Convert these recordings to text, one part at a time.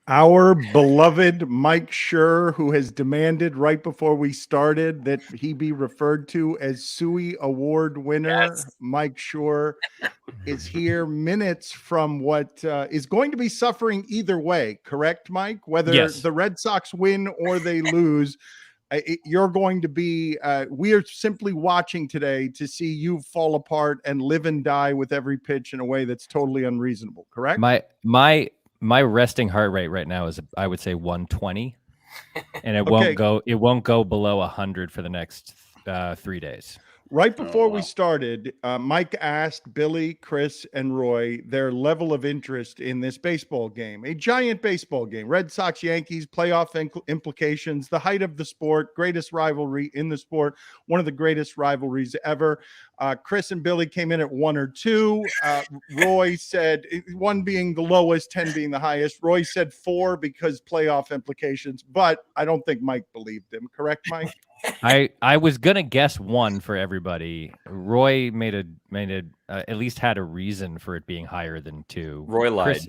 Our beloved Mike Schur, who has demanded right before we started that he be referred to as Suey Award winner, Yes. Mike Schur, is here minutes from what is going to be suffering either way. Correct, Mike? Whether Yes. the Red Sox win or they lose, you're going to be. We are simply watching today to see you fall apart and live and die with every pitch in a way that's totally unreasonable. Correct? My resting heart rate right now is, I would say, 120, and it won't go below 100 for the next 3 days. Right before we started, Mike asked Billy, Chris, and Roy their level of interest in this baseball game, a giant baseball game. Red Sox, Yankees, playoff implications, the height of the sport, greatest rivalry in the sport, one of the greatest rivalries ever. Chris and Billy came in at 1 or 2. Roy said 1 being the lowest, 10 being the highest. Roy said 4 because playoff implications, but I don't think Mike believed him. Correct, Mike? I was gonna guess 1 for everybody. Roy made at least had a reason for it being higher than 2. Roy lied.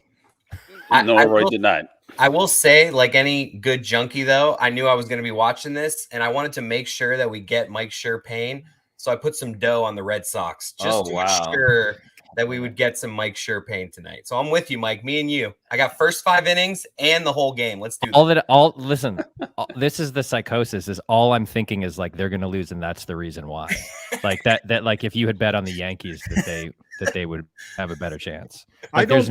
Roy did not. I will say, like any good junkie, though, I knew I was going to be watching this, and I wanted to make sure that we get Mike Schur pain. So I put some dough on the Red Sox just to ensure that we would get some Mike Schur pain tonight. So I'm with you, Mike. Me and you. I got first 5 innings and the whole game. Let's do Listen, this is the psychosis. Is all I'm thinking is like they're going to lose, and that's the reason why. Like that. Like if you had bet on the Yankees that they would have a better chance. Like there's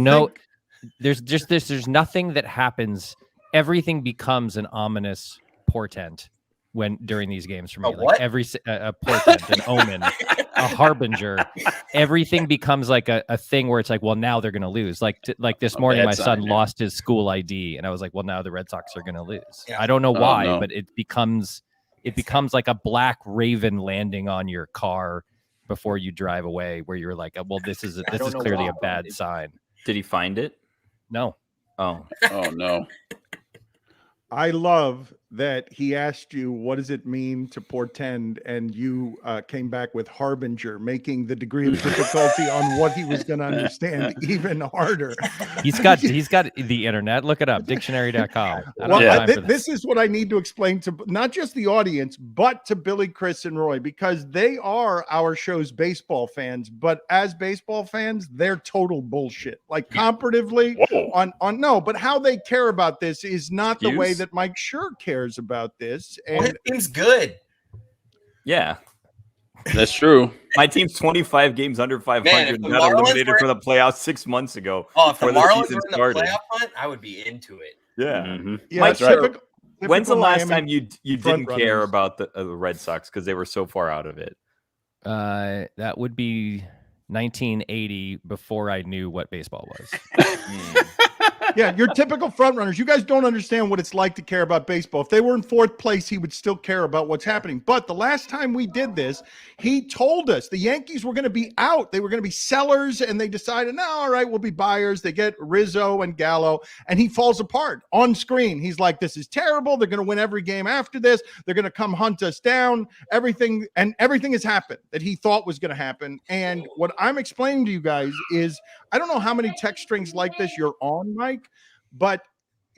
nothing that happens. Everything becomes an ominous portent during these games for me. Like every a portent, an omen, a harbinger. Everything becomes like a thing where it's like, well, now they're going to lose. Like this morning, my son lost his school ID, and I was like, well, now the Red Sox are going to lose. Yeah. I don't know why, but it becomes like a black raven landing on your car before you drive away, where you're like, well, this is clearly a bad sign. Did he find it? No. Oh no. I love that he asked you, what does it mean to portend? And you came back with harbinger, making the degree of difficulty on what he was going to understand even harder. He's got the internet. Look it up, dictionary.com. This is what I need to explain to not just the audience, but to Billy, Chris, and Roy, because they are our show's baseball fans. But as baseball fans, they're total bullshit. Like comparatively but how they care about this is not the way that Mike Schur cares about this. And his team's good. Yeah, that's true. My team's 25 games under 500 and got eliminated from the playoffs 6 months ago. Oh, if the Marlins were in the playoff hunt, I would be into it. Yeah. Mm-hmm. Yeah, Mike, typical when's the last time you didn't runners. care about the Red Sox because they were so far out of it? That would be 1980, before I knew what baseball was. Yeah, you're typical front runners. You guys don't understand what it's like to care about baseball. If they were in 4th place, he would still care about what's happening. But the last time we did this, he told us the Yankees were going to be out. They were going to be sellers, and they decided, no, all right, we'll be buyers. They get Rizzo and Gallo, and he falls apart on screen. He's like, this is terrible. They're going to win every game after this. They're going to come hunt us down. Everything has happened that he thought was going to happen. And what I'm explaining to you guys is, I don't know how many text strings like this you're on, Mike, but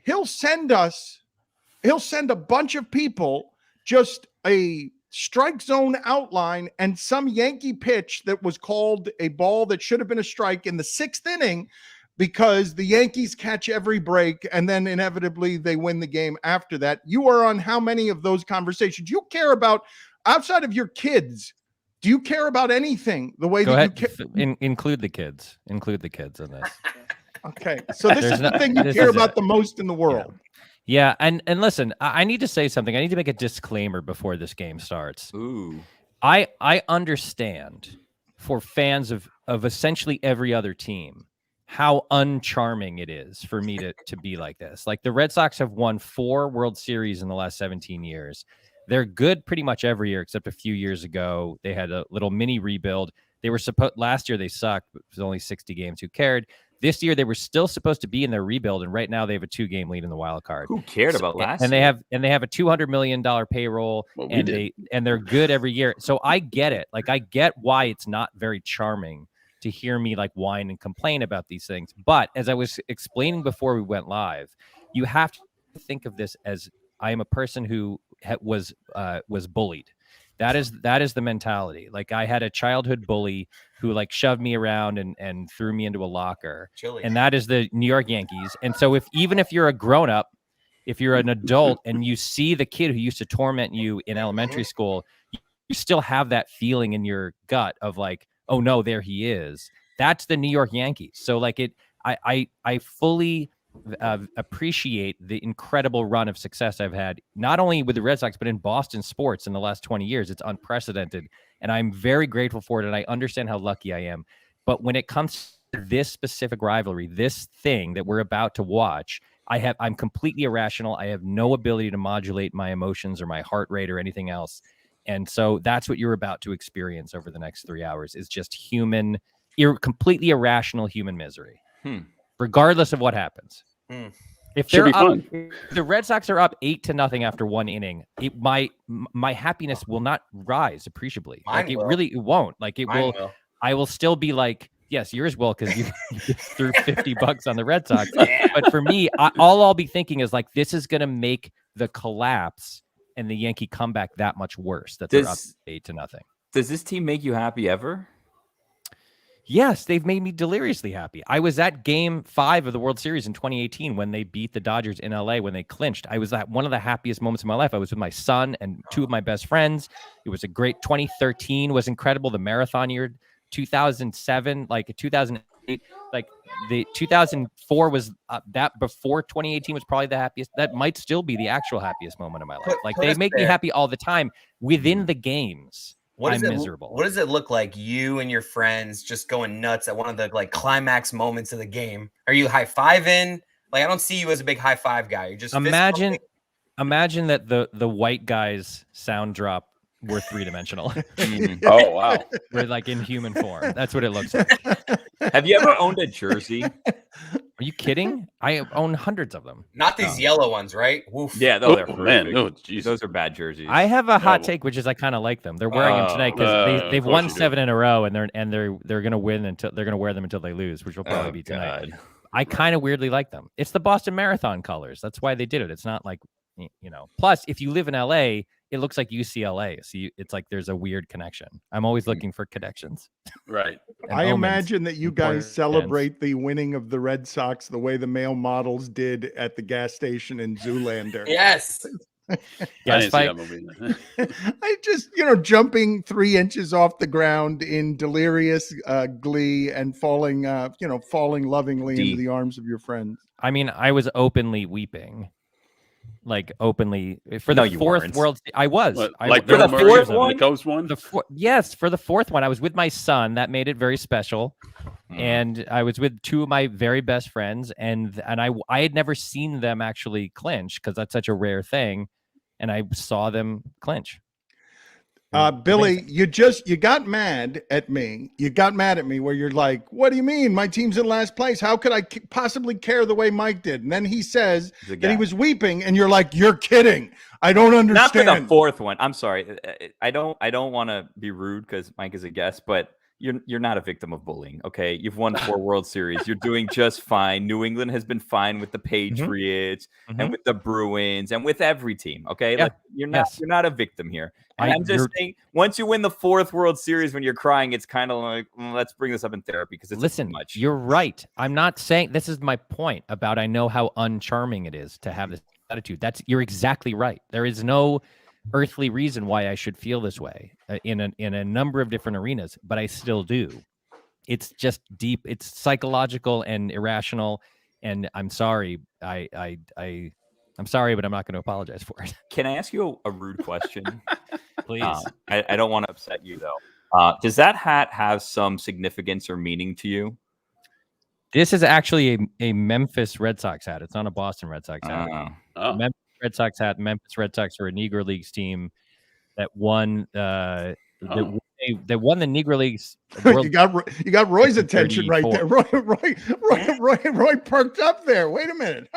he'll send a bunch of people just a strike zone outline and some Yankee pitch that was called a ball that should have been a strike in the 6th inning, because the Yankees catch every break and then inevitably they win the game after that. You are on how many of those conversations? You care about, outside of your kids, do you care about anything the way you include the kids? Include the kids in this. Okay, so this is the thing you care about the most in the world. Yeah, and listen, I need to say something. I need to make a disclaimer before this game starts. Ooh. I understand for fans of essentially every other team how uncharming it is for me to be like this. Like, the Red Sox have won 4 World Series in the last 17 years. They're good pretty much every year, except a few years ago. They had a little mini rebuild. They were last year they sucked, but it was only 60 games. Who cared? This year they were still supposed to be in their rebuild, and right now they have a 2-game lead in the wild card. Who cared about last year? And they have a $200 million payroll, and they're good every year. So I get it. Like, I get why it's not very charming to hear me like whine and complain about these things. But as I was explaining before we went live, you have to think of this as I am a person who was bullied. That is the mentality. Like I had a childhood bully who like shoved me around and threw me into a locker. And that is the New York Yankees. And so even if you're a grown up, if you're an adult and you see the kid who used to torment you in elementary school, you still have that feeling in your gut of like, oh no, there he is. That's the New York Yankees. So like I fully appreciate the incredible run of success I've had, not only with the Red Sox, but in Boston sports in the last 20 years. It's unprecedented. And I'm very grateful for it. And I understand how lucky I am. But when it comes to this specific rivalry, this thing that we're about to watch, I'm completely irrational. I have no ability to modulate my emotions or my heart rate or anything else. And so that's what you're about to experience over the next 3 hours is just completely irrational human misery, regardless of what happens. If they're up, the Red Sox are up 8-0 after one inning, my happiness will not rise appreciably. It won't. Like it will. I will still be like, yes, yours will, because you threw $50 on the Red Sox. But for me, all I'll be thinking is like, this is going to make the collapse and the Yankee comeback that much worse. That they're up 8-0. Does this team make you happy ever? Yes, they've made me deliriously happy. I was at Game 5 of the World Series in 2018 when they beat the Dodgers in LA, when they clinched. I was at one of the happiest moments of my life. I was with my son and two of my best friends. It was a great 2013 was incredible. The marathon year, 2007, like 2008, like the 2004 was that before 2018 was probably the happiest. That might still be the actual happiest moment of my life. Like they make me happy all the time within the games. I'm miserable. What does it look like you and your friends just going nuts at one of the like climax moments of the game? Are you high-fiving? Like I don't see you as a big high-five guy. You're just imagine that the white guys sound drop were three-dimensional. Oh wow. We're like in human form. That's what it looks like. Have you ever owned a jersey? Are you kidding? I own hundreds of them. Not these yellow ones, right? Woof. Yeah, those are man. Oh, geez. Those are bad jerseys. I have a hot take, which is I kind of like them. They're wearing them tonight because they've won 7 in a row, and they're gonna win until they're gonna wear them until they lose, which will probably be tonight. God. I kind of weirdly like them. It's the Boston Marathon colors. That's why they did it. It's not like Plus, if you live in LA, it looks like UCLA. So it's like there's a weird connection. I'm always looking for connections. Right. I imagine that you guys celebrate the winning of the Red Sox the way the male models did at the gas station in Zoolander. Yes. Yes, I didn't see that movie. I just, jumping 3 inches off the ground in delirious glee and falling lovingly into the arms of your friends. I mean, I was openly weeping. Like openly for the fourth World. I was like for the fourth one. The Coast one. Yes, for the fourth one, I was with my son. That made it very special, and I was with two of my very best friends, and I had never seen them actually clinch because that's such a rare thing, and I saw them clinch. Billy, you got mad at me. You got mad at me where you're like, what do you mean? My team's in last place. How could I possibly care the way Mike did? And then he says that he was weeping and you're like, you're kidding. I don't understand. Not for the fourth one. I'm sorry. I don't want to be rude because Mike is a guest, but you're not a victim of bullying. Okay. You've won 4 World Series. You're doing just fine. New England has been fine with the Patriots and with the Bruins and with every team. Okay. Yeah. Like you're not a victim here. And I'm just saying, once you win the 4th World Series, when you're crying, it's kind of like, let's bring this up in therapy because it's too much. You're right. I'm not saying this is my point about I know how uncharming it is to have this attitude. You're exactly right. There is no earthly reason why I should feel this way in a number of different arenas, but I still do. It's just deep. It's psychological and irrational. And I'm sorry. I'm sorry, but I'm not going to apologize for it. Can I ask you a rude question? Please. I don't want to upset you, though. Does that hat have some significance or meaning to you? This is actually a Memphis Red Sox hat. It's not a Boston Red Sox hat. Memphis Red Sox hat. Memphis Red Sox are a Negro Leagues team that won they won the Negro Leagues. You got Roy's attention right there. Roy perked up there. Wait a minute.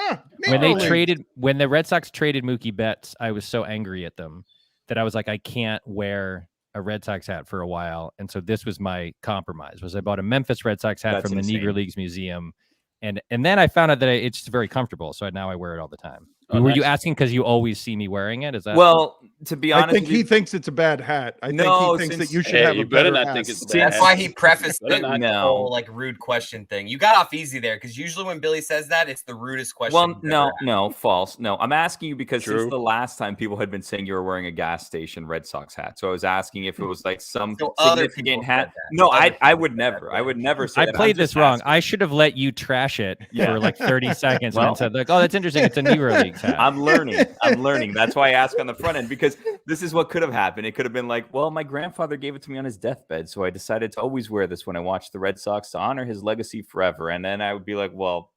When the Red Sox traded Mookie Betts, I was so angry at them that I was like, I can't wear a Red Sox hat for a while. And so this was my compromise. I bought a Memphis Red Sox hat from the Negro Leagues Museum And then I found out that it's very comfortable, so now I wear it all the time. Were you asking because you always see me wearing it? Is that well? To be honest, I think he thinks it's a bad hat. I think he thinks that you should have a better hat. That's why he prefaced it with the No. whole like rude question thing. You got off easy there because usually when Billy says that, it's the rudest question. Well, no, false. No, I'm asking you because since the last time people had been saying you were wearing a gas station Red Sox hat, so I was asking if it was like some significant hat. No, I would never. I would never say. I played this wrong. I should have let you trash it for like 30 seconds and said like, "Oh, that's interesting. It's a Negro League hat." I'm learning. That's why I ask on the front end, because this is what could have happened. It could have been like, well, my grandfather gave it to me on his deathbed, so I decided to always wear this when I watched the Red Sox to honor his legacy forever. And then I would be like, well,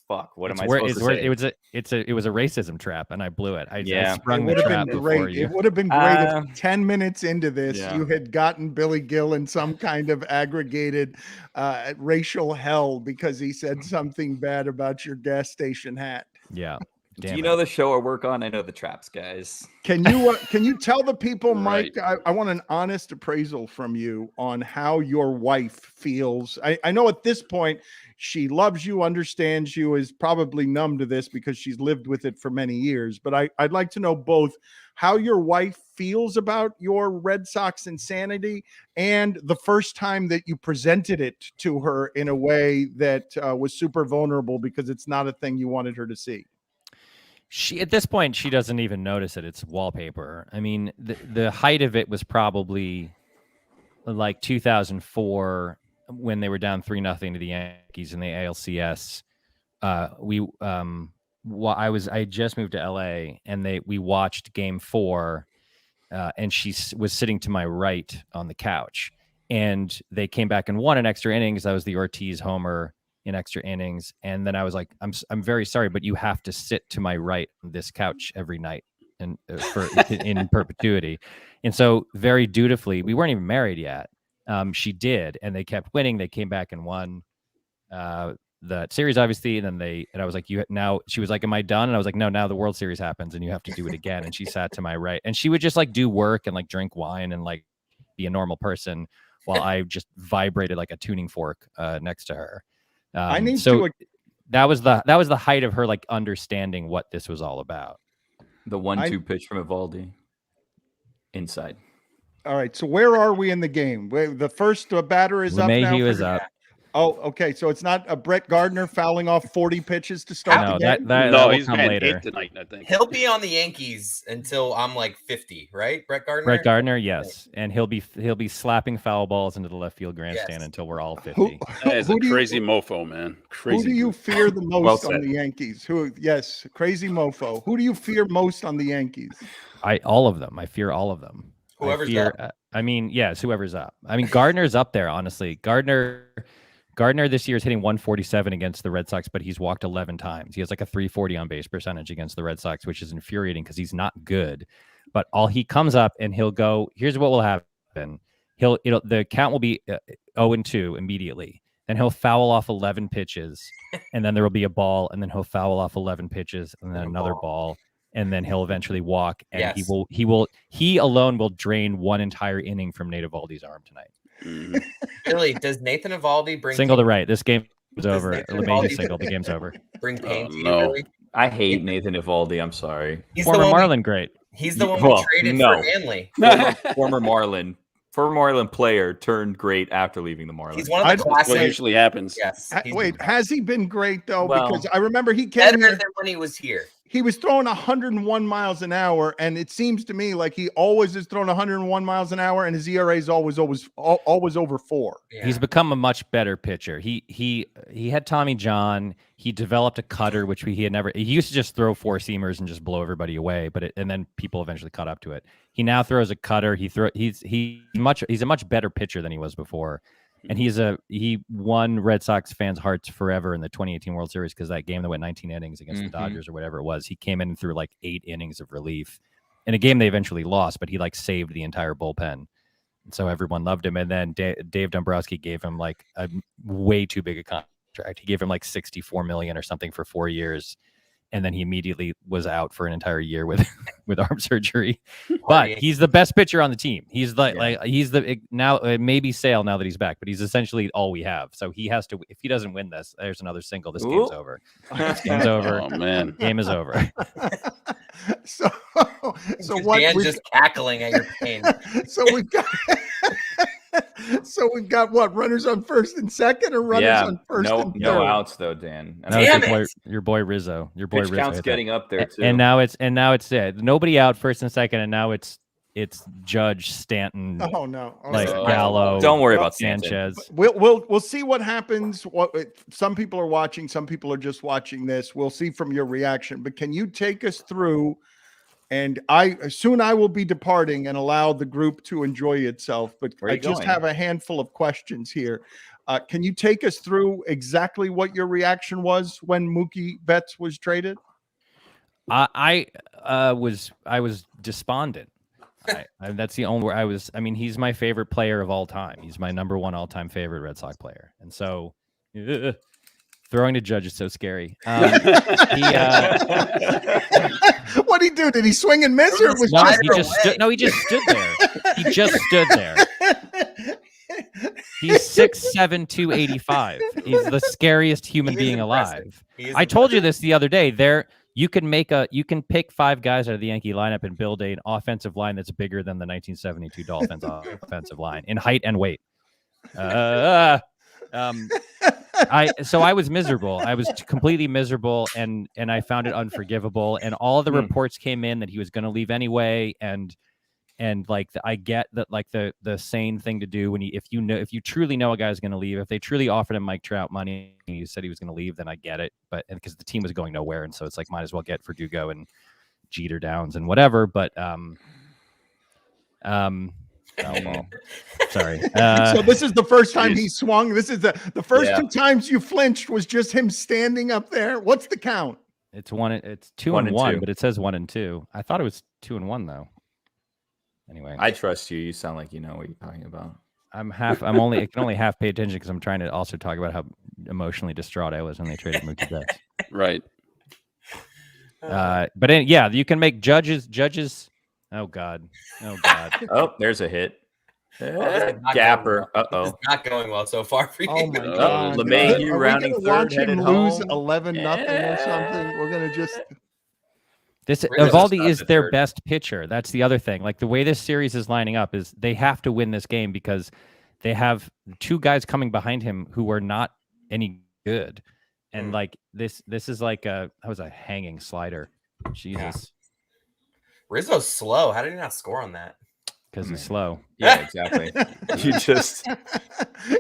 fuck, what am I supposed to say? It was a racism trap, and I blew it. I sprung the the trap before you. It would have been great if 10 minutes into this you had gotten Billy Gill in some kind of aggregated racial hell because he said something bad about your gas station hat. Yeah. Do you know the show I work on? I know the traps, guys. Can you tell the people, Mike? I want an honest appraisal from you on how your wife feels. I know at this point she loves you, understands you, is probably numb to this because she's lived with it for many years. But I'd like to know both how your wife feels about your Red Sox insanity and the first time that you presented it to her in a way that was super vulnerable because it's not a thing you wanted her to see. At this point, she doesn't even notice it. It's wallpaper. I mean, the height of it was probably like 2004 when they were down 3-0 to the Yankees in the ALCS. I had just moved to LA, and we watched Game 4, and she was sitting to my right on the couch, and they came back and won in extra innings. That was the Ortiz homer in extra innings. And then I was like, I'm very sorry, but you have to sit to my right on this couch every night and in perpetuity. And so very dutifully, we weren't even married yet. She did, and they kept winning. They came back and won the series, obviously. And then I was like, she was like, am I done? And I was like, no, now the World Series happens and you have to do it again. And she sat to my right, and she would just like do work and like drink wine and like be a normal person while I just vibrated like a tuning fork next to her. That was the height of her like understanding what this was all about. The 1-2 pitch from Evaldi inside. All right, so where are we in the game? The first batter is up now. He was up. Oh, okay. So it's not a Brett Gardner fouling off 40 pitches to start the game? No, he's come later tonight, I think. He'll be on the Yankees until I'm like 50, right? Brett Gardner? Brett Gardner, yes. And he'll be slapping foul balls into the left field grandstand until we're all 50. That is a crazy mofo, man. Crazy. Who do you fear the most on the Yankees? Yes, crazy mofo. Who do you fear most on the Yankees? All of them. I fear all of them. Whoever's up. Whoever's up. I mean, Gardner's up there, honestly. Gardner this year is hitting 147 against the Red Sox, but he's walked 11 times. He has like a 340 on base percentage against the Red Sox, which is infuriating because he's not good. But he comes up and he'll go, here's what will happen. The count will be 0-2 immediately. Then he'll foul off 11 pitches, and then there will be a ball, and then he'll foul off 11 pitches, and then another ball, and then he'll eventually walk, and he alone will drain one entire inning from Nate Eovaldi's arm tonight. Really? Does Nathan Eovaldi bring single to right? This game is over. LeMahieu single. The game's over. Bring pain to you, no. really? I hate Nathan Eovaldi. I'm sorry. Former Marlin great. He's the one we traded for Hanley. Former Marlin player turned great after leaving the Marlins. He's one of the classic. What usually happens. Yes. Wait, has he been great though? Well, because I remember he came better here than when he was here. He was throwing 101 miles an hour, and it seems to me like he always is throwing 101 miles an hour, and his ERA is always over 4. Yeah. He's become a much better pitcher. He had Tommy John. He developed a cutter, which he had never. He used to just throw 4-seamers and just blow everybody away, and then people eventually caught up to it. He now throws a cutter. He's a much better pitcher than he was before. And he won Red Sox fans' hearts forever in the 2018 World Series because that game that went 19 innings against the Dodgers or whatever it was, he came in and threw like 8 innings of relief in a game they eventually lost, but he like saved the entire bullpen. And so everyone loved him. And then Dave Dombrowski gave him like a way too big a contract. He gave him like $64 million or something for 4 years. and then he immediately was out for an entire year with arm surgery. But he's the best pitcher on the team. He's now maybe Sale now that he's back, but he's essentially all we have. So he has to. If he doesn't win this, there's another single. This game's over. This game's over. Oh man, game is over. So what? Dan's just cackling at your pain. So we've got. So we've got what, runners on first and second, or runners on first and third? No outs though, Dan. No, your boy Rizzo. Your boy Pitch Rizzo. count's getting up there too. And now it's nobody out first and second, and now it's Judge, Stanton. Oh no! Gallo. Don't worry about Sanchez. We'll see what happens. Some people are watching, some people are just watching this. We'll see from your reaction. But can you take us through? And I will be departing and allow the group to enjoy itself. But I just have a handful of questions here. Can you take us through exactly what your reaction was when Mookie Betts was traded? I was despondent. That's the only where I was. I mean, he's my favorite player of all time. He's my number one all-time favorite Red Sox player. And so throwing to Judge is so scary. What'd he do? Did he swing and miss, or was he just stood there. He just stood there. He's 6'7", 285. He's the scariest human being alive. I told you this the other day. You can pick 5 guys out of the Yankee lineup and build an offensive line that's bigger than the 1972 Dolphins offensive line in height and weight. I was miserable. I was completely miserable, and I found it unforgivable. And all of the reports came in that he was going to leave anyway. And I get that, like, the sane thing to do if you truly know a guy's going to leave, if they truly offered him Mike Trout money and he said he was going to leave, then I get it. But because the team was going nowhere, and so it's like, might as well get Verdugo and Jeter Downs and whatever. But oh, well. Sorry. So this is the first time he swung. This is the first 2 times you flinched was just him standing up there. What's the count? It's 2-1, but it says 1-2. I thought it was 2-1 though. Anyway, I trust you. You sound like you know what you're talking about. I can only half pay attention because I'm trying to also talk about how emotionally distraught I was when they traded Mookie Betts. Right. But you can make judges. Oh God. Oh, there's a hit. Gapper. It's not going well so far for you. Oh my God. LeMahieu rounding third, headed home. Lose 11-0 or something. We're gonna just. Evaldi is their best pitcher. That's the other thing. Like, the way this series is lining up is they have to win this game because they have 2 guys coming behind him who are not any good. And like this is like that was a hanging slider. Jesus. Yeah. Rizzo's slow. How did he not score on that? Because he's slow. Yeah, exactly.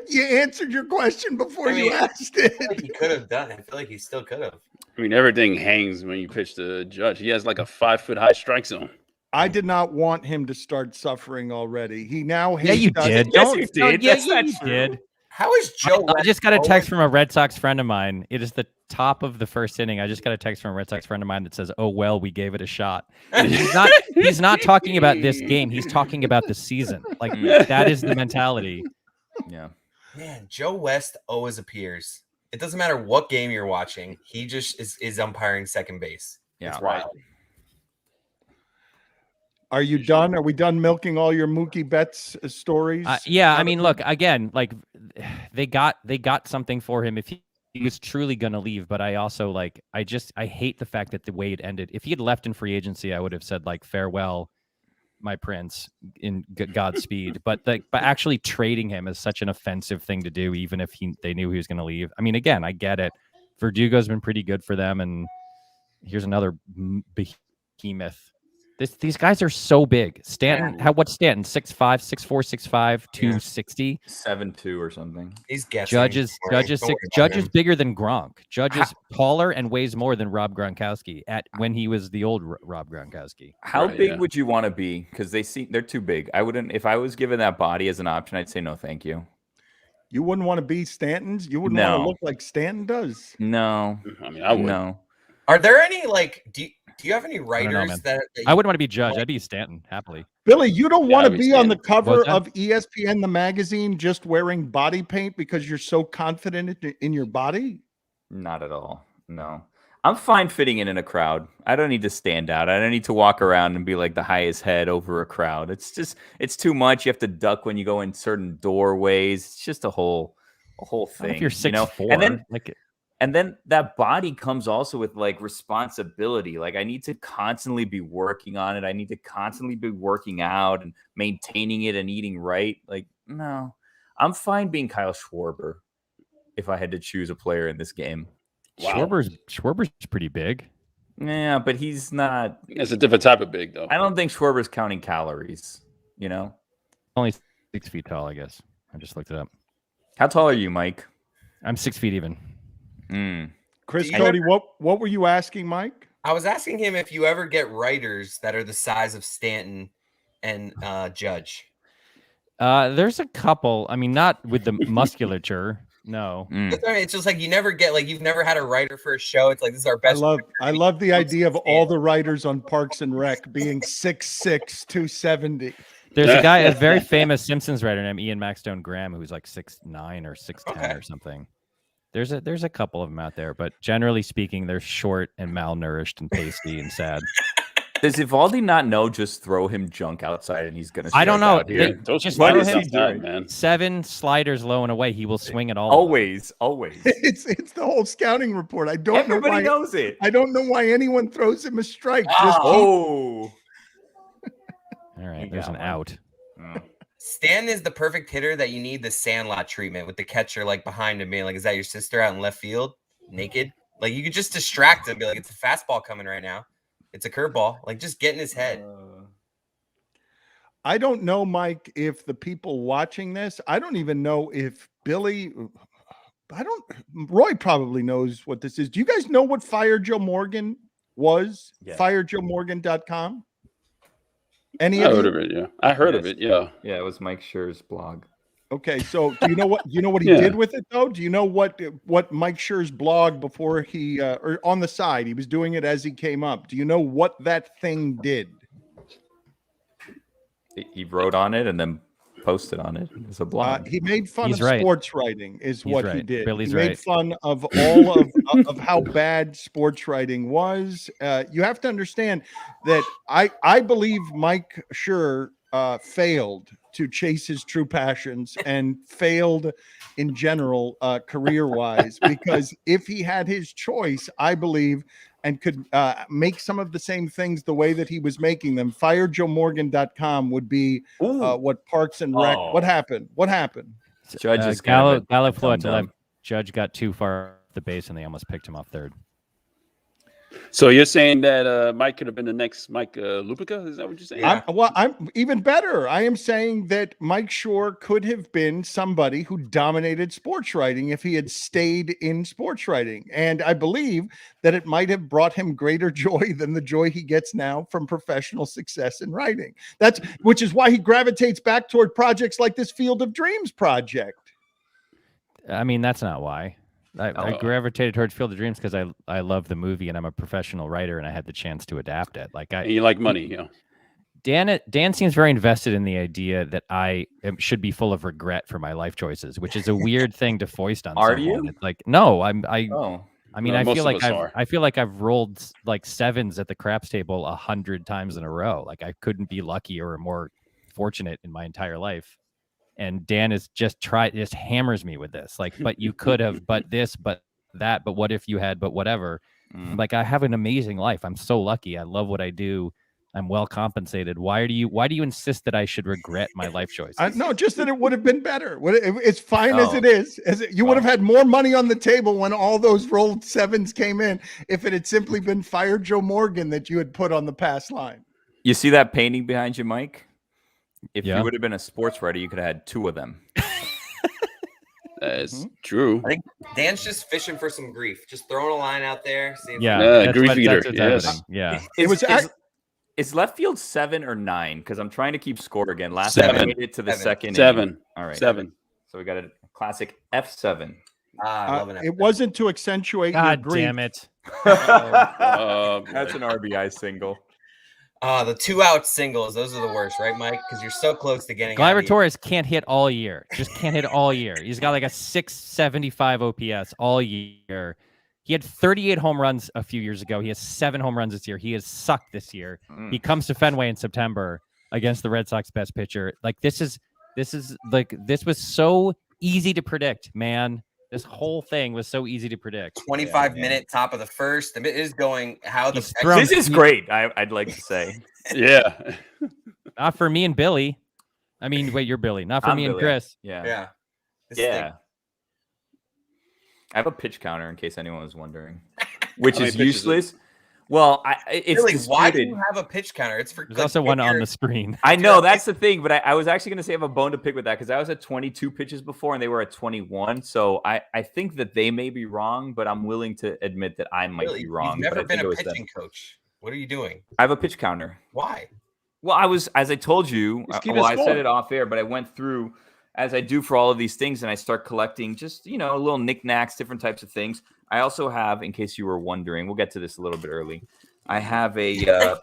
You answered your question before you asked it. I feel like he could have done it. I feel like he still could have. I mean, everything hangs when you pitch the Judge. He has like a 5-foot high strike zone. I did not want him to start suffering already. He now hates. Yeah, you did. Yes, you did. Yes, you did. How is Joe? I just got a text from a Red Sox friend of mine. It is the top of the first inning. I just got a text from a Red Sox friend of mine that says, "Oh well, we gave it a shot." He's not talking about this game. He's talking about the season. Like, that is the mentality. Yeah. Man, Joe West always appears. It doesn't matter what game you're watching. He just is umpiring second base. Yeah. It's wild. Are you done? Are we done milking all your Mookie Betts stories? Yeah, I mean, look, again, like, they got something for him if he was truly going to leave. But I also, like, I hate the fact that the way it ended. If he had left in free agency, I would have said, like, farewell, my prince, in Godspeed. But actually trading him is such an offensive thing to do, even if they knew he was going to leave. I mean, again, I get it. Verdugo's been pretty good for them, and here's another behemoth. These guys are so big. Stanton, what's Stanton? 6'5", 6'4", 6'5", 260, 7'2" or something. He's guessing. Judge is bigger than Gronk. Judge is taller and weighs more than Rob Gronkowski when he was the old Rob Gronkowski. How big would you want to be? Because they're too big. I wouldn't. If I was given that body as an option, I'd say no, thank you. You wouldn't want to be Stanton's. You wouldn't want to look like Stanton does. No, I mean, I would. No. Are there any, like, do you have any writers that I wouldn't want to be Judge. I'd be Stanton happily. Billy, you don't want to be on the cover of ESPN, the magazine, just wearing body paint because you're so confident in your body? Not at all. No. I'm fine fitting in a crowd. I don't need to stand out. I don't need to walk around and be like the highest head over a crowd. It's too much. You have to duck when you go in certain doorways. It's just a whole thing. If you're 6'4", and then that body comes also with like responsibility. Like I need to constantly be working on it. I need to constantly be working out and maintaining it and eating right. Like, no, I'm fine being Kyle Schwarber if I had to choose a player in this game. Wow. Schwarber's pretty big. Yeah, but he's not. It's a different type of big, though. I don't think Schwarber's counting calories. Only 6 feet tall, I guess. I just looked it up. How tall are you, Mike? I'm 6 feet even. Chris Cody, what were you asking, Mike? I was asking him if you ever get writers that are the size of Stanton and Judge. There's a couple. I mean, not with the musculature. No. It's just like you never get you've never had a writer for a show. It's like this is our best. I love the idea of all the writers on Parks and Rec being 6'6", 270. There's a guy, a very famous Simpsons writer named Ian Maxstone Graham, who's like 6'9" or 6'10" or something. There's a couple of them out there, but generally speaking, they're short and malnourished and pasty and sad. Does Evaldi not know? Just throw him junk outside, and he's gonna. I don't know. Just throw him man. 7 sliders low and away. He will swing it all. Always. It's the whole scouting report. I don't know why. Everybody knows it. I don't know why anyone throws him a strike. All right, there's an out. Stan is the perfect hitter that you need the Sandlot treatment with the catcher behind him being like, "Is that your sister out in left field, naked?" Like you could just distract him, be like, "It's a fastball coming right now. It's a curveball." Like just get in his head. I don't know, Mike, if the people watching this, I don't even know if Billy, Roy probably knows what this is. Do you guys know what Fire Joe Morgan was? Yeah. FireJoeMorgan.com? I heard of it, yeah. I heard of it, yeah. Yeah, it was Mike Schur's blog. Okay, so do you know what he did with it though? Do you know what Mike Schur's blog before he or on the side, he was doing it as he came up. Do you know what that thing did? He wrote on it and then posted on it as a blog. He made fun of sports writing is what he did. Billy's he made fun of all of how bad sports writing was. You have to understand that I believe Mike Schur failed to chase his true passions and failed in general career-wise, because if he had his choice, I believe, and could make some of the same things the way that he was making them, FireJoeMorgan.com would be what Parks and Rec. What happened? Judge is Gallo flew out to left. Judge got too far off the base and they almost picked him off third. So you're saying that Mike could have been the next Mike Lupica? Is that what you're saying? Yeah. I'm even better. I am saying that Mike Schur could have been somebody who dominated sports writing if he had stayed in sports writing. And I believe that it might have brought him greater joy than the joy he gets now from professional success in writing. Which is why he gravitates back toward projects like this Field of Dreams project. I mean, that's not why. I gravitated towards Field of Dreams because I love the movie and I'm a professional writer and I had the chance to adapt it. And you like money, you know. Dan seems very invested in the idea that I should be full of regret for my life choices, which is a weird thing to foist on someone. You? It's like, no, I mean, No, I feel like I've rolled like sevens at the craps table 100 times in a row. Like I couldn't be luckier or more fortunate in my entire life. And Dan is just hammers me with this. Like, but you could have, but this, but that, but what if you had, but whatever. Like I have an amazing life. I'm so lucky. I love what I do. I'm well compensated. Why do you insist that I should regret my life choices? No, just that it would have been better. It's fine as it is. You would have had more money on the table when all those rolled sevens came in if it had simply been Fire Joe Morgan that you had put on the pass line. You see that painting behind you, Mike? If you would have been a sports writer, you could have had 2 of them. That's true. I think Dan's just fishing for some grief, just throwing a line out there. Grief eater. Yes. Yeah. Is left field 7 or 9? Because I'm trying to keep score again. Last time I made it to the second. 7. Inning. All right. 7. So we got a classic F7. I love an it wasn't to accentuate your grief. Damn it. That's an RBI single. The 2-out singles, those are the worst, right, Mike? Because you're so close to getting Gleyber Torres can't hit all year. Just can't hit all year. He's got like a 675 OPS all year. He had 38 home runs a few years ago. He has 7 home runs this year. He has sucked this year. He comes to Fenway in September against the Red Sox best pitcher. Like this was so easy to predict, man. This whole thing was so easy to predict. 25-minute top of the first. It is going how the this is great. I'd like to say, yeah. Not for me and Billy. I mean, wait, you're Billy. Not for me and Chris. Yeah. Yeah. I have a pitch counter in case anyone was wondering, which is useless. Well, it's really, disputed. why do you have a pitch counter? It's for There's also one on the screen. I know that's the thing, but I was actually going to say I have a bone to pick with that because I was at 22 pitches before and they were at 21. So I think that they may be wrong, but I'm willing to admit that I might be wrong. You've never but been a pitching coach. What are you doing? I have a pitch counter. Why? Well, I was, as I told you, I said it off air, but I went through as I do for all of these things and I start collecting just, little knickknacks, different types of things. I also have, in case you were wondering, we'll get to this a little bit early. I have I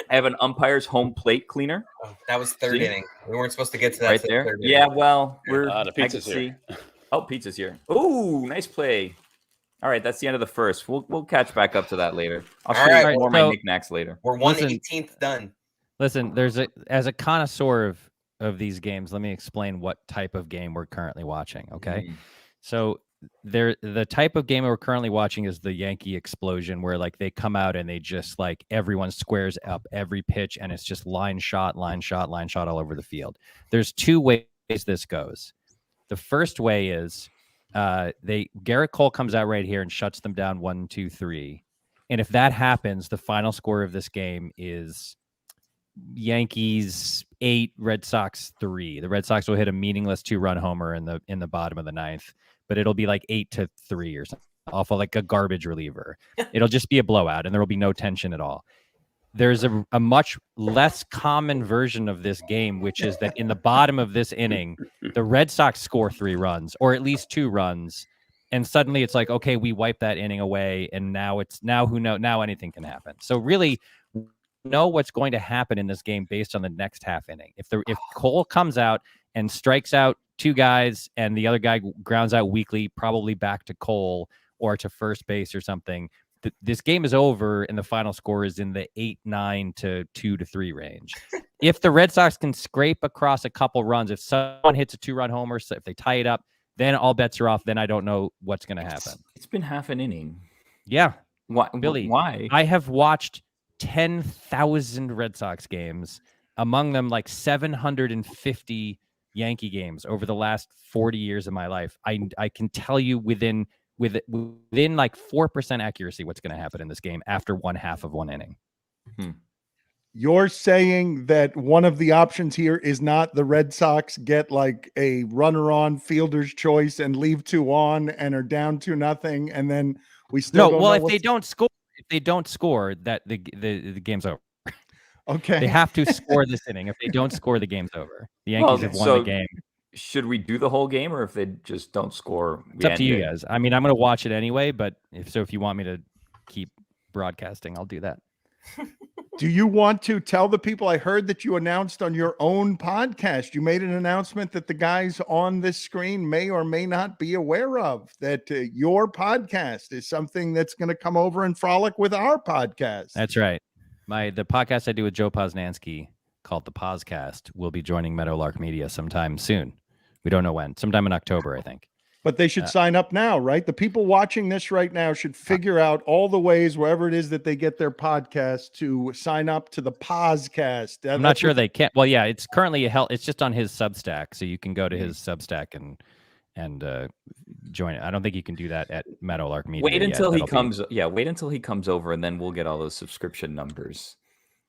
have an umpire's home plate cleaner. Oh, that was third inning. We weren't supposed to get to that right there. Third yeah, inning. well, the pizza's here. Oh, pizza's here. Oh, nice play. All right, that's the end of the first. We'll catch back up to that later. I'll show you more of my knickknacks later. We're 1/18th done. Listen, as a connoisseur of these games, let me explain what type of game we're currently watching. Okay, so the type of game we're currently watching is the Yankee explosion, where like they come out and they just like everyone squares up every pitch, and it's just line shot all over the field. There's 2 ways this goes. The first way is Garrett Cole comes out right here and shuts them down 1-2-3, and if that happens, the final score of this game is Yankees 8, Red Sox 3. The Red Sox will hit a meaningless 2-run homer in the bottom of the 9th, but it'll be like 8-3 or something, off of like a garbage reliever. It'll just be a blowout, and there will be no tension at all. There's a much less common version of this game, which is that in the bottom of this inning, the Red Sox score 3 runs, or at least 2 runs, and suddenly it's like, okay, we wipe that inning away, and now anything can happen. So really, know what's going to happen in this game based on the next half inning. If Cole comes out and strikes out 2 guys and the other guy grounds out weakly, probably back to Cole or to first base or something, this game is over and the final score is in the 8-9 to 2-3 range. If the Red Sox can scrape across a couple runs, if someone hits a 2-run homer, so if they tie it up, then all bets are off. Then I don't know what's going to happen. It's been half an inning. Yeah. Why, Billy, why? I have watched 10,000 Red Sox games, among them like 750 Yankee games over the last 40 years of my life. I can tell you within like 4% accuracy what's going to happen in this game after 1/2 of 1 inning. You're saying that one of the options here is not the Red Sox get like a runner on, fielder's choice, and leave 2 on and are down 2-0, and then we still no. Well, if they don't score, that the game's over. Okay, they have to score this inning. If they don't score, the game's over. The Yankees have won the game. Should we do the whole game, or if they just don't score, it's up to you guys. I mean, I'm going to watch it anyway, but if you want me to keep broadcasting, I'll do that. Do you want to tell the people? I heard that you announced on your own podcast, you made an announcement that the guys on this screen may or may not be aware of, that your podcast is something that's going to come over and frolic with our podcast. That's right. The podcast I do with Joe Posnanski called The Poscast will be joining Meadowlark Media sometime soon. We don't know when. Sometime in October, I think. But they should sign up now, right? The people watching this right now should figure out all the ways, wherever it is that they get their podcast, to sign up to the Poscast. I'm not sure they can. Well, yeah, it's currently it's just on his Substack, so you can go to his Substack and join it. I don't think you can do that at Meadowlark Media. Wait until he comes. Yeah, wait until he comes over, and then we'll get all those subscription numbers.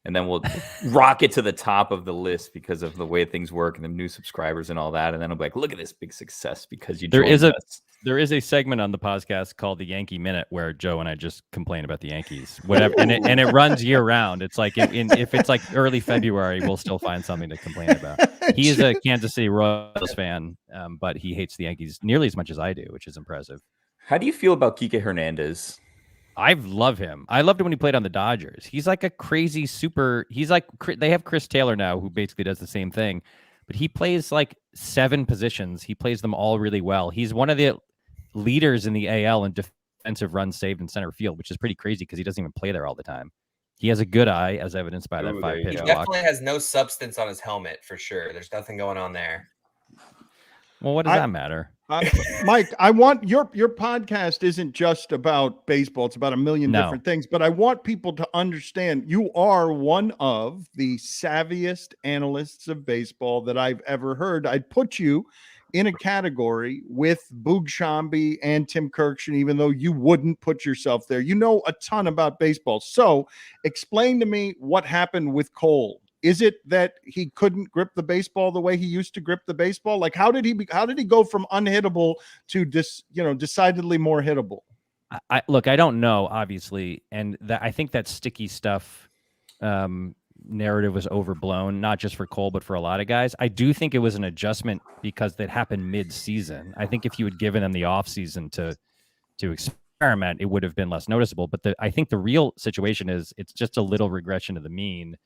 And then we'll rocket to the top of the list because of the way things work and the new subscribers and all that. And then I'll be like, look at this big success because you joined us. There is a segment on the podcast called the Yankee Minute where Joe and I just complain about the Yankees, whatever, and it runs year round. It's like if it's like early February, we'll still find something to complain about. He is a Kansas City Royals fan, but he hates the Yankees nearly as much as I do, which is impressive. How do you feel about Kike Hernandez? I love him. I loved him when he played on the Dodgers. He's like a crazy super. He's like, they have Chris Taylor now, who basically does the same thing, but he plays like 7 positions. He plays them all really well. He's one of the leaders in the AL in defensive runs saved in center field, which is pretty crazy because he doesn't even play there all the time. He has a good eye, as evidenced by that 5-pitch He walk. definitely has no substance on his helmet for sure. There's nothing going on there. Well, what does that matter? Mike, I want your podcast isn't just about baseball. It's about a million different things, but I want people to understand you are one of the savviest analysts of baseball that I've ever heard. I'd put you in a category with Boog Shambi and Tim Kirkshin, even though you wouldn't put yourself there. You know a ton about baseball. So explain to me what happened with Cole. Is it that he couldn't grip the baseball the way he used to grip the baseball? Like, how did he go from unhittable to decidedly more hittable? Look, I don't know, obviously, and I think that sticky stuff narrative was overblown, not just for Cole, but for a lot of guys. I do think it was an adjustment because that happened mid-season. I think if you had given them the offseason to experiment, it would have been less noticeable. But I think the real situation is it's just a little regression to the mean,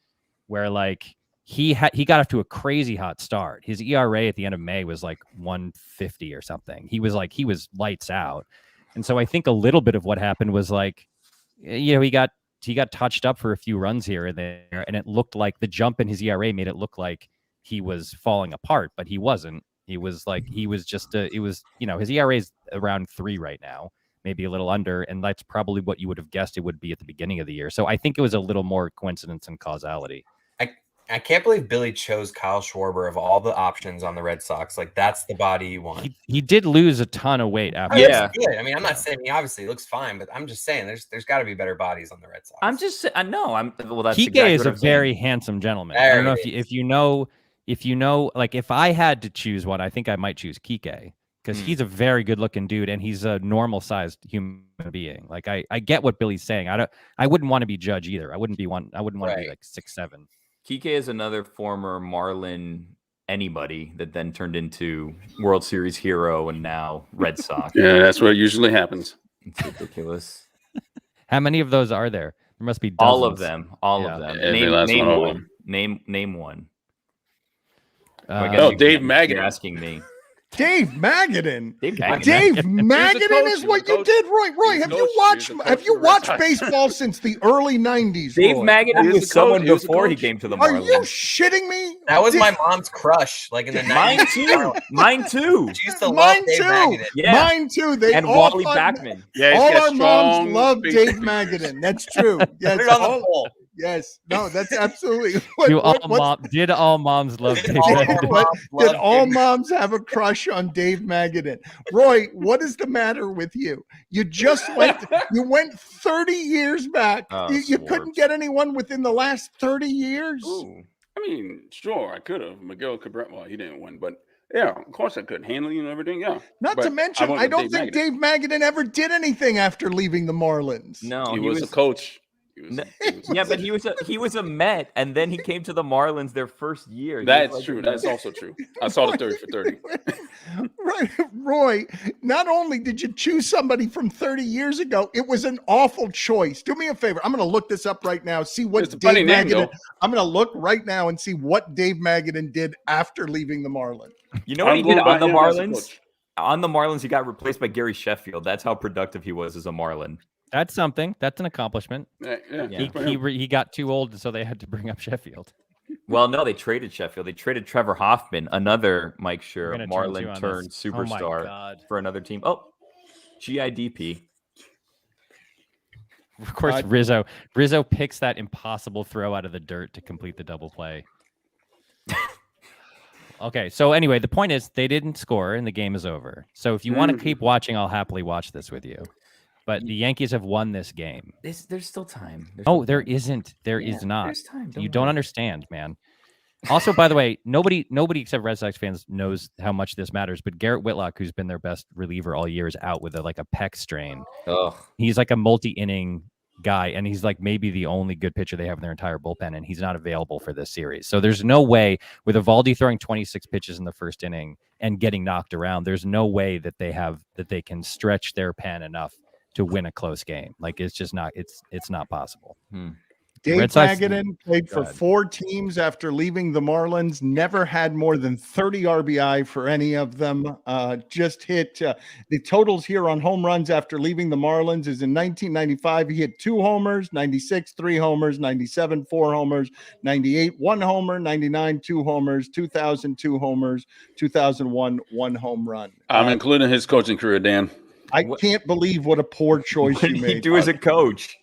where like he got off to a crazy hot start. His ERA at the end of May was like 150 or something. He was lights out. And so I think a little bit of what happened was like, he got touched up for a few runs here and there, and it looked like the jump in his ERA made it look like he was falling apart, but he wasn't. His ERA is around 3 right now, maybe a little under, and that's probably what you would have guessed it would be at the beginning of the year. So I think it was a little more coincidence and causality. I can't believe Billy chose Kyle Schwarber of all the options on the Red Sox. Like, that's the body you want. He did lose a ton of weight after. Yeah, good. I mean, I'm not saying he obviously looks fine, but I'm just saying there's got to be better bodies on the Red Sox. That's Kike exactly is a very handsome gentleman. I don't know if you know, like if I had to choose one, I think I might choose Kike because he's a very good looking dude and he's a normal sized human being. Like I get what Billy's saying. I wouldn't want to be Judge either. I wouldn't want to be like 6'7". Kike is another former Marlin anybody that then turned into World Series hero and now Red Sox. Yeah, that's what usually happens. It's ridiculous. How many of those are there? There must be dozens. All of them. Name one. Dave Magadan. You're asking me. Dave Magadan. Dave Magadan is what you did, Roy. Have you watched baseball since the early 90s? Dave Magadan was someone before he came to the Marlins. Are you shitting me? That was my mom's crush, like in the 90s. Mine too. She used to love Dave Magadan. Yeah. Mine too. And Wally Backman. Yeah, all our moms love Dave Magadan. That's true. Yes. Put it on the poll. Yes, no, that's absolutely. Did all moms love Dave Magadan? Did all moms have a crush on Dave Magadan? Roy, what is the matter with you? You just went 30 years back. You couldn't get anyone within the last 30 years? Ooh. I mean, sure, I could have. Miguel Cabrera, well, he didn't win, but yeah, of course I could. Handling and everything, yeah. Not to mention, I don't think Dave Magadan ever did anything after leaving the Marlins. No, he was a coach. But he was a Met, and then he came to the Marlins their first year. That's true. That's also true. I saw the 30 for 30. Right, Roy. Not only did you choose somebody from 30 years ago, it was an awful choice. Do me a favor. I'm going to look this up right now. See what Dave Magadan. I'm going to look right now and see what Dave Magadan did after leaving the Marlins. You know what he did on the Marlins? On the Marlins, he got replaced by Gary Sheffield. That's how productive he was as a Marlin. That's something. That's an accomplishment. He got too old, so they had to bring up Sheffield. Well, no, they traded Sheffield. They traded Trevor Hoffman, another Mike Schur, Marlin turned superstar for another team. Oh, GIDP. Of course, Rizzo picks that impossible throw out of the dirt to complete the double play. Okay, so anyway, the point is they didn't score and the game is over. So if you want to keep watching, I'll happily watch this with you. But the Yankees have won this game. There's still time. There isn't. There is not. There's time. You don't understand, man. Also, by the way, nobody except Red Sox fans knows how much this matters. But Garrett Whitlock, who's been their best reliever all year, is out with a pec strain. Oh, he's like a multi-inning guy, and he's like maybe the only good pitcher they have in their entire bullpen, and he's not available for this series. So there's no way, with Eovaldi throwing 26 pitches in the first inning and getting knocked around, there's no way that they can stretch their pen enough to win a close game. Like it's just not. It's not possible. Dave Magadan played for 4 teams after leaving the Marlins, never had more than 30 RBI for any of them. Just hit the totals here on home runs after leaving the Marlins is in 1995. He hit 2 homers, 96, 3 homers, 97, 4 homers, 98, 1 homer, 99, 2 homers, 2000, 2 homers, 2001, 1 home run. I'm including his coaching career, Dan. I can't believe what a poor choice you made. What did he do as a coach?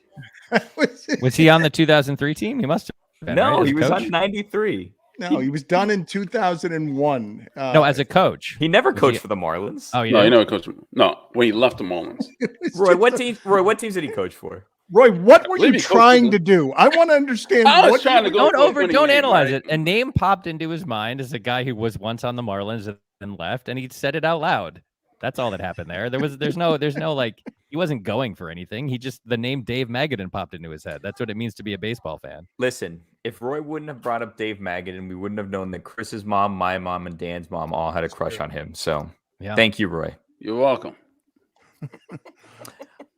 Was he on the 2003 team? He must have been. No, right? he was on 93. No, he was done in 2001. No, as a coach. He never coached for the Marlins. Oh, yeah. No, he never coached. No, when he left the Marlins. Roy, what teams did he coach for? Roy, what were you trying to do? I want to understand. I was trying to go. Don't analyze it. A name popped into his mind as a guy who was once on the Marlins and left, and he said it out loud. That's all that happened there. There's no like, he wasn't going for anything. The name Dave Magadan popped into his head. That's what it means to be a baseball fan. Listen, if Roy wouldn't have brought up Dave Magadan, we wouldn't have known that Chris's mom, my mom, and Dan's mom all had a crush on him. So Thank you, Roy. You're welcome.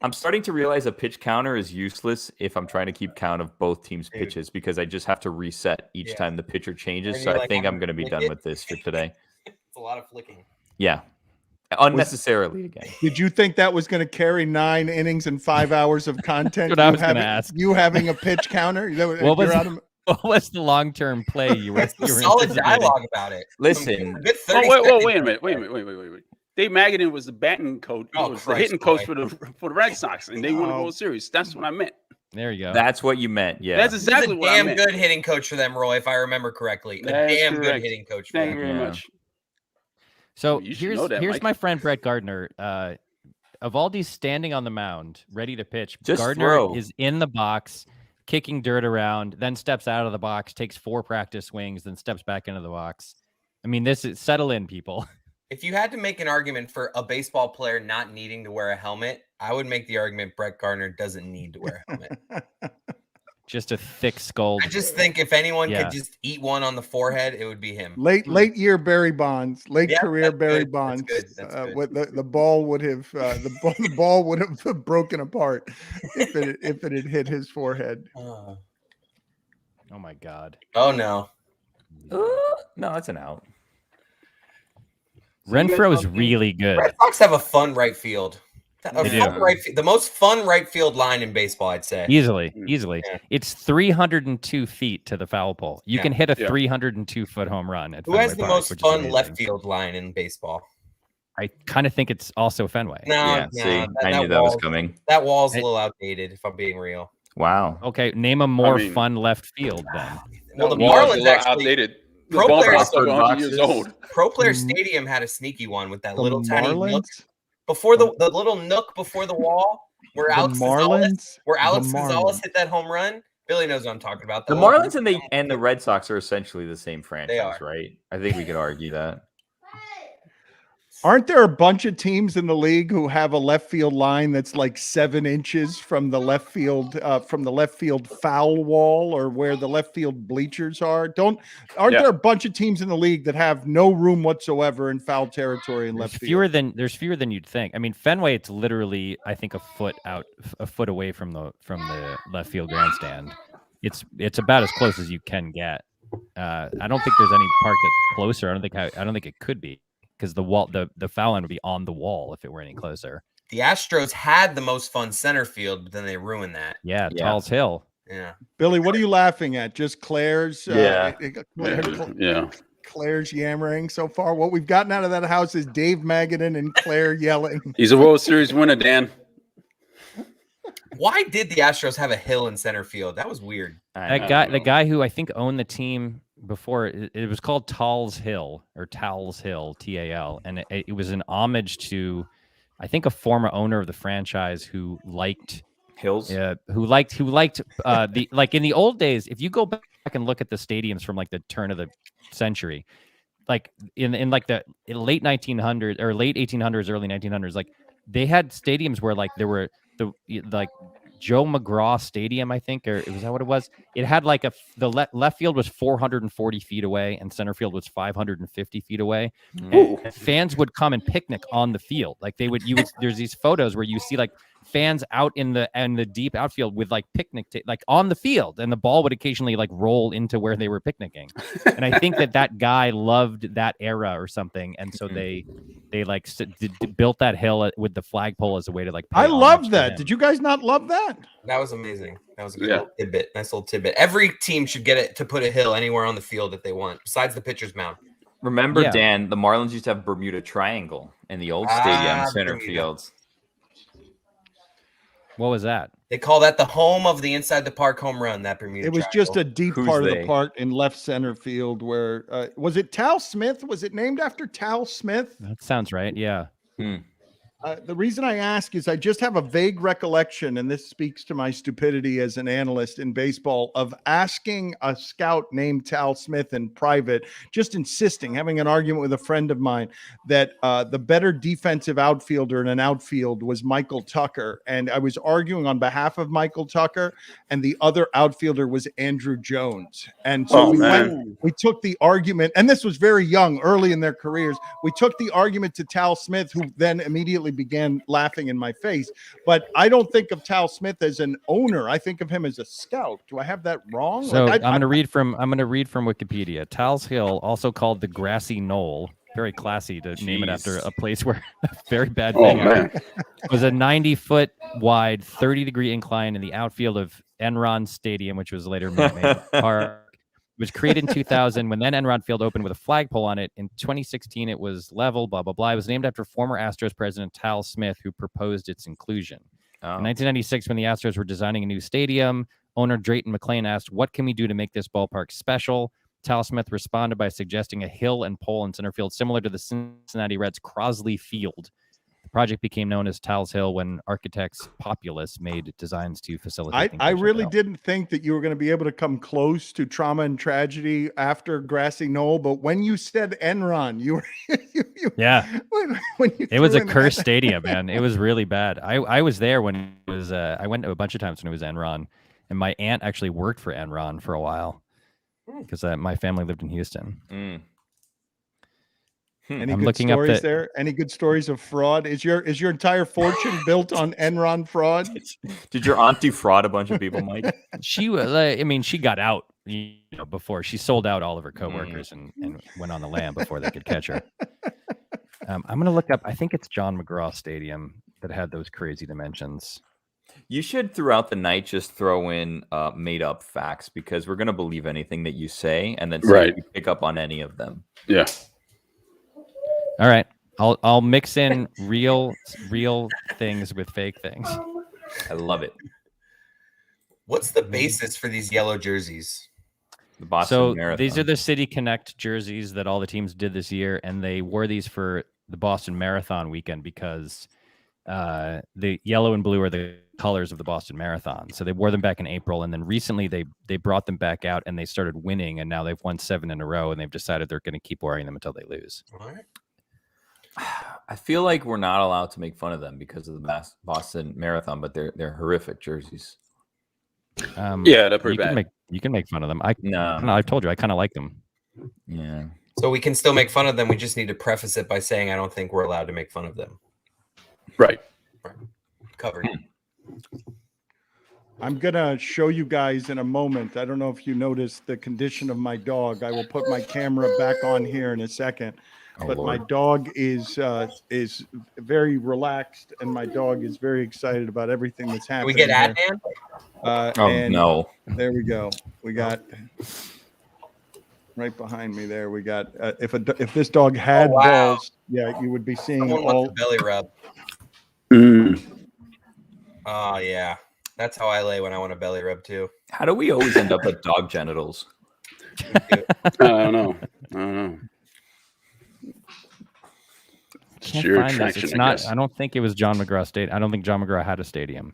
I'm starting to realize a pitch counter is useless if I'm trying to keep count of both teams' pitches because I just have to reset each time the pitcher changes. So I think I'm going to be done with this for today. It's a lot of flicking. Yeah. Unnecessarily again. Did you think that was going to carry 9 innings and 5 hours of content? That's what I was going to ask. You having a pitch counter? What was the long-term play you were solid dialogue about it? Listen. Wait a minute. Dave Magadan was the batting coach. The hitting coach for the Red Sox, and they won the World Series. That's what I meant. There you go. That's what you meant. Yeah. That's exactly what I meant. Damn good hitting coach for them, Roy, if I remember correctly. That's damn correct. Good hitting coach for Thank them. you very much. So You should know that, here's Mike. my friend Brett Gardner. Evaldi's standing on the mound, ready to pitch. Just Gardner throw. is in the box, kicking dirt around, then steps out of the box, takes 4 practice swings, then steps back into the box. I mean, settle in, people. If you had to make an argument for a baseball player not needing to wear a helmet, I would make the argument Brett Gardner doesn't need to wear a helmet. Just a thick skull. I just think if anyone could just eat one on the forehead, it would be him. Late year Barry Bonds, career Barry Bonds. That's good. The ball would have the ball would have broken apart if it had hit his forehead. Oh my God. Oh no. No, that's an out. Renfro's really good. Red Sox have a fun right field. The most fun right field line in baseball, I'd say. Easily. Yeah. It's 302 feet to the foul pole. You can hit a 302-foot home run. Who has the most fun left field line in baseball? I kind of think it's also Fenway. I knew that was coming. That wall's a little outdated, if I'm being real. Wow. Okay, name a more fun left field then. Well, the Marlins actually outdated. Pro Player years old. Pro Player Stadium had a sneaky one with that little tiny Marlins? nook before the little nook before the wall where Alex Gonzalez hit that home run. Billy knows what I'm talking about. The Marlins and the Red Sox are essentially the same franchise, right? I think we could argue that. Aren't there a bunch of teams in the league who have a left field line that's like 7 inches from the left field foul wall or where the left field bleachers are? Aren't there a bunch of teams in the league that have no room whatsoever in foul territory in left field? There's fewer than you'd think. I mean, Fenway, it's literally, I think, a foot away from the left field grandstand. It's about as close as you can get. I don't think there's any park that's closer. I don't think it could be. Because the foul line would be on the wall if it were any closer. The Astros had the most fun center field, but then they ruined that. Yeah, Tall's Hill. Yeah. Billy, what are you laughing at? Just Claire's Claire's yammering so far. What we've gotten out of that house is Dave Magadan and Claire yelling. He's a World Series winner, Dan. Why did the Astros have a hill in center field? That was weird. The guy who I think owned the team before, it was called Tall's Hill or Towels Hill, TAL, and it was an homage to, I think, a former owner of the franchise who liked hills. Who liked the like in the old days. If you go back and look at the stadiums from like the turn of the century, like in like the late 1900s or late 1800s, early 1900s, like they had stadiums where like there were like Joe McGraw Stadium, I think, or was that what it was? It had like the left field was 440 feet away and center field was 550 feet away. And fans would come and picnic on the field. Like there's these photos where you see like fans out in the deep outfield with like like on the field, and the ball would occasionally like roll into where they were picnicking. And I think that guy loved that era or something, and so they like built that hill with the flagpole as a way to like. I love that. Did you guys not love that? That was amazing. That was a good little tidbit. Nice little tidbit. Every team should get it to put a hill anywhere on the field that they want, besides the pitcher's mound. Remember, Dan, the Marlins used to have Bermuda Triangle in the old stadium center fields. What was that? They call that the home of the inside the park home run. That Bermuda. It was Triangle. just a deep part of the park in left center field. Where was it? Tal Smith? Was it named after Tal Smith? That sounds right. Yeah. The reason I ask is I just have a vague recollection, and this speaks to my stupidity as an analyst in baseball, of asking a scout named Tal Smith in private, just insisting, having an argument with a friend of mine, that the better defensive outfielder in an outfield was Michael Tucker. And I was arguing on behalf of Michael Tucker, and the other outfielder was Andrew Jones. And so we took the argument, and this was very young, early in their careers. We took the argument to Tal Smith, who then immediately began laughing in my face. But I don't think of Tal Smith as an owner. I think of him as a scout. Do I have that wrong? So I'm going to read from Wikipedia. Tal's Hill, also called the Grassy Knoll, very classy to name it after a place where a very bad thing was a 90-foot wide, 30-degree incline in the outfield of Enron Stadium, which was later made Park. It was created in 2000 when then Enron Field opened with a flagpole on it. In 2016, it was level, blah, blah, blah. It was named after former Astros president Tal Smith, who proposed its inclusion. In 1996, when the Astros were designing a new stadium, owner Drayton McClain asked, "What can we do to make this ballpark special?" Tal Smith responded by suggesting a hill and pole in center field, similar to the Cincinnati Reds' Crosley Field. The project became known as Tal's Hill when architects Populous made designs to facilitate. I really didn't think that you were going to be able to come close to trauma and tragedy after Grassy Knoll, but when you said Enron, you were it was a cursed stadium, man. It was really bad. I was there when it was. I went a bunch of times when it was Enron, and my aunt actually worked for Enron for a while because my family lived in Houston. Any good stories there? Any good stories of fraud? Is your entire fortune built on Enron fraud? Did your aunt defraud a bunch of people, Mike? She was. I mean, she got out before she sold out all of her coworkers and went on the lam before they could catch her. I'm gonna look up. I think it's John McGraw Stadium that had those crazy dimensions. You should throughout the night just throw in made up facts, because we're gonna believe anything that you say, and then see if you pick up on any of them. Yeah. All right, I'll mix in real things with fake things. I love it. What's the basis for these yellow jerseys? The Boston Marathon. These are the City Connect jerseys that all the teams did this year, and they wore these for the Boston Marathon weekend because the yellow and blue are the colors of the Boston Marathon. So they wore them back in April, and then recently they brought them back out and they started winning, and now they've won 7 in a row, and they've decided they're going to keep wearing them until they lose. All right. I feel like we're not allowed to make fun of them because of the Boston Marathon, but they're horrific jerseys. Yeah, they're pretty bad. You can make fun of them. I told you I kind of like them. Yeah. So we can still make fun of them. We just need to preface it by saying I don't think we're allowed to make fun of them. Right. Covered. I'm gonna show you guys in a moment. I don't know if you noticed the condition of my dog. I will put my camera back on here in a second. But my dog is very relaxed, and my dog is very excited about everything that's happening. Can we get Adnan? No. There we go. We got right behind me there. We got if this dog had balls, you would be seeing all the belly rub. Oh yeah, that's how I lay when I want a belly rub too. How do we always end up at dog genitals? I don't know. Can't find this. It's not. I don't think it was John McGraw Stadium. I don't think John McGraw had a stadium.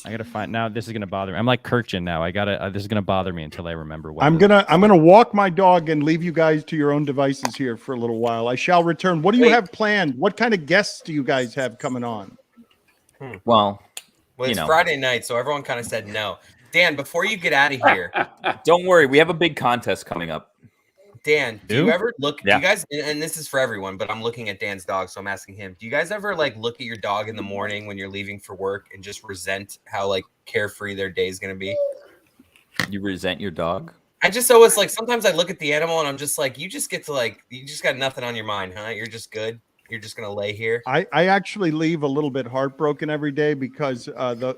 I gotta find now. This is gonna bother me. I'm like Kirkchin now. This is gonna bother me until I remember what. I'm gonna walk my dog and leave you guys to your own devices here for a little while. I shall return. What do you have planned? What kind of guests do you guys have coming on? Well, it's Friday night, so everyone kind of said no. Dan, before you get out of here, don't worry. We have a big contest coming up. Dan, do you ever look? Yeah. Do you guys? And this is for everyone, but I'm looking at Dan's dog, so I'm asking him. Do you guys ever like look at your dog in the morning when you're leaving for work and just resent how like carefree their day is going to be? You resent your dog? I just always like. Sometimes I look at the animal and I'm just like, you just get to like, you just got nothing on your mind, huh? You're just good. You're just gonna lay here. I actually leave a little bit heartbroken every day because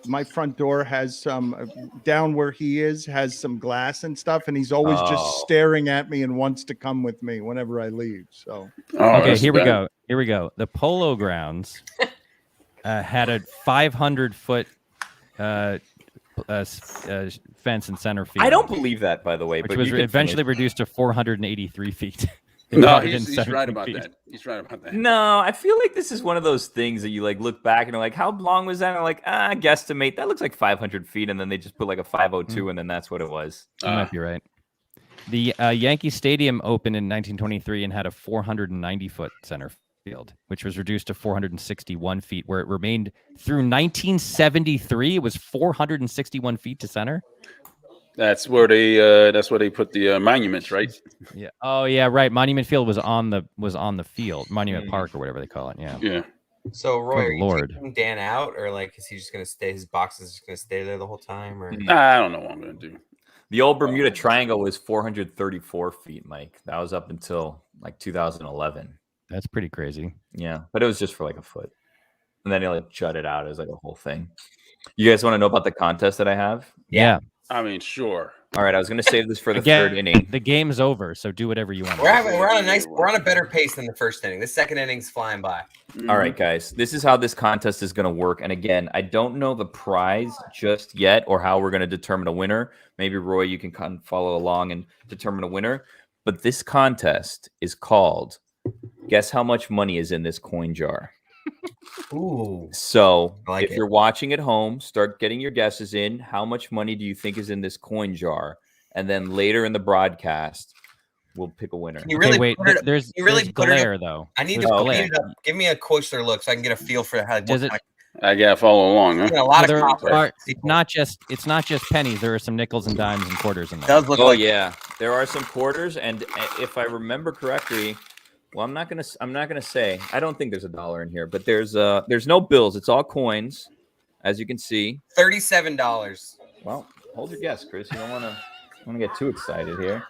my front door has some down where he is has some glass and stuff, and he's always just staring at me and wants to come with me whenever I leave. So okay, here we go. Here we go. The Polo Grounds had a 500-foot fence in center field. I don't believe that, by the way, which but was eventually reduced to 483 feet. No, he's right about that. He's right about that. No, I feel like this is one of those things that you like look back and you're like, how long was that? And I'm like, guesstimate. That looks like 500 feet. And then they just put like a 502 and then that's what it was. You might be right. The Yankee Stadium opened in 1923 and had a 490-foot center field, which was reduced to 461 feet, where it remained through 1973. It was 461 feet to center. That's where they put the monuments, right? Yeah. Oh yeah, right. Monument Field was on the field, Monument Park or whatever they call it. Yeah. Yeah. So Roy, are you taking Dan out, or like is he just gonna stay? His box is just gonna stay there the whole time, or I don't know what I'm gonna do. The old Bermuda Triangle was 434 feet, Mike. That was up until like 2011. That's pretty crazy. Yeah, but it was just for like a foot, and then he like shut it out as like a whole thing. You guys want to know about the contest that I have? Yeah. I mean, sure. All right, I was going to save this for the third inning. The game's over, so do whatever you want. We're on a better pace than the first inning. The second inning's flying by. All right, guys, this is how this contest is going to work. And again, I don't know the prize just yet or how we're going to determine a winner. Maybe Roy, you can kind of follow along and determine a winner. But this contest is called Guess How Much Money Is in This Coin Jar. Ooh. So if you're watching at home, start getting your guesses in. How much money do you think is in this coin jar? And then later in the broadcast, we'll pick a winner. You really wait, there's glare though. I need to glare. Give me a closer look so I can get a feel for how. I gotta follow along. Huh? A lot of copper. It's not just pennies. There are some nickels and dimes and quarters in there. Does look like yeah, there are some quarters, and if I remember correctly. Well, I'm not gonna say. I don't think there's a dollar in here, but there's no bills. It's all coins, as you can see. $37. Well, hold your guess, Chris. You don't want to get too excited here.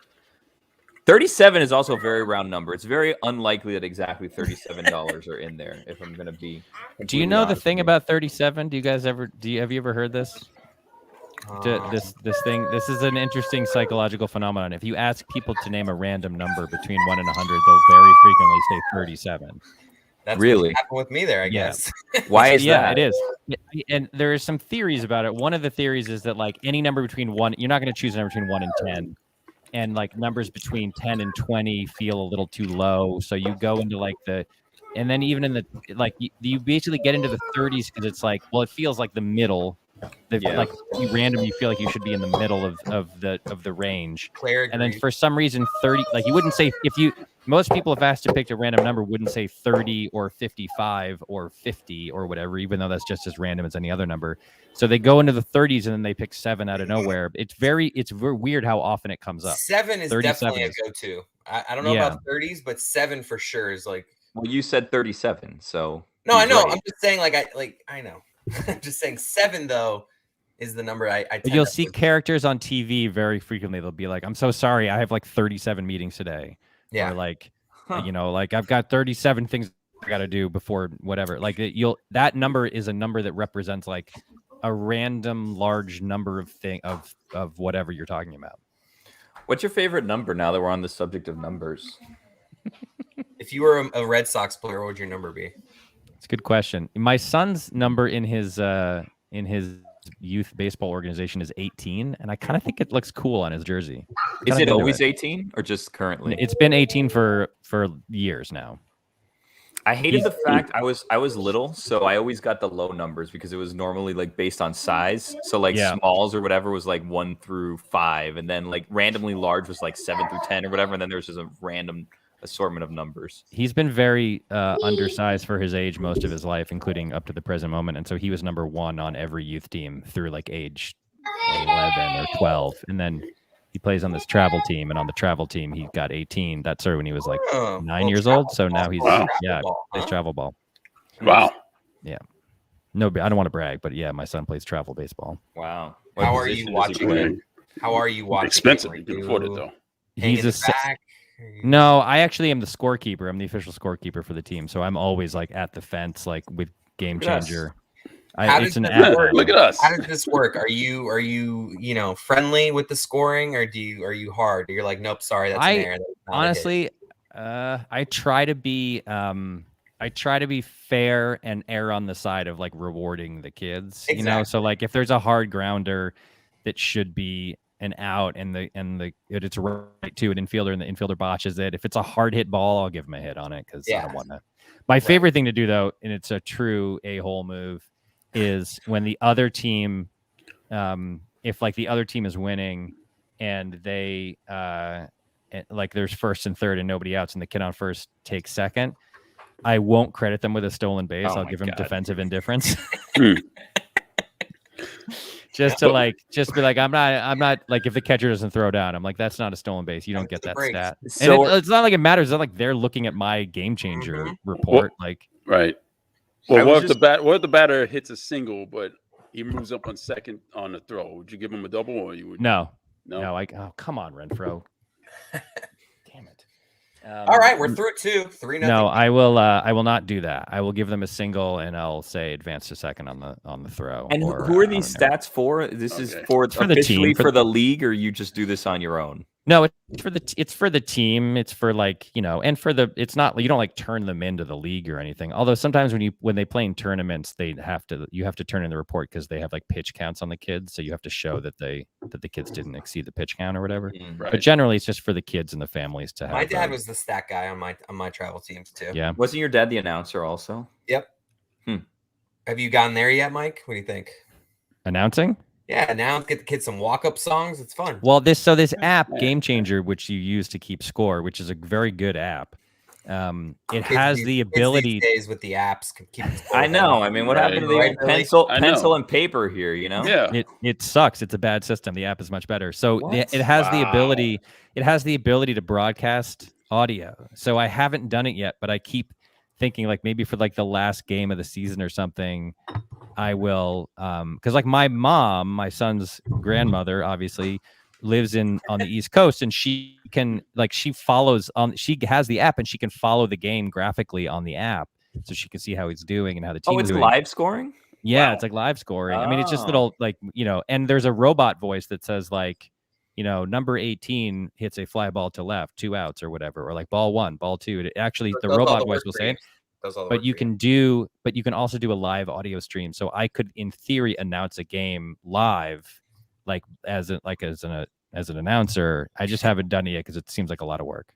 37 is also a very round number. It's very unlikely that exactly $37 are in there. If I'm gonna be. Do you know the thing about 37? Do you guys have you ever heard this? This is an interesting psychological phenomenon. If you ask people to name a random number between 1 and 100, they'll very frequently say 37. That's really what happened with me there, I guess. Why is that? It is. And there are some theories about it. One of the theories is that like any number between 1, you're not going to choose a number between 1 and 10. And like numbers between 10 and 20 feel a little too low. So you go into like and then even in the, like you basically get into the 30s because it's like, well, it feels like the middle. Like you randomly feel like you should be in the middle of the range. And then for some reason 30, like you wouldn't say most people if asked to pick a random number wouldn't say 30 or 55 or 50 or whatever, even though that's just as random as any other number. So they go into the 30s and then they pick 7 out of nowhere. It's very weird how often it comes up. 7 is definitely a go-to. I don't know about 30s, but 7 for sure is like. Well, you said 37, so. No, I know. Right. I'm just saying, I know. I'm just saying 7 though is the number I you'll see characters on TV very frequently. They'll be like, I'm so sorry, I have like 37 meetings today. Yeah. Or like, like I've got 37 things I got to do before whatever. Like that number is a number that represents like a random large number of whatever you're talking about. What's your favorite number now that we're on the subject of numbers? If you were a Red Sox player, what would your number be? It's a good question. My son's number in his youth baseball organization is 18, and I kind of think it looks cool on his jersey. Is it always 18 or just currently? It's been 18 for years now. I hated the fact I was little, so I always got the low numbers because it was normally like based on size. So like smalls or whatever was like 1 through 5, and then like randomly large was like 7 through 10 or whatever, and then there's just a random assortment of numbers. He's been very undersized for his age most of his life, including up to the present moment, and so he was number 1 on every youth team through like age 11 or 12, and then he plays on this travel team, and on the travel team he got 18. That started when he was like 9 years old. So now he's plays travel ball. Wow. Yeah. No, I don't want to brag, but yeah, my son plays travel baseball. Wow. How are you watching it? How are you watching? Expensive. You can afford it though. He's No, I actually am the scorekeeper. I'm the official scorekeeper for the team, so I'm always like at the fence, like with Game Changer. It's an app. Look at us. How does this work? Are you friendly with the scoring, or are you hard? You're like, nope, sorry, that's an error. Honestly, I try to be fair and err on the side of like rewarding the kids. Exactly. You know, so like if there's a hard grounder that should be an out and it's right to an infielder and the infielder botches it. If it's a hard hit ball, I'll give him a hit on it because I don't want to. My favorite thing to do though, and it's a true a-hole move, is when the other team, if like the other team is winning and they like there's first and third and nobody outs and the kid on first takes second, I won't credit them with a stolen base. I'll give them defensive indifference. Just to be like, I'm not like, if the catcher doesn't throw down, I'm like, that's not a stolen base. You don't get that stat. So, and it's not like it matters. It's not like they're looking at my Game Changer report. Right. Well, what if the batter hits a single, but he moves up on second on the throw? Would you give him a double, or you would? No. Oh, come on, Renfro. Damn it. All right, we're through 3-0. No, I will not do that. I will give them a single and I'll say advance to second on the throw. And who are these stats for? This is for the team, for the league, or you just do this on your own? No, it's for the team. It's for like, and for it's not, you don't like turn them into the league or anything. Although sometimes when they play in tournaments, you have to turn in the report because they have like pitch counts on the kids. So you have to show that the kids didn't exceed the pitch count or whatever. Right. But generally it's just for the kids and the families to have. My dad was the stat guy on my travel teams too. Yeah. Wasn't your dad the announcer also? Yep. Have you gotten there yet, Mike? What do you think? Announcing? Yeah, now get the kids some walk-up songs. It's fun. Well, this app, Game Changer, which you use to keep score, which is a very good app. It has the ability. These days with the apps, keep I know. I mean, what happened to the pencil and paper here? Yeah. It sucks. It's a bad system. The app is much better. So it has the ability. It has the ability to broadcast audio. So I haven't done it yet, but I keep thinking like maybe for like the last game of the season or something, I will, because like my mom, my son's grandmother, obviously lives on the East Coast, and she can she has the app and she can follow the game graphically on the app, so she can see how he's doing and how the team. Oh, it's live scoring. Yeah, it's like live scoring. I mean, it's just little and there's a robot voice that says like, number 18 hits a fly ball to left, 2 outs or whatever, or like ball 1, ball 2. The robot voice will say it. But you can also do a live audio stream. So I could, in theory, announce a game live, like as an announcer. I just haven't done it yet because it seems like a lot of work.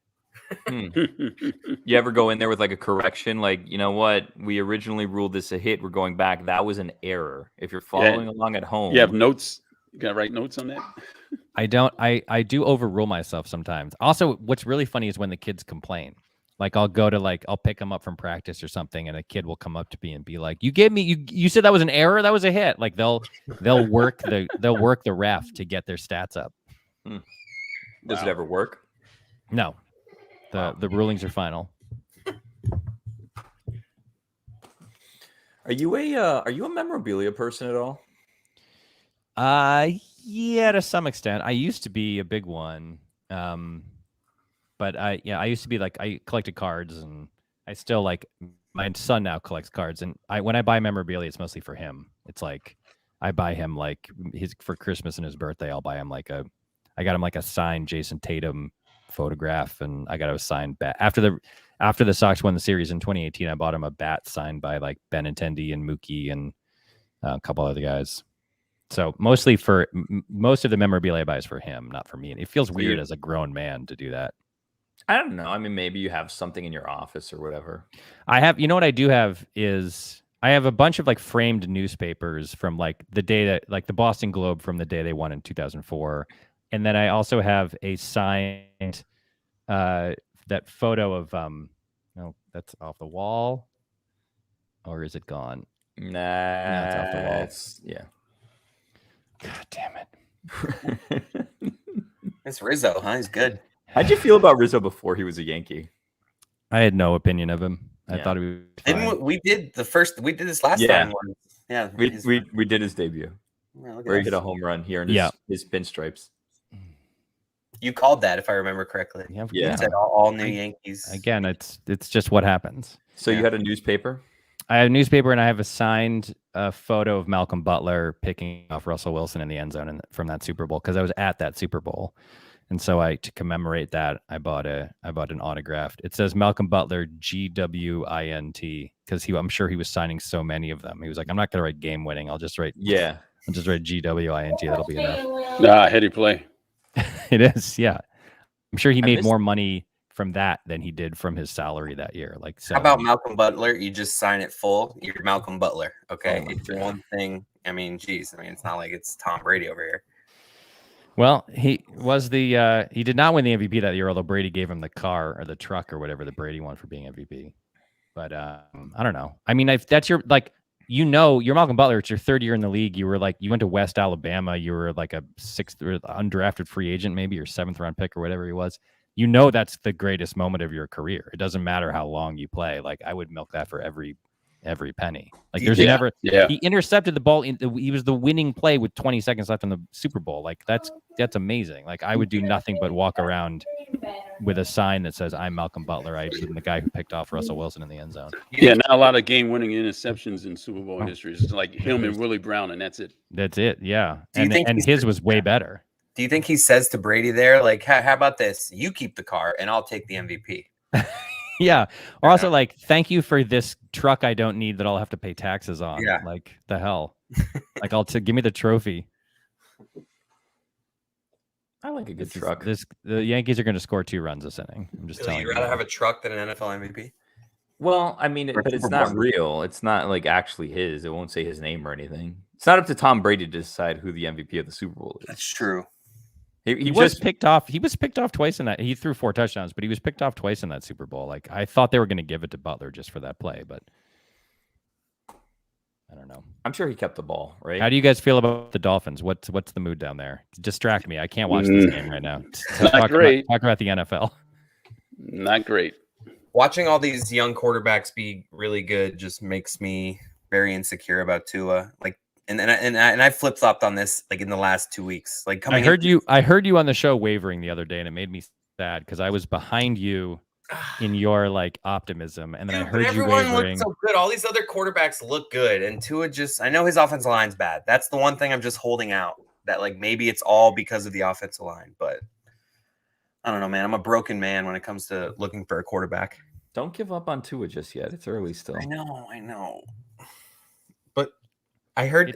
You ever go in there with like a correction? Like, you know what? We originally ruled this a hit. We're going back. That was an error. If you're following along at home, you have notes. You gotta write notes on that. I don't. I do overrule myself sometimes. Also, what's really funny is when the kids complain. Like I'll pick them up from practice or something, and a kid will come up to me and be like, you said that was an error, that was a hit." Like they'll work the ref to get their stats up. Does it ever work? No. The rulings are final. Are you a memorabilia person at all? Yeah, to some extent. I used to be a big one. But I used to be like, I collected cards, and I still like, my son now collects cards, and when I buy memorabilia, it's mostly for him. It's like I buy him like for Christmas and his birthday, I'll buy him I got him like a signed Jason Tatum photograph, and I got a signed bat. After the Sox won the series in 2018, I bought him a bat signed by like Benintendi and Mookie and a couple other guys. So most of the memorabilia I buy is for him, not for me. And it feels weird as a grown man to do that. I don't know. I mean, maybe you have something in your office or whatever. I have, what I do have is I have a bunch of like framed newspapers from like the day that, like the Boston Globe from the day they won in 2004. And then I also have a signed, that photo of, no, that's off the wall, or is it gone? Nah, it's off the wall. Yeah. God damn it. It's Rizzo, huh? He's good. How'd you feel about Rizzo before he was a Yankee? I had no opinion of him. I thought he was fine. We did this last time. Yeah, we did his debut. Where he hit a home run here in his pinstripes. You called that, if I remember correctly. Yeah. You said all new Yankees. Again, it's just what happens. So you had a newspaper? I have a newspaper, and I have a signed photo of Malcolm Butler picking off Russell Wilson in the end zone from that Super Bowl, because I was at that Super Bowl. And so to commemorate that, I bought an autographed. It says Malcolm Butler GWINT, because I'm sure he was signing so many of them. He was like, I'm not going to write game winning. I'll just write GWINT. That'll be enough. Nah, heady play. It is, yeah. I'm sure he made more money from that than he did from his salary that year. Like, so. How about Malcolm Butler? You just sign it full. You're Malcolm Butler, okay? It's your one thing. I mean, geez. I mean, it's not like it's Tom Brady over here. Well, he did not win the MVP that year, although Brady gave him the car or the truck or whatever that Brady won for being MVP. But I don't know. I mean, if that's your you're Malcolm Butler. It's your third year in the league. You went to West Alabama. You were like a sixth or undrafted free agent, maybe your seventh round pick or whatever he was. That's the greatest moment of your career. It doesn't matter how long you play. Like, I would milk that for every penny. Like, there's never. He intercepted the ball. He was the winning play with 20 seconds left in the Super Bowl. Like, that's amazing. Like, I would do nothing but walk around with a sign that says, I'm Malcolm Butler. I'm the guy who picked off Russell Wilson in the end zone. Yeah, not a lot of game-winning interceptions in Super Bowl history. It's like him and Willie Brown, and that's it. That's it, yeah. And his was way better. Do you think he says to Brady there, like, how about this? You keep the car, and I'll take the MVP. Yeah. Or also, like, thank you for this truck I don't need that I'll have to pay taxes on. Yeah. Like, the hell. Like, give me the trophy. I like a good truck. The Yankees are going to score 2 runs this inning. I'm just telling you. You'd rather have a truck than an NFL MVP? Well, I mean, but it's not real. It's not like actually his. It won't say his name or anything. It's not up to Tom Brady to decide who the MVP of the Super Bowl is. That's true. He was picked off. He was picked off twice in that. He threw 4 touchdowns, but he was picked off twice in that Super Bowl. Like, I thought they were going to give it to Butler just for that play, but I don't know. I'm sure he kept the ball, right? How do you guys feel about the Dolphins? What's the mood down there? Distract me. I can't watch this game right now. Not great. Talk about the NFL. Not great. Watching all these young quarterbacks be really good just makes me very insecure about Tua. Like, and I flip-flopped on this like in the last 2 weeks. Like, I heard you on the show wavering the other day, and it made me sad because I was behind you in your like optimism, and then I heard you wavering. Everyone looked so good. All these other quarterbacks look good, and Tua I know his offensive line's bad. That's the one thing I'm just holding out. That like maybe it's all because of the offensive line, but I don't know, man. I'm a broken man when it comes to looking for a quarterback. Don't give up on Tua just yet. It's early still. I know. But I heard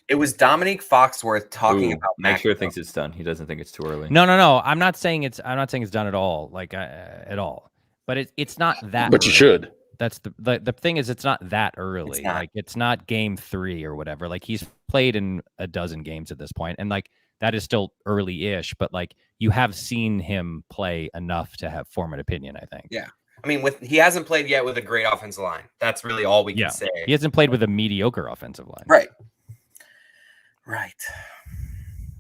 it was Dominique Foxworth talking about Make sure thinks it's done. He doesn't think it's too early. No. I'm not saying it's done at all. Like at all. But it's not that. But early. You should. That's the thing is it's not that early. Like it's not game 3 or whatever. Like he's played in a dozen games at this point, and like that is still early-ish. But like you have seen him play enough to form an opinion. I think. Yeah. I mean, he hasn't played yet with a great offensive line. That's really all we can say. He hasn't played with a mediocre offensive line. Right.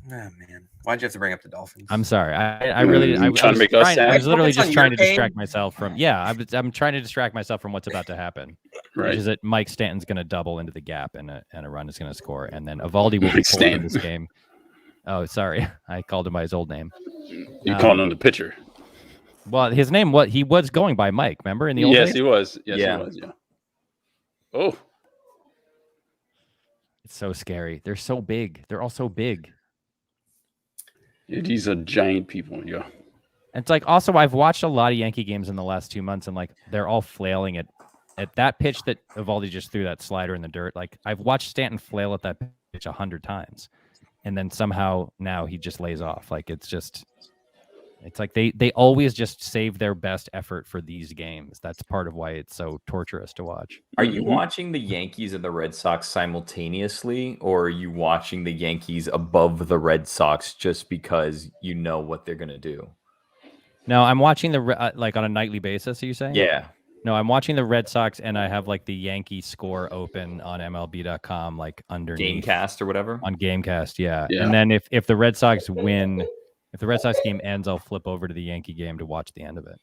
Oh, man. Why'd you have to bring up the Dolphins? I'm sorry. I was literally just trying to distract myself from. Yeah, I'm trying to distract myself from what's about to happen. Right. Which is that Mike Stanton's going to double into the gap and a run is going to score, and then Evaldi will be pulled in this game. Oh, sorry, I called him by his old name. You called him the pitcher. Well, his name he was going by Mike. Remember in the old days? He was. Yes, he was. Yeah. Oh. It's so scary. They're so big. They're all so big. Yeah, these are giant people. Yeah. And it's like also I've watched a lot of Yankee games in the last 2 months, and like they're all flailing at that pitch that Evaldi just threw that slider in the dirt. Like I've watched Stanton flail at that pitch 100 times, and then somehow now he just lays off. Like it's like they always just save their best effort for these games. That's part of why it's so torturous to watch. Are you watching the Yankees and the Red Sox simultaneously, or are you watching the Yankees above the Red Sox just because you know what they're going to do? No, I'm watching like on a nightly basis, are you saying? Yeah. No, I'm watching the Red Sox, and I have like the Yankee score open on MLB.com, like underneath Gamecast or whatever on Gamecast. Yeah. And then if the Red Sox win, if the Red Sox game ends, I'll flip over to the Yankee game to watch the end of it,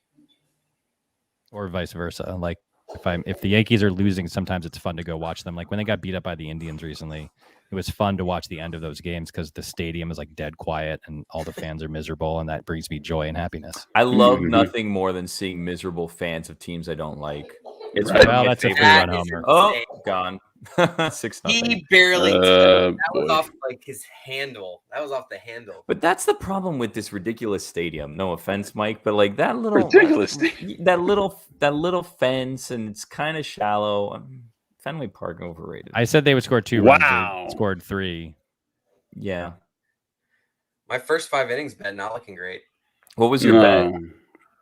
or vice versa. Like if the Yankees are losing, sometimes it's fun to go watch them. Like when they got beat up by the Indians recently, it was fun to watch the end of those games because the stadium is like dead quiet and all the fans are miserable, and that brings me joy and happiness. I love nothing more than seeing miserable fans of teams I don't like. It's well, that's a free-run homer. Oh, gone. 6-0. He barely. That was off like his handle. That was off the handle. But that's the problem with this ridiculous stadium. No offense, Mike, but like that little ridiculous that little fence, and it's kind of shallow. Fenway Park overrated. I said they would score 2 runs. They scored 3. Yeah. My first 5 innings bet not looking great. What was your bet?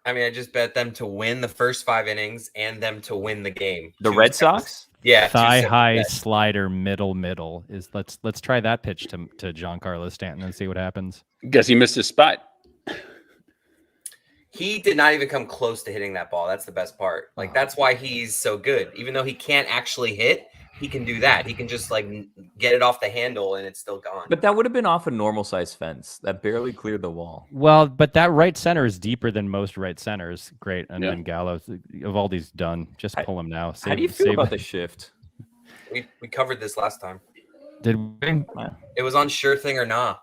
I mean, I just bet them to win the first 5 innings and them to win the game. The Red Sox? Yeah. Thigh high slider middle is let's try that pitch to Giancarlo Stanton and see what happens. Guess he missed his spot. He did not even come close to hitting that ball. That's the best part. Like, that's why he's so good. Even though he can't actually hit, he can do that. He can just, like, get it off the handle, and it's still gone. But that would have been off a normal-sized fence. That barely cleared the wall. Well, but that right center is deeper than most right centers. Great. And then Gallows, Evaldi's done. Just pull him now. How do you feel about the shift? We covered this last time. Did we? It was on Sure Thing or Nah.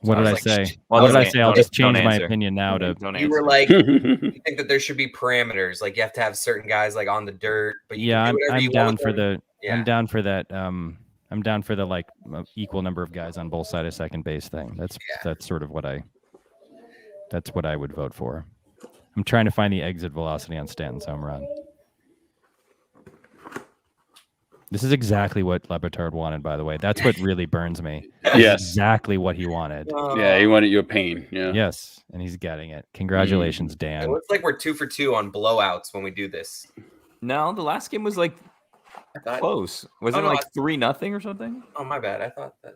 What did I say? What did I say? I'll just change my opinion now to. You were like, you think that there should be parameters, like you have to have certain guys like on the dirt. But I'm down for the. I'm down for that. I'm down for the like equal number of guys on both sides of second base thing. That's sort of what I. That's what I would vote for. I'm trying to find the exit velocity on Stanton's home run. This is exactly what Batard wanted, by the way. That's what really burns me. Yes. Exactly what he wanted. Yeah, he wanted you a pain. Yeah. Yes, and he's getting it. Congratulations, Dan. It looks like we're 2 for 2 on blowouts when we do this. No, the last game was like close. Was it like 3-0 or something? Oh, my bad. I thought that.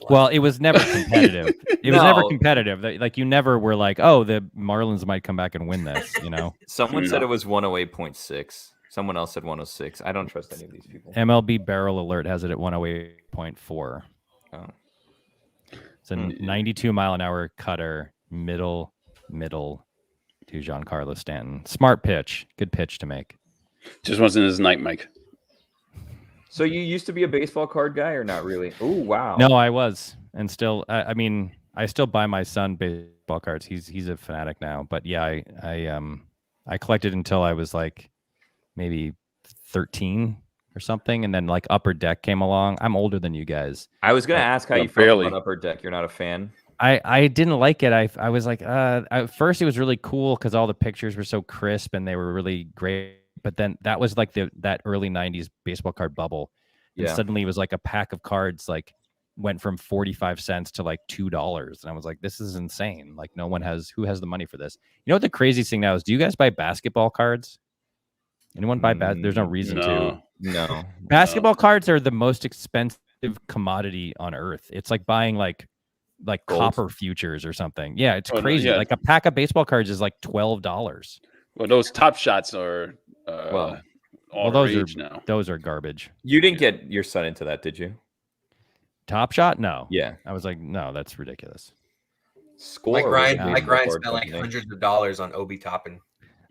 Well, it was never competitive. It was never competitive. Like you never were like, oh, the Marlins might come back and win this. You know. Someone said it was 108.6. Someone else said 106. I don't trust any of these people. MLB Barrel Alert has it at 108.4. Oh. It's a 92-mile-an-hour cutter, middle to Giancarlo Stanton. Smart pitch. Good pitch to make. Just wasn't his night, Mike. So you used to be a baseball card guy or not really? Oh, wow. No, I was. And still, I mean, I still buy my son baseball cards. He's a fanatic now. But yeah, I collected until I was like, maybe 13 or something, and then like Upper Deck came along. I'm older than you guys. I was gonna ask how you felt about Upper Deck. You're not a fan? I didn't like it. I was like, at first it was really cool because all the pictures were so crisp and they were really great. But then that was like that early 90s baseball card bubble. And suddenly it was like a pack of cards like went from 45 cents to like $2. And I was like, this is insane. Like who has the money for this? You know what the craziest thing now is? Do you guys buy basketball cards? Anyone buy There's no reason to. No. Basketball cards are the most expensive commodity on earth. It's like buying like copper futures or something. Yeah, it's crazy. Yeah. Like a pack of baseball cards is like $12. Well, those Top Shots are those are garbage. You didn't get your son into that, did you? Top Shot? No. Yeah. I was like, no, that's ridiculous. Mike Ryan spent like hundreds of dollars on Obi Toppin.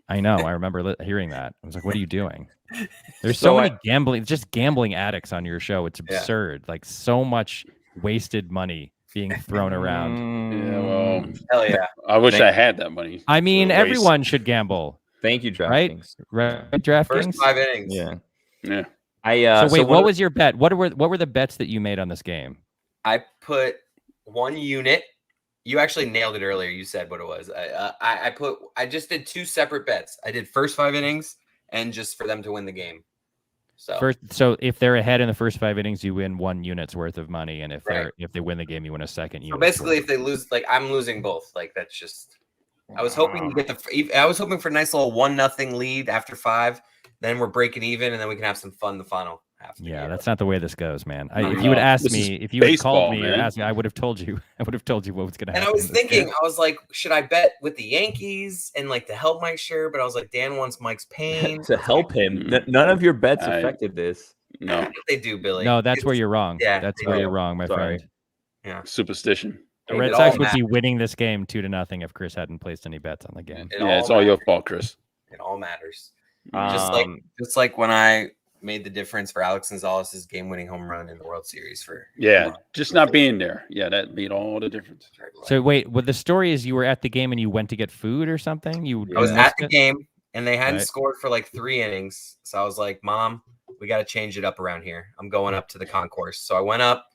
I know. I remember hearing that. I was like, what are you doing? There's so many gambling addicts on your show. It's absurd. Like so much wasted money being thrown around. Yeah, well, hell yeah. I wish I had that money. I mean, everyone should gamble. Thank you, DraftKings. Right? DraftKings? First 5 innings. Yeah. So what was your bet? What were the bets that you made on this game? I put 1 unit. You actually nailed it earlier. You said what it was. I just did 2 separate bets. I did first 5 innings and just for them to win the game. So if they're ahead in the first 5 innings, you win 1 unit's worth of money, and if they win the game, you win a second unit. So basically, if they lose, like I'm losing both. Like that's just. I was hoping to get I was hoping for a nice little 1-0 lead after 5. Then we're breaking even, and then we can have some fun in the final half the Yeah, game. that's not the way this goes, man. No, if you would ask this me, is if you had called baseball, me or man. asked me, I would have told you. I would have told you what was going to happen. And I was in this thinking, game. I was like, should I bet with the Yankees and like to help Mike Schur? But I was like, Dan wants Mike's pain. To help him. None of your bets affected this. No, They do, Billy. No, that's where you're wrong. Yeah, that's they where do. you're wrong, my Sorry. friend. Yeah. superstition. The It Red all Sox would matters. be winning this game 2-0 if Chris hadn't placed any bets on the game. It's all your fault, Chris. It all matters. Um, Just like when I made the difference for Alex Gonzalez's game-winning home run in the World Series for Just not being there. Yeah, that made all the difference. So wait, well, the story is you were at the game and you went to get food or something? I was missed at the it? game and they hadn't Right. scored for like 3 innings. So I was like, Mom, we got to change it up around here. I'm going up to the concourse. So I went up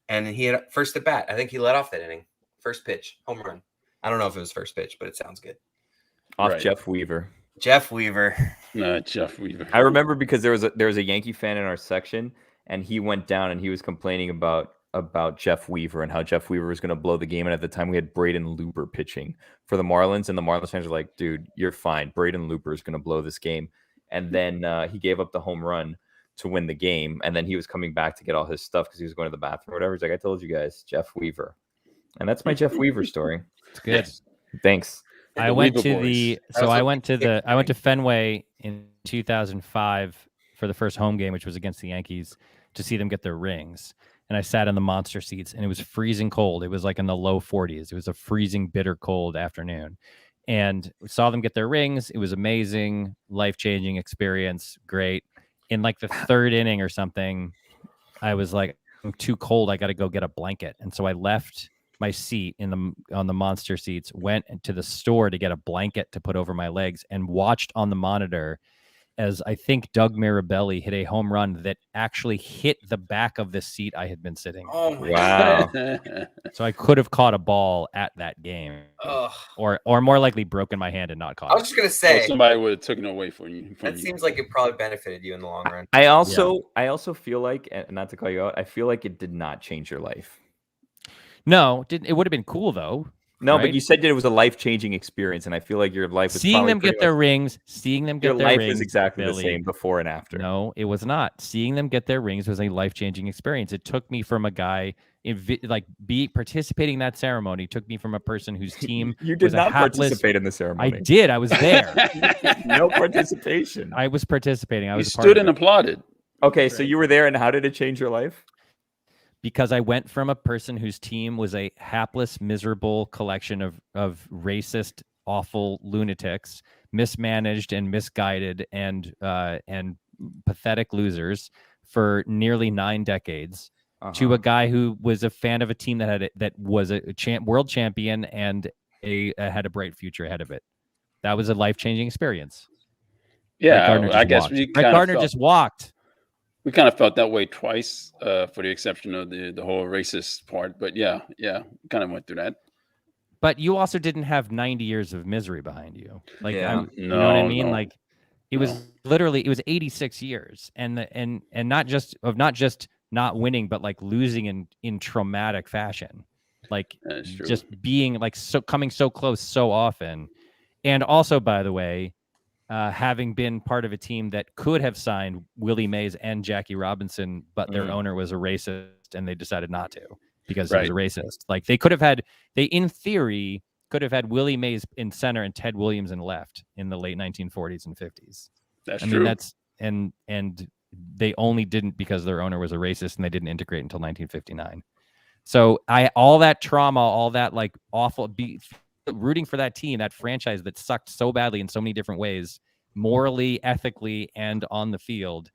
and he had first at bat. I think he led off that inning. First pitch, home run. I don't know if it was first pitch, but it sounds good. Off Right. Jeff Weaver. Jeff Weaver. Not Jeff Weaver. I remember because there was a Yankee fan in our section, and he went down and he was complaining about Jeff Weaver and how Jeff Weaver was going to blow the game. And at the time, we had Braden Looper pitching for the Marlins, and the Marlins fans were like, "Dude, you're fine. Braden Looper is going to blow this game." And then he gave up the home run to win the game, and then he was coming back to get all his stuff because he was going to the bathroom or whatever. He's like, "I told you guys, Jeff Weaver," and that's my Jeff Weaver story. It's good. Yes. Thanks. I went Weaver to boys. the That was I like went to the I went to Fenway in 2005 for the first home game, which was against the Yankees, to see them get their rings. And I sat in the monster seats, and it was freezing cold. It was like in the low 40s. It was a freezing, bitter cold afternoon, and we saw them get their rings. It was amazing, life-changing experience. Great. In like the third inning or something, I was like, I'm too cold. I got to go get a blanket, and so I left my seat on the monster seats, went to the store to get a blanket to put over my legs, and watched on the monitor as I think Doug Mirabelli hit a home run that actually hit the back of the seat I had been sitting in. Oh my God. Wow. So I could have caught a ball at that game, Ugh. or more likely broken my hand and not caught I was it. just going to say, Somebody would have taken it away from you. that seems like it probably benefited you in the long run. I also feel like, and not to call you out, I feel like it did not change your life. No, it would have been cool though. No, right? but you said that it was a life-changing experience, and I feel like your life was Seeing probably them pretty get their much- rings, seeing them your get their life rings. is exactly Billy. the same before and after. No, it was not. Seeing them get their rings was a life-changing experience. It took me from a guy participating in that ceremony. Took me from a person whose team You did was not a hapless. participate in the I ceremony. did. I was there. No participation. I was participating. I You was a part stood of and it. applauded. Okay, so you were there, and how did it change your life? Because I went from a person whose team was a hapless, miserable collection of racist, awful lunatics, mismanaged and misguided and pathetic losers for nearly 9 decades, to a guy who was a fan of a team that was a world champion and had a bright future ahead of it. That was a life-changing experience. Yeah, I guess we Brett Gardner just walked. We kind of felt that way twice, for the exception of the whole racist part. But yeah, kind of went through that. But you also didn't have 90 years of misery behind you. Like, Yeah. you know what I mean? No. Like, it was literally 86 years, and not just not winning, but like losing in traumatic fashion, like That's true. just being like coming so close so often, and also, by the way, having been part of a team that could have signed Willie Mays and Jackie Robinson, but their owner was a racist, and they decided not to because he was a racist. Like they in theory could have had Willie Mays in center and Ted Williams in left in the late 1940s and 50s. That's I true. mean, that's and they only didn't because their owner was a racist, and they didn't integrate until 1959. So all that trauma, all that like awful rooting for that team, that franchise that sucked so badly in so many different ways, morally, ethically, and on the field,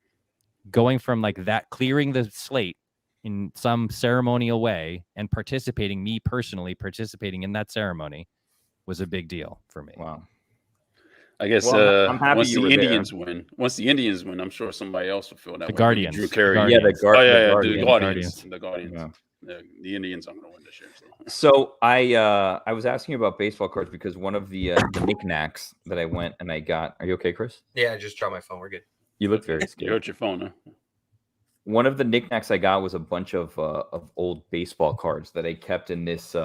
going from like that, clearing the slate in some ceremonial way and me personally participating in that ceremony was a big deal for me. Wow. I guess Well, I'm happy once you the were there. Once the Indians win, I'm sure somebody else will feel that way. Guardians. Drew Carey. The Yeah, the Guardians. Guardians. The Guardians. The Indians aren't going to win this year. So I was asking about baseball cards because one of the knickknacks that I went and I got. Are you okay, Chris? Yeah, I just dropped my phone. We're good. You look very You scared. hurt your phone, huh? One of the knickknacks I got was a bunch of old baseball cards that I kept in this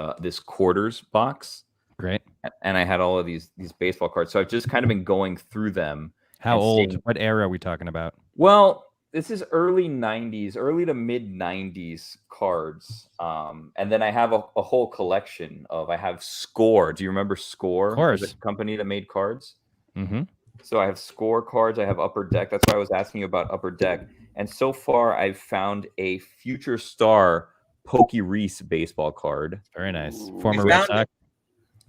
quarters box. Great. And I had all of these baseball cards. So I've just kind of been going through them. How and old? seeing- What era are we talking about? Well, This is early 90s, early to mid 90s cards. And then I have a whole collection of, I have Score. Do you remember Score? Of course. The company that made cards. Mm-hmm. So I have Score cards. I have Upper Deck. That's why I was asking you about Upper Deck. And so far, I've found a Future Star Pokey Reese baseball card. Very nice. Former Red Sox.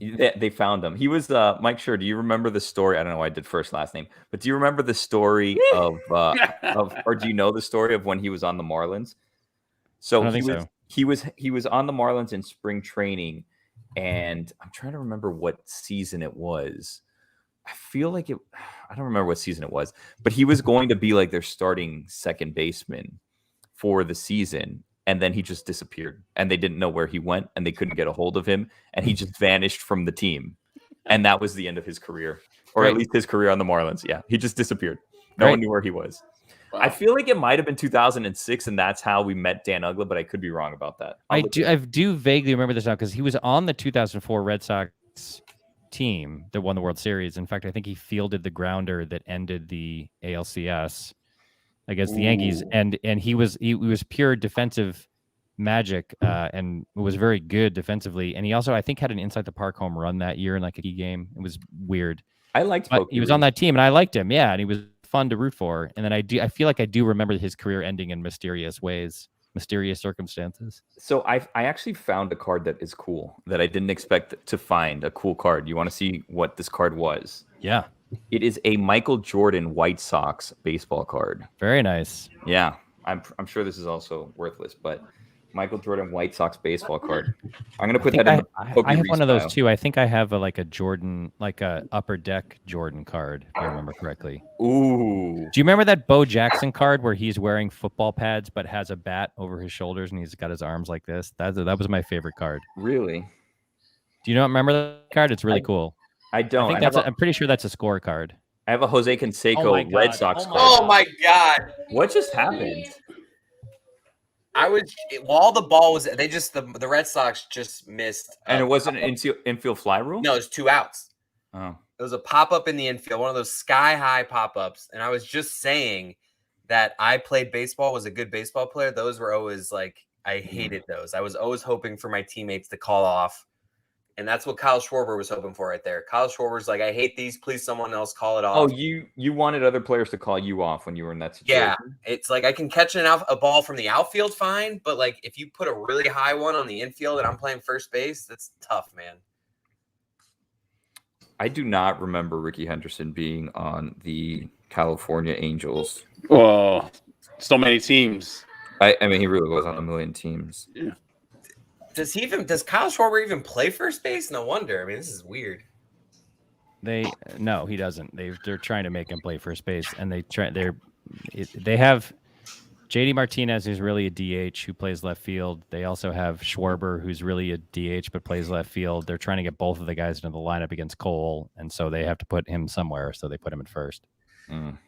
They found him. He was Mike Schur. Do you remember the story? I don't know why I did first last name, but do you remember the story or do you know the story of when he was on the Marlins? So he was on the Marlins in spring training, and I'm trying to remember what season it was. I feel like I don't remember what season it was, but he was going to be like their starting second baseman for the season. And then he just disappeared, and they didn't know where he went, and they couldn't get a hold of him, and he just vanished from the team. And that was the end of his career, or at least his career on the Marlins. Yeah, he just disappeared. No one knew where he was. Wow. I feel like it might have been 2006, and that's how we met Dan Uggla, but I could be wrong about that. I do vaguely remember this now because he was on the 2004 Red Sox team that won the World Series. In fact, I think he fielded the grounder that ended the ALCS against the Yankees, and he was pure defensive magic, and was very good defensively. And he also, I think, had an inside the park home run that year in like a key game. It was weird. I liked. He was on that team, and I liked him. Yeah, and he was fun to root for. And then I feel like I do remember his career ending in mysterious ways, mysterious circumstances. So I actually found a card that is cool that I didn't expect to find. A cool card. You want to see what this card was? Yeah. It is a Michael Jordan White Sox baseball card. Very nice. Yeah, I'm sure this is also worthless, but Michael Jordan White Sox baseball card. I'm gonna put that in. I have one of those too. I think I have a Jordan, like a Upper Deck Jordan card, if I remember correctly. Ooh. Do you remember that Bo Jackson card where he's wearing football pads but has a bat over his shoulders and he's got his arms like this? That was my favorite card. Really? Do you not remember that card? It's really cool. I don't. I'm pretty sure that's a scorecard. I have a Jose Canseco Red Sox card. Oh my God! What just happened? While the ball was, the Red Sox just missed, and it wasn't an infield fly rule. No, it was 2 outs. Oh, it was a pop up in the infield, one of those sky high pop ups. And I was just saying that I played baseball, was a good baseball player. Those were always I hated those. I was always hoping for my teammates to call off. And that's what Kyle Schwarber was hoping for right there. Kyle Schwarber's like, I hate these. Please, someone else call it off. Oh, you wanted other players to call you off when you were in that situation? Yeah, it's like I can catch a ball from the outfield fine, but if you put a really high one on the infield and I'm playing first base, that's tough, man. I do not remember Ricky Henderson being on the California Angels. Oh, so many teams. I mean, he really was on a million teams. Yeah. Does Kyle Schwarber even play first base? No wonder. I mean, this is weird. No, he doesn't. They're trying to make him play first base, and they have JD Martinez, who's really a DH who plays left field. They also have Schwarber, who's really a DH but plays left field. They're trying to get both of the guys into the lineup against Cole, and so they have to put him somewhere. So they put him at first. Mm.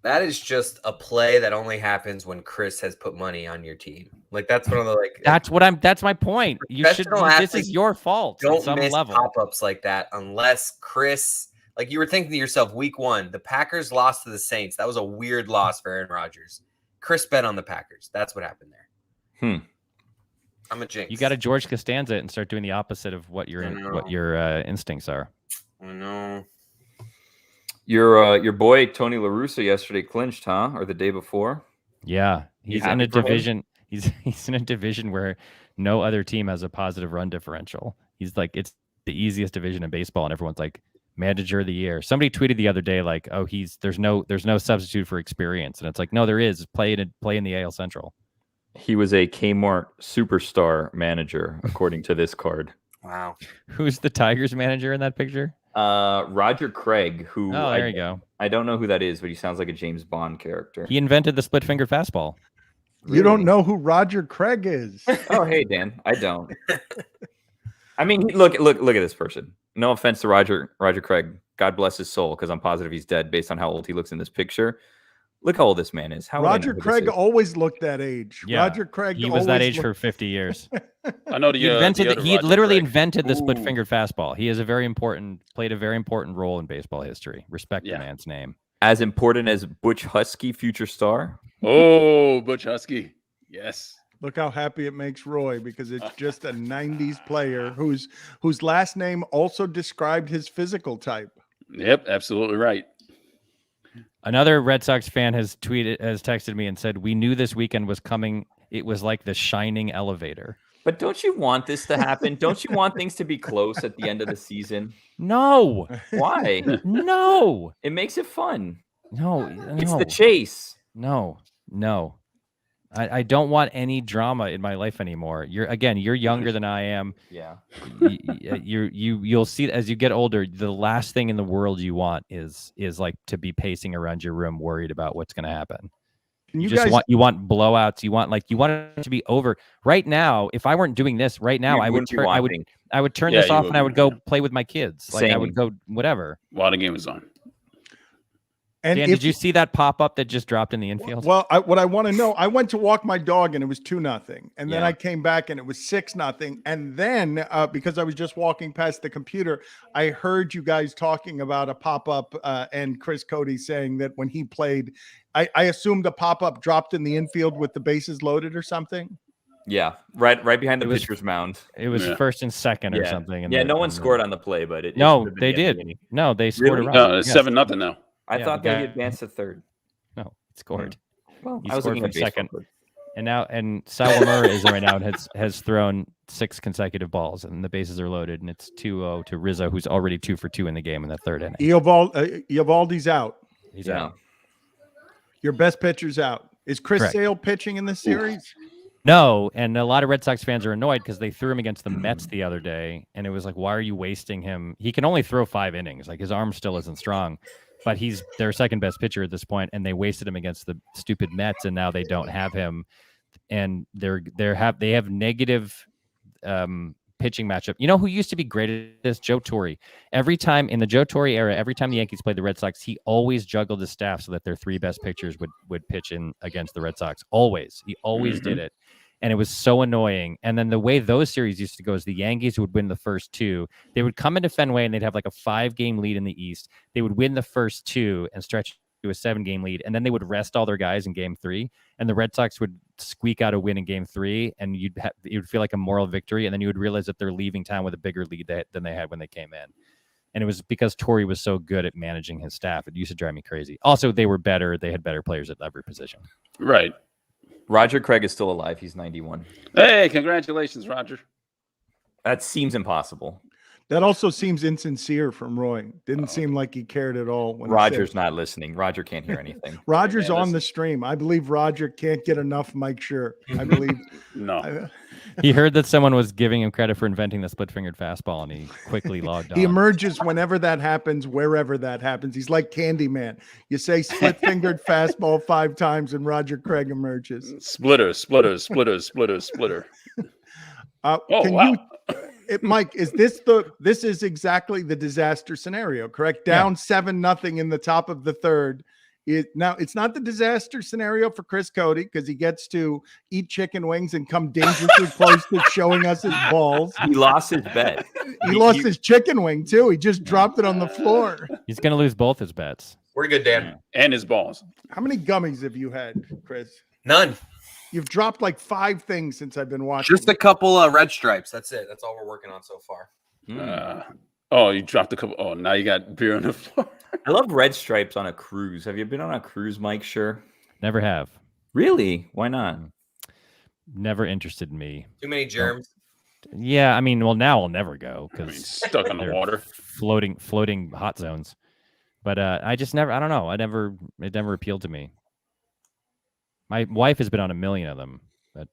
That is just a play that only happens when Chris has put money on your team. That's one of the That's my point. You should. This is your fault. Don't miss pop-ups like that unless Chris. You were thinking to yourself, week 1, the Packers lost to the Saints. That was a weird loss for Aaron Rodgers. Chris bet on the Packers. That's what happened there. I'm a jinx. You got to George Costanza and start doing the opposite of what your instincts are. I know. Your boy Tony La Russa yesterday clinched, huh? Or the day before? Yeah, he's in a division. He's in a division where no other team has a positive run differential. He's it's the easiest division in baseball, and everyone's like, manager of the year. Somebody tweeted the other day oh, there's no substitute for experience, and it's no, there is. Play in the AL Central. He was a Kmart superstar manager, according to this card. Wow. Who's the Tigers manager in that picture? Roger Craig, who there you go. I don't know who that is, but he sounds like a James Bond character. He invented the split-fingered fastball. Really? You don't know who Roger Craig is. Oh, hey, Dan. I don't. I mean, look at this person. No offense to Roger Craig. God bless his soul, because I'm positive he's dead based on how old he looks in this picture. Look how old this man is. Roger Craig always looked that age. Yeah. Roger Craig. He was that age for 50 years. I know he literally invented the split-fingered fastball. He is played a very important role in baseball history. Respect the man's name. as important as Butch Husky, future star. Oh, Butch Husky. Yes. Look how happy it makes Roy, because it's just a 90s player whose last name also described his physical type. Yep, absolutely right. Another Red Sox fan has texted me and said, "We knew this weekend was coming. It was like the shining elevator." But don't you want this to happen? Don't you want things to be close at the end of the season? No. Why? No. It makes it fun. No. It's the chase. No. I don't want any drama in my life anymore. You're younger than I am. Yeah. You'll see as you get older, the last thing in the world you want is like to be pacing around your room worried about what's going to happen. You want blowouts. You want it to be over right now. If I weren't doing this right now, I would turn this off and I would go play with my kids. Like I would go whatever. While the game is on. And Dan, did you see that pop up that just dropped in the infield? Well, what I want to know, I went to walk my dog and it was 2-0, and then I came back and it was 6-0, and then because I was just walking past the computer, I heard you guys talking about a pop up and Chris Cote saying that when he played, I assumed a pop up dropped in the infield with the bases loaded or something. Yeah, right behind the pitcher's mound. It was first and second or something. No one scored on the play, but they did. No, they scored really? a run. No, it's 7-0 now. I thought they advanced to third. No, it scored. Well, he I was scored looking from at second. And Salomur is right now and has thrown 6 consecutive balls, and the bases are loaded, and it's 2-0 to Rizzo, who's already 2 for 2 in the game in the third inning. Eovaldi's out. He's out. Your best pitcher's out. Is Chris Correct. Sale pitching in this series? No, and a lot of Red Sox fans are annoyed because they threw him against the Mets the other day, and it was like, why are you wasting him? He can only throw 5 innings. Like, his arm still isn't strong. But he's their second best pitcher at this point, and they wasted him against the stupid Mets, and now they don't have him, and they have negative pitching matchup. You know who used to be great at this? Joe Torre. Every time in the Joe Torre era, every time the Yankees played the Red Sox, he always juggled his staff so that their 3 best pitchers would pitch in against the Red Sox. Always, he always did it. And it was so annoying. And then the way those series used to go is the Yankees would win the first 2. They would come into Fenway and they'd have like a 5-game lead in the East. They would win the first 2 and stretch to a 7-game lead. And then they would rest all their guys in game 3. And the Red Sox would squeak out a win in game 3. And you'd feel like a moral victory. And then you would realize that they're leaving town with a bigger lead than they had when they came in. And it was because Torre was so good at managing his staff. It used to drive me crazy. Also, they were better. They had better players at every position. Right. Roger Craig is still alive. He's 91. Hey, congratulations, Roger. That seems impossible. That also seems insincere from Roy. Didn't seem like he cared at all. When Roger's not listening. Roger can't hear anything. Roger's on the stream. I believe Roger can't get enough Mike Schur. I believe. No. He heard that someone was giving him credit for inventing the split-fingered fastball, and he quickly logged on. He emerges whenever that happens, wherever that happens. He's like Candyman. You say split-fingered fastball 5 times, and Roger Craig emerges. Splitter. Mike, this is exactly the disaster scenario, correct? Down 7-0 in the top of the third. Now it's not the disaster scenario for Chris Cote because he gets to eat chicken wings and come dangerously close to showing us his balls. He lost his bet. He lost his chicken wing too. He just dropped it on the floor. He's going to lose both his bets. We're good, Dan. And his balls. How many gummies have you had, Chris? None. You've dropped like 5 things since I've been watching. Just a couple red stripes. That's it. That's all we're working on so far. You dropped a couple. Oh, now you got beer on the floor. I love red stripes on a cruise. Have you been on a cruise, Mike? Sure. Never have. Really? Why not? Never interested in me. Too many germs. Yeah, I mean, well, now I'll never go because stuck in the water, floating hot zones. But I just never. I don't know. It never appealed to me. My wife has been on a million of them, but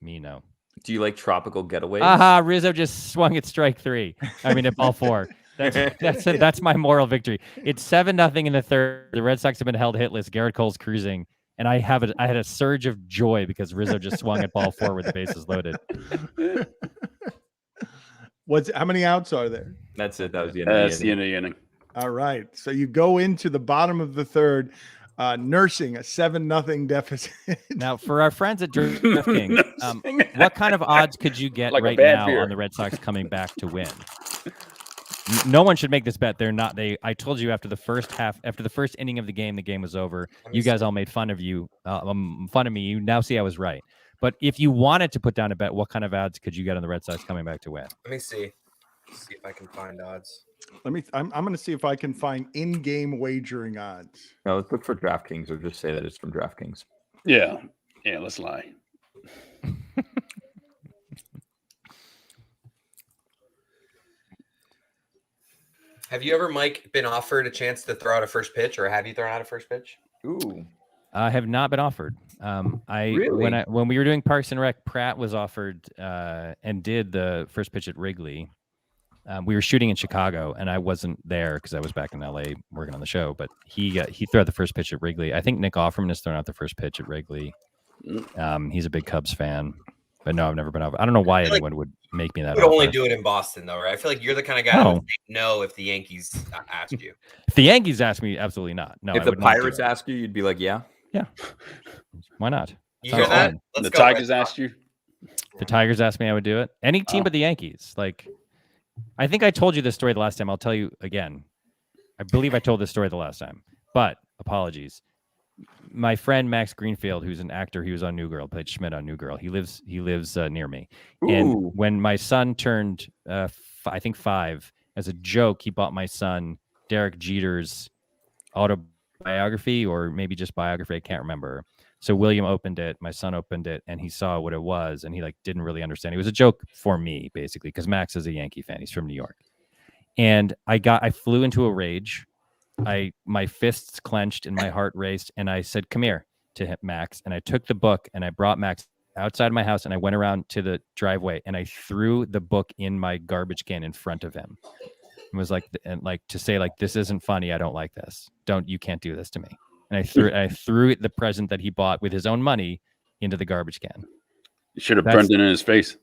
me no. Do you like tropical getaways? Aha! Rizzo just swung at strike 3. I mean, at ball 4. That's my moral victory. It's 7-0 in the third. The Red Sox have been held hitless. Garrett Cole's cruising, and I had a surge of joy because Rizzo just swung at ball 4 with the bases loaded. How many outs are there? That's it. That was the end. That's the end of the inning. All right. So you go into the bottom of the third, nursing a 7-0 deficit. Now, for our friends at DraftKings, what kind of odds could you get like right now beer on the Red Sox coming back to win? No one should make this bet. They're not. I told you after the first inning of the game was over. You guys all made fun of me. You now see I was right. But if you wanted to put down a bet, what kind of odds could you get on the Red Sox coming back to win? Let me see. See if I can find odds. I'm going to see if I can find in-game wagering odds. No, let's look for DraftKings or just say that it's from DraftKings. Yeah, let's lie. Have you ever, Mike, been offered a chance to throw out a first pitch, or have you thrown out a first pitch? Ooh, I have not been offered. Really? When we were doing Parks and Rec, Pratt was offered and did the first pitch at Wrigley. We were shooting in Chicago, and I wasn't there because I was back in LA working on the show. But he threw out the first pitch at Wrigley. I think Nick Offerman has thrown out the first pitch at Wrigley. He's a big Cubs fan. But no, I've never been offered. I don't know why anyone would make me that. You would only do it in Boston, though, right? I feel like you're the kind of guy who would say no if the Yankees asked you. If the Yankees asked me, absolutely not. No. If the Pirates ask you, you'd be like, yeah. Why not? You hear that? The Tigers asked you. The Tigers asked me, I would do it. Any team but the Yankees. Like, I think I told you this story the last time. I'll tell you again. I believe I told this story the last time, but apologies. My friend Max Greenfield, who's an actor, he was on New Girl, played Schmidt on New Girl. He lives near me. Ooh. And when my son turned, I think 5, as a joke, he bought my son Derek Jeter's autobiography, or maybe just biography. I can't remember. So William opened it, my son opened it, and he saw what it was, and he didn't really understand. It was a joke for me, basically, because Max is a Yankee fan. He's from New York. And I flew into a rage. My fists clenched and my heart raced, and I said, "Come here," to Max, and I took the book and I brought Max outside my house, and I went around to the driveway and I threw the book in my garbage can in front of him. And was to say, this isn't funny. I don't like this. You can't do this to me. And I threw the present that he bought with his own money into the garbage can. You should have burned it in his face.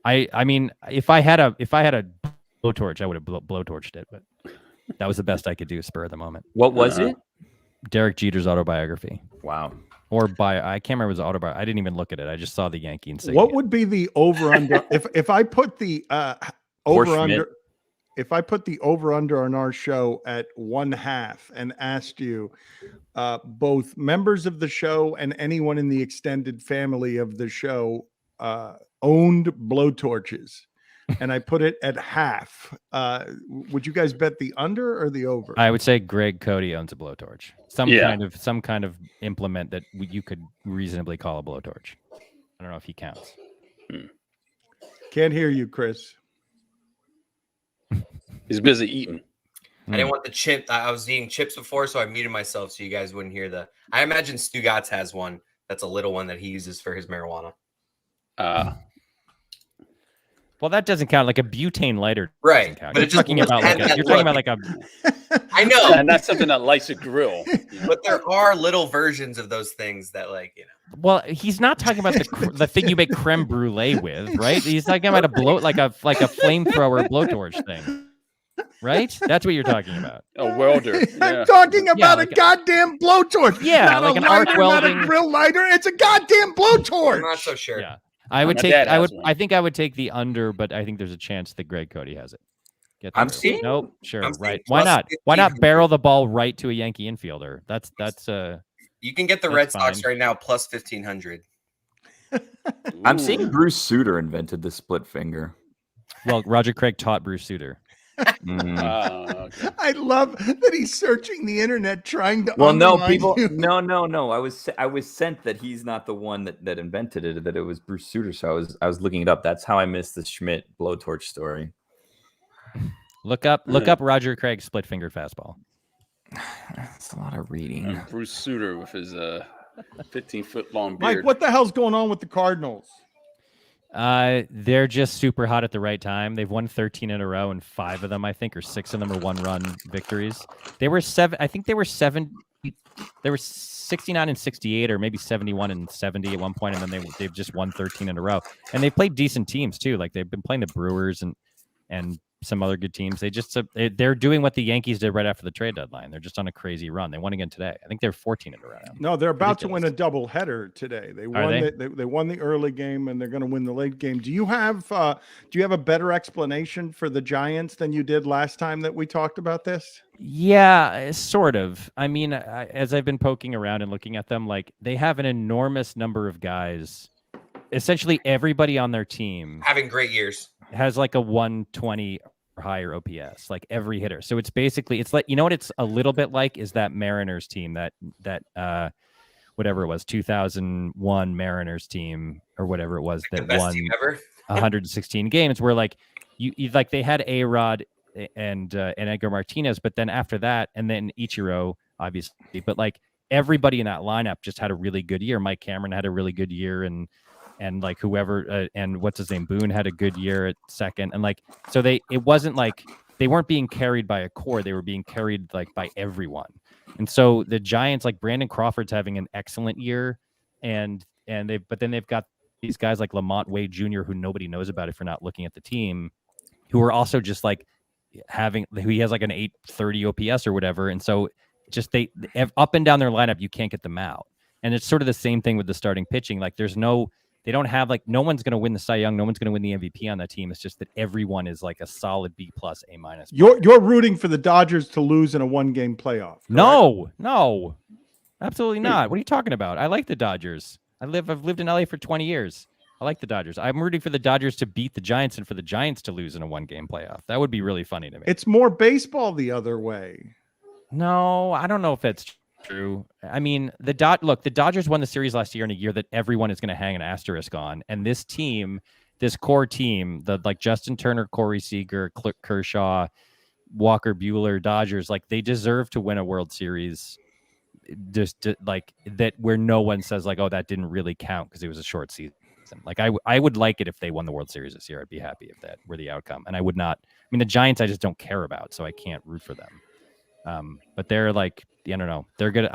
I mean, if I had a blowtorch, I would have blowtorched it, but that was the best I could do, spur of the moment. What was it? Derek Jeter's autobiography. Wow. Or I can't remember his autobiography. I didn't even look at it. I just saw the Yankee insignia. What would be the over-under if I put the over-under? If I put the over-under on our show at 1/2 and asked you, both members of the show and anyone in the extended family of the show owned blowtorches, and I put it at 1/2, would you guys bet the under or the over? I would say Greg Cote owns a blowtorch. Some kind of implement that you could reasonably call a blowtorch. I don't know if he counts. Can't hear you, Chris. He's busy eating. I didn't want the chip. I was eating chips before, so I muted myself so you guys wouldn't hear the. I imagine Stu Gatz has one. That's a little one that he uses for his marijuana. Well, that doesn't count. Like a butane lighter, right? But you're talking about like a. I know, and that's something that lights a grill. But there are little versions of those things that, Well, he's not talking about the thing you make creme brulee with, right? He's talking about a flamethrower blowtorch thing. Right? That's what you're talking about. A welder. I'm talking about a goddamn blowtorch. Yeah, not like an lighter, arc welding. not a grill lighter. It's a goddamn blowtorch. I'm not so sure. Yeah. I would take the under, but I think there's a chance that Greg Cote has it. I'm seeing. Nope. Sure. I'm right. Why not? Why not barrel the ball right to a Yankee infielder? That's you can get the Red Sox right now plus 1,500. I'm seeing Bruce Sutter invented the split finger. Well, Roger Craig taught Bruce Sutter. Okay. I love that he's searching the internet trying to. Well, no, you. no. I was sent that he's not the one that invented it. That it was Bruce Sutter. So I was looking it up. That's how I missed the Schmidt blowtorch story. Look up Roger Craig's split finger fastball. That's a lot of reading. Bruce Sutter with his 15-foot long beard. Mike, what the hell's going on with the Cardinals? They're just super hot at the right time. They've won 13 in a row, and 5 of them, I think, or 6 of them are one-run victories. They were 69 and 68, or maybe 71 and 70 at one point, and then they've just won 13 in a row. And they played decent teams too. Like they've been playing the Brewers and some other good teams. They're doing what the Yankees did right after the trade deadline. They're just on a crazy run. They won again today. I think they're 14 in a row now. No, they're about to win a double header today. They won the early game, and they're going to win the late game. Do you have a better explanation for the Giants than you did last time that we talked about this? Yeah, sort of. I mean, as I've been poking around and looking at them, like they have an enormous number of guys. Essentially, everybody on their team having great years has like a 120 or higher OPS, like every hitter. So it's basically, it's like, you know what it's a little bit like is that Mariners team, that whatever it was, 2001 Mariners team or whatever it was that won 116 games, where like you like they had A-Rod and Edgar Martinez, but then after that, and then Ichiro, obviously, but like everybody in that lineup just had a really good year. Mike Cameron had a really good year, and like whoever and what's his name, Boone had a good year at second, and like so it wasn't like they weren't being carried by a core, they were being carried like by everyone. And so the Giants, like Brandon Crawford's having an excellent year, but then they've got these guys like Lamont Wade Jr., who nobody knows about if you're not looking at the team, who are also just like he has like an 830 OPS or whatever. And so just they up and down their lineup, you can't get them out. And it's sort of the same thing with the starting pitching. Like they don't have like, no one's going to win the Cy Young. No one's going to win the MVP on that team. It's just that everyone is like a solid B+, A-. You're rooting for the Dodgers to lose in a 1-game playoff. Correct? No, absolutely not. What are you talking about? I like the Dodgers. I've lived in LA for 20 years. I like the Dodgers. I'm rooting for the Dodgers to beat the Giants and for the Giants to lose in a 1-game playoff. That would be really funny to me. It's more baseball the other way. No, I don't know if that's true. I mean, the Dodgers won the series last year in a year that everyone is going to hang an asterisk on. And this team, this core team, the like Justin Turner, Corey Seager, Kershaw, Walker Buehler, Dodgers, like they deserve to win a World Series. Just like that, where no one says like, oh, that didn't really count because it was a short season. Like I would like it if they won the World Series this year. I'd be happy if that were the outcome. And I would not. I mean, the Giants, I just don't care about, so I can't root for them. But they're like, I don't know. They're good.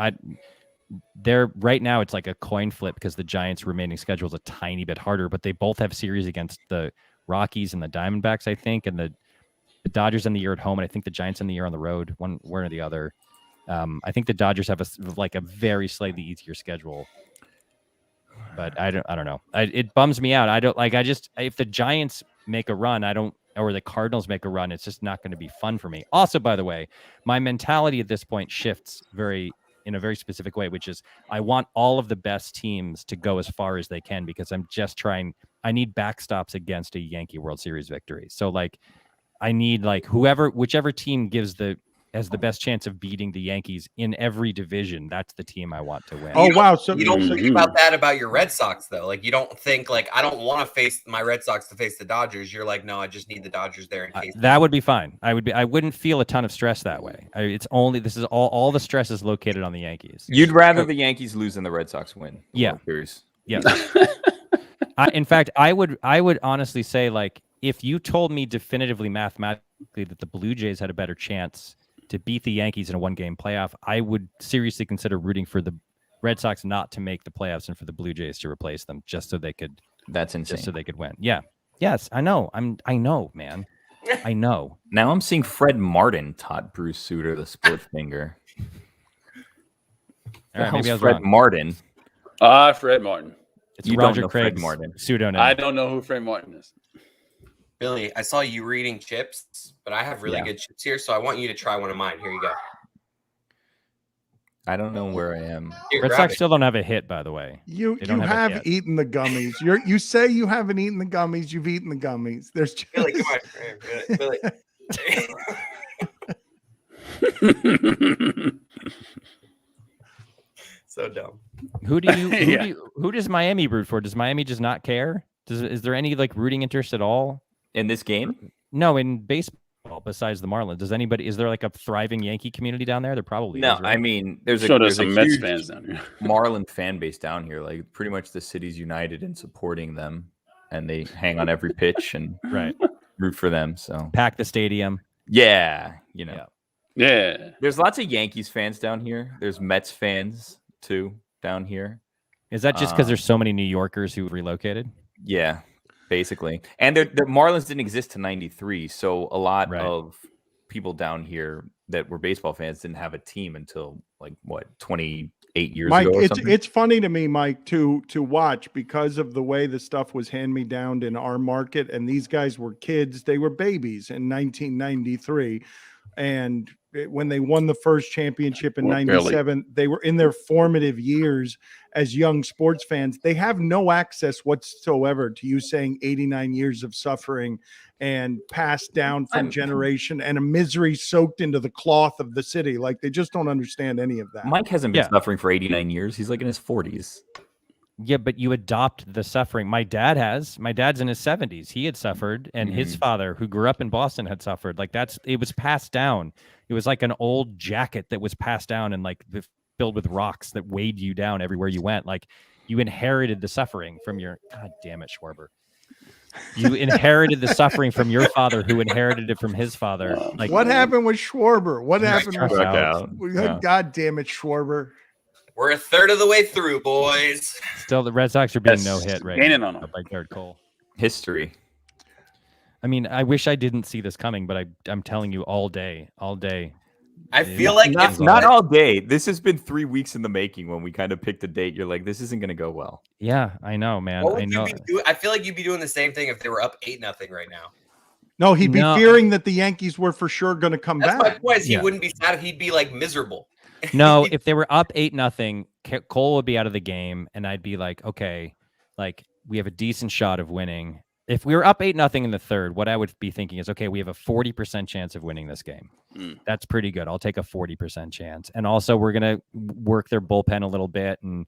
They're right now. It's like a coin flip because the Giants' remaining schedule is a tiny bit harder. But they both have series against the Rockies and the Diamondbacks, I think, and the Dodgers end the year at home, and I think the Giants end the year on the road. One or the other. I think the Dodgers have a very slightly easier schedule. But I don't know. It bums me out. If the Giants make a run, or the Cardinals make a run, it's just not going to be fun for me. Also, by the way, my mentality at this point shifts in a very specific way, which is I want all of the best teams to go as far as they can because I need backstops against a Yankee World Series victory. So like I need like whichever team has the best chance of beating the Yankees in every division. That's the team I want to win. Oh, wow. So you don't think about that about your Red Sox, though. Like, you don't think, like, I don't want to face my Red Sox to face the Dodgers. You're like, no, I just need the Dodgers there in case. That would be fine. I wouldn't feel a ton of stress that way. All the stress is located on the Yankees. You'd rather the Yankees lose than the Red Sox win. Yeah. Yeah. In fact, I would honestly say, like, if you told me definitively mathematically that the Blue Jays had a better chance to beat the Yankees in a 1-game playoff, I would seriously consider rooting for the Red Sox not to make the playoffs and for the Blue Jays to replace them just so they could. That's insane. Just so they could win. Yeah. Yes, I know. I know, man. I know. Now I'm seeing Fred Martin taught Bruce Sutter the split finger. All right, maybe I was Fred wrong. Martin. Fred Martin. It's You Roger don't know Craig's Fred Martin. pseudonym. I don't know who Fred Martin is. Billy, I saw you reading chips, but I have really good chips here, so I want you to try one of mine. Here you go. I don't know where I am. Here, Red grab Sox it. still don't have a hit, by the way. You They don't have it have yet. eaten the gummies. You say you haven't eaten the gummies. You've eaten the gummies. There's just... Billy, come on. Billy. So dumb. Who does Miami root for? Does Miami just not care? Is there any like rooting interest at all in this game? No, in baseball besides the Marlins. Is there like a thriving Yankee community down there? There probably No, is, right? I mean there's some Mets huge fans down here. Marlin fan base down here. Like pretty much the city's united in supporting them, and they hang on every pitch and right root for them. So pack the stadium. Yeah, you know. Yeah. There's lots of Yankees fans down here. There's Mets fans too down here. Is that just because there's so many New Yorkers who relocated? Yeah. basically. And the Marlins didn't exist to 93, so a lot of people down here that were baseball fans didn't have a team until 28 years Mike, ago or it's funny to me, Mike, to watch because of the way the stuff was hand-me-downed in our market, and these guys were kids. They were babies in 1993, and when they won the first championship in 97, they were in their formative years as young sports fans. They have no access whatsoever to you saying 89 years of suffering and passed down from generation and a misery soaked into the cloth of the city. Like, they just don't understand any of that. Mike hasn't been suffering for 89 years. He's like in his 40s. Yeah, but you adopt the suffering. My dad has. My dad's in his 70s. He had suffered, and his father, who grew up in Boston, had suffered. Like, it was passed down. It was like an old jacket that was passed down and like filled with rocks that weighed you down everywhere you went. Like, you inherited the suffering from your, God damn it, Schwarber. You inherited the suffering from your father, who inherited it from his father. Like, what happened with Schwarber? What happened with God damn it, Schwarber. We're a third of the way through, boys. Still, the Red Sox are being no hit right now by Garrett Cole. History. I mean, I wish I didn't see this coming, but I'm telling you, all day. I feel like not all day. This has been 3 weeks in the making. When we kind of picked a date, you're like, this isn't going to go well. Yeah, I know, man. I know. I feel like you'd be doing the same thing if they were up 8-0 right now. No, he'd be fearing that the Yankees were for sure going to come back. That's my point. He wouldn't be sad. He'd be like miserable. No, if they were up 8-0, Cole would be out of the game, and I'd be like, okay, like, we have a decent shot of winning. If we were up 8-0 in the third, what I would be thinking is, okay, we have a 40% chance of winning this game. That's pretty good. I'll take a 40% chance. And also, we're gonna work their bullpen a little bit, and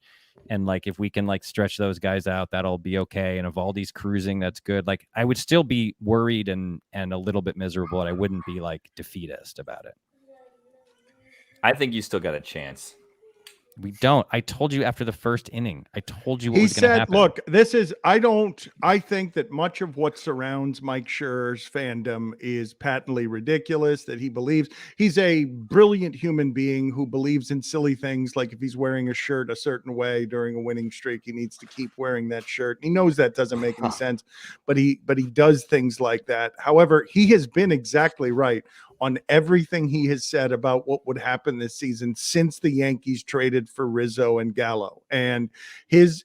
like, if we can like stretch those guys out, that'll be okay. And Evaldi's cruising, that's good. Like, I would still be worried and a little bit miserable, and I wouldn't be like defeatist about it. I think you still got a chance. We don't. I told you after the first inning. I told you what he was going to happen. Look, I think that much of what surrounds Mike Schur's fandom is patently ridiculous, that he believes he's a brilliant human being who believes in silly things. Like, if he's wearing a shirt a certain way during a winning streak, he needs to keep wearing that shirt. He knows that doesn't make any sense, but he does things like that. However, he has been exactly right on everything he has said about what would happen this season since the Yankees traded for Rizzo and Gallo. And his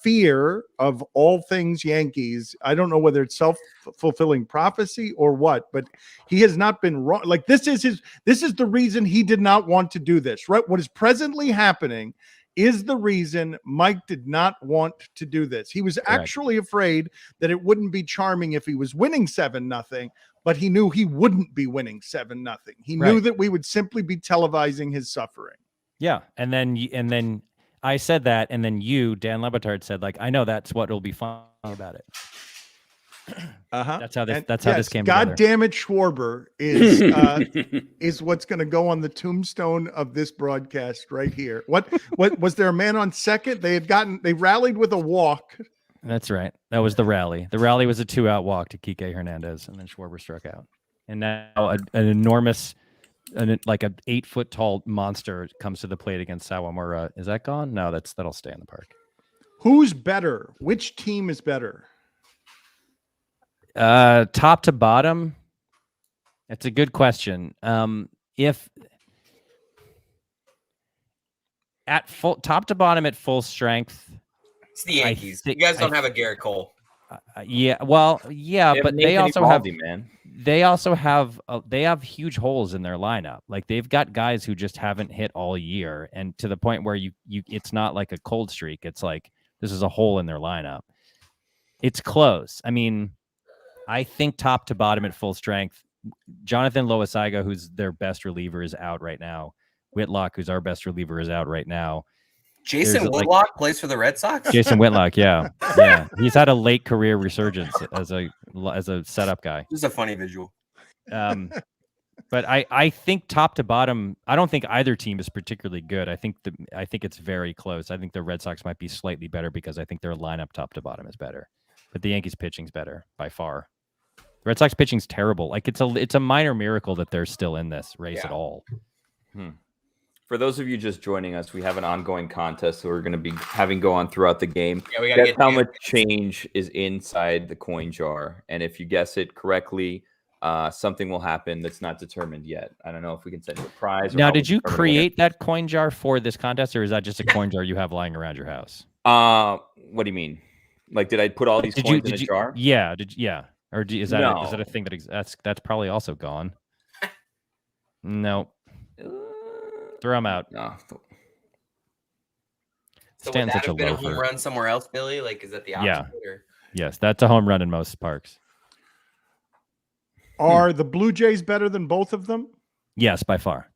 fear of all things Yankees, I don't know whether it's self-fulfilling prophecy or what, but he has not been wrong. Like, this is the reason he did not want to do this, right? What is presently happening is the reason Mike did not want to do this. He was actually afraid that it wouldn't be charming if he was winning 7-0, but he knew he wouldn't be winning 7-0. He knew that we would simply be televising his suffering. Yeah. And then I said that, and then Dan Batard said, like, I know that's what will be fun about it. That's how this came together. God damn it, Schwarber is what's going to go on the tombstone of this broadcast right here. What was there a man on second? They rallied with a walk. That's right. That was the rally. The rally was a 2-out walk to Kike Hernandez, and then Schwarber struck out. And now an enormous, like an 8-foot tall monster comes to the plate against Sawamura. Is that gone? No, that'll stay in the park. Who's better? Which team is better? Top to bottom. That's a good question. If at top to bottom at full strength, it's the Yankees. You guys don't have a Garrett Cole. But they also have huge holes in their lineup. Like, they've got guys who just haven't hit all year, and to the point where you it's not like a cold streak. It's like this is a hole in their lineup. It's close. I mean, I think top to bottom at full strength, Jonathan Loaisaga, who's their best reliever, is out right now. Whitlock, who's our best reliever, is out right now. Jason Whitlock plays for the Red Sox? Jason Whitlock, yeah. He's had a late career resurgence as a setup guy. This is a funny visual. But I think top to bottom, I don't think either team is particularly good. I think it's very close. I think the Red Sox might be slightly better because I think their lineup top to bottom is better. But the Yankees pitching's better by far. The Red Sox pitching's terrible. Like, it's a minor miracle that they're still in this race at all. For those of you just joining us, we have an ongoing contest that we're going to be having go on throughout the game. Yeah, we got to Guess how much change is inside the coin jar, and if you guess it correctly, something will happen that's not determined yet. I don't know if we can send you a prize. Now, did you create that coin jar for this contest, or is that just a coin jar you have lying around your house? What do you mean? Like, did I put all these coins in a jar? Yeah. Or is that a thing that's probably also gone? No. Throw them out. No. So would that have been a home run somewhere else, Billy? Like, is that the opposite? Yeah. Or? Yes, that's a home run in most parks. Are the Blue Jays better than both of them? Yes, by far.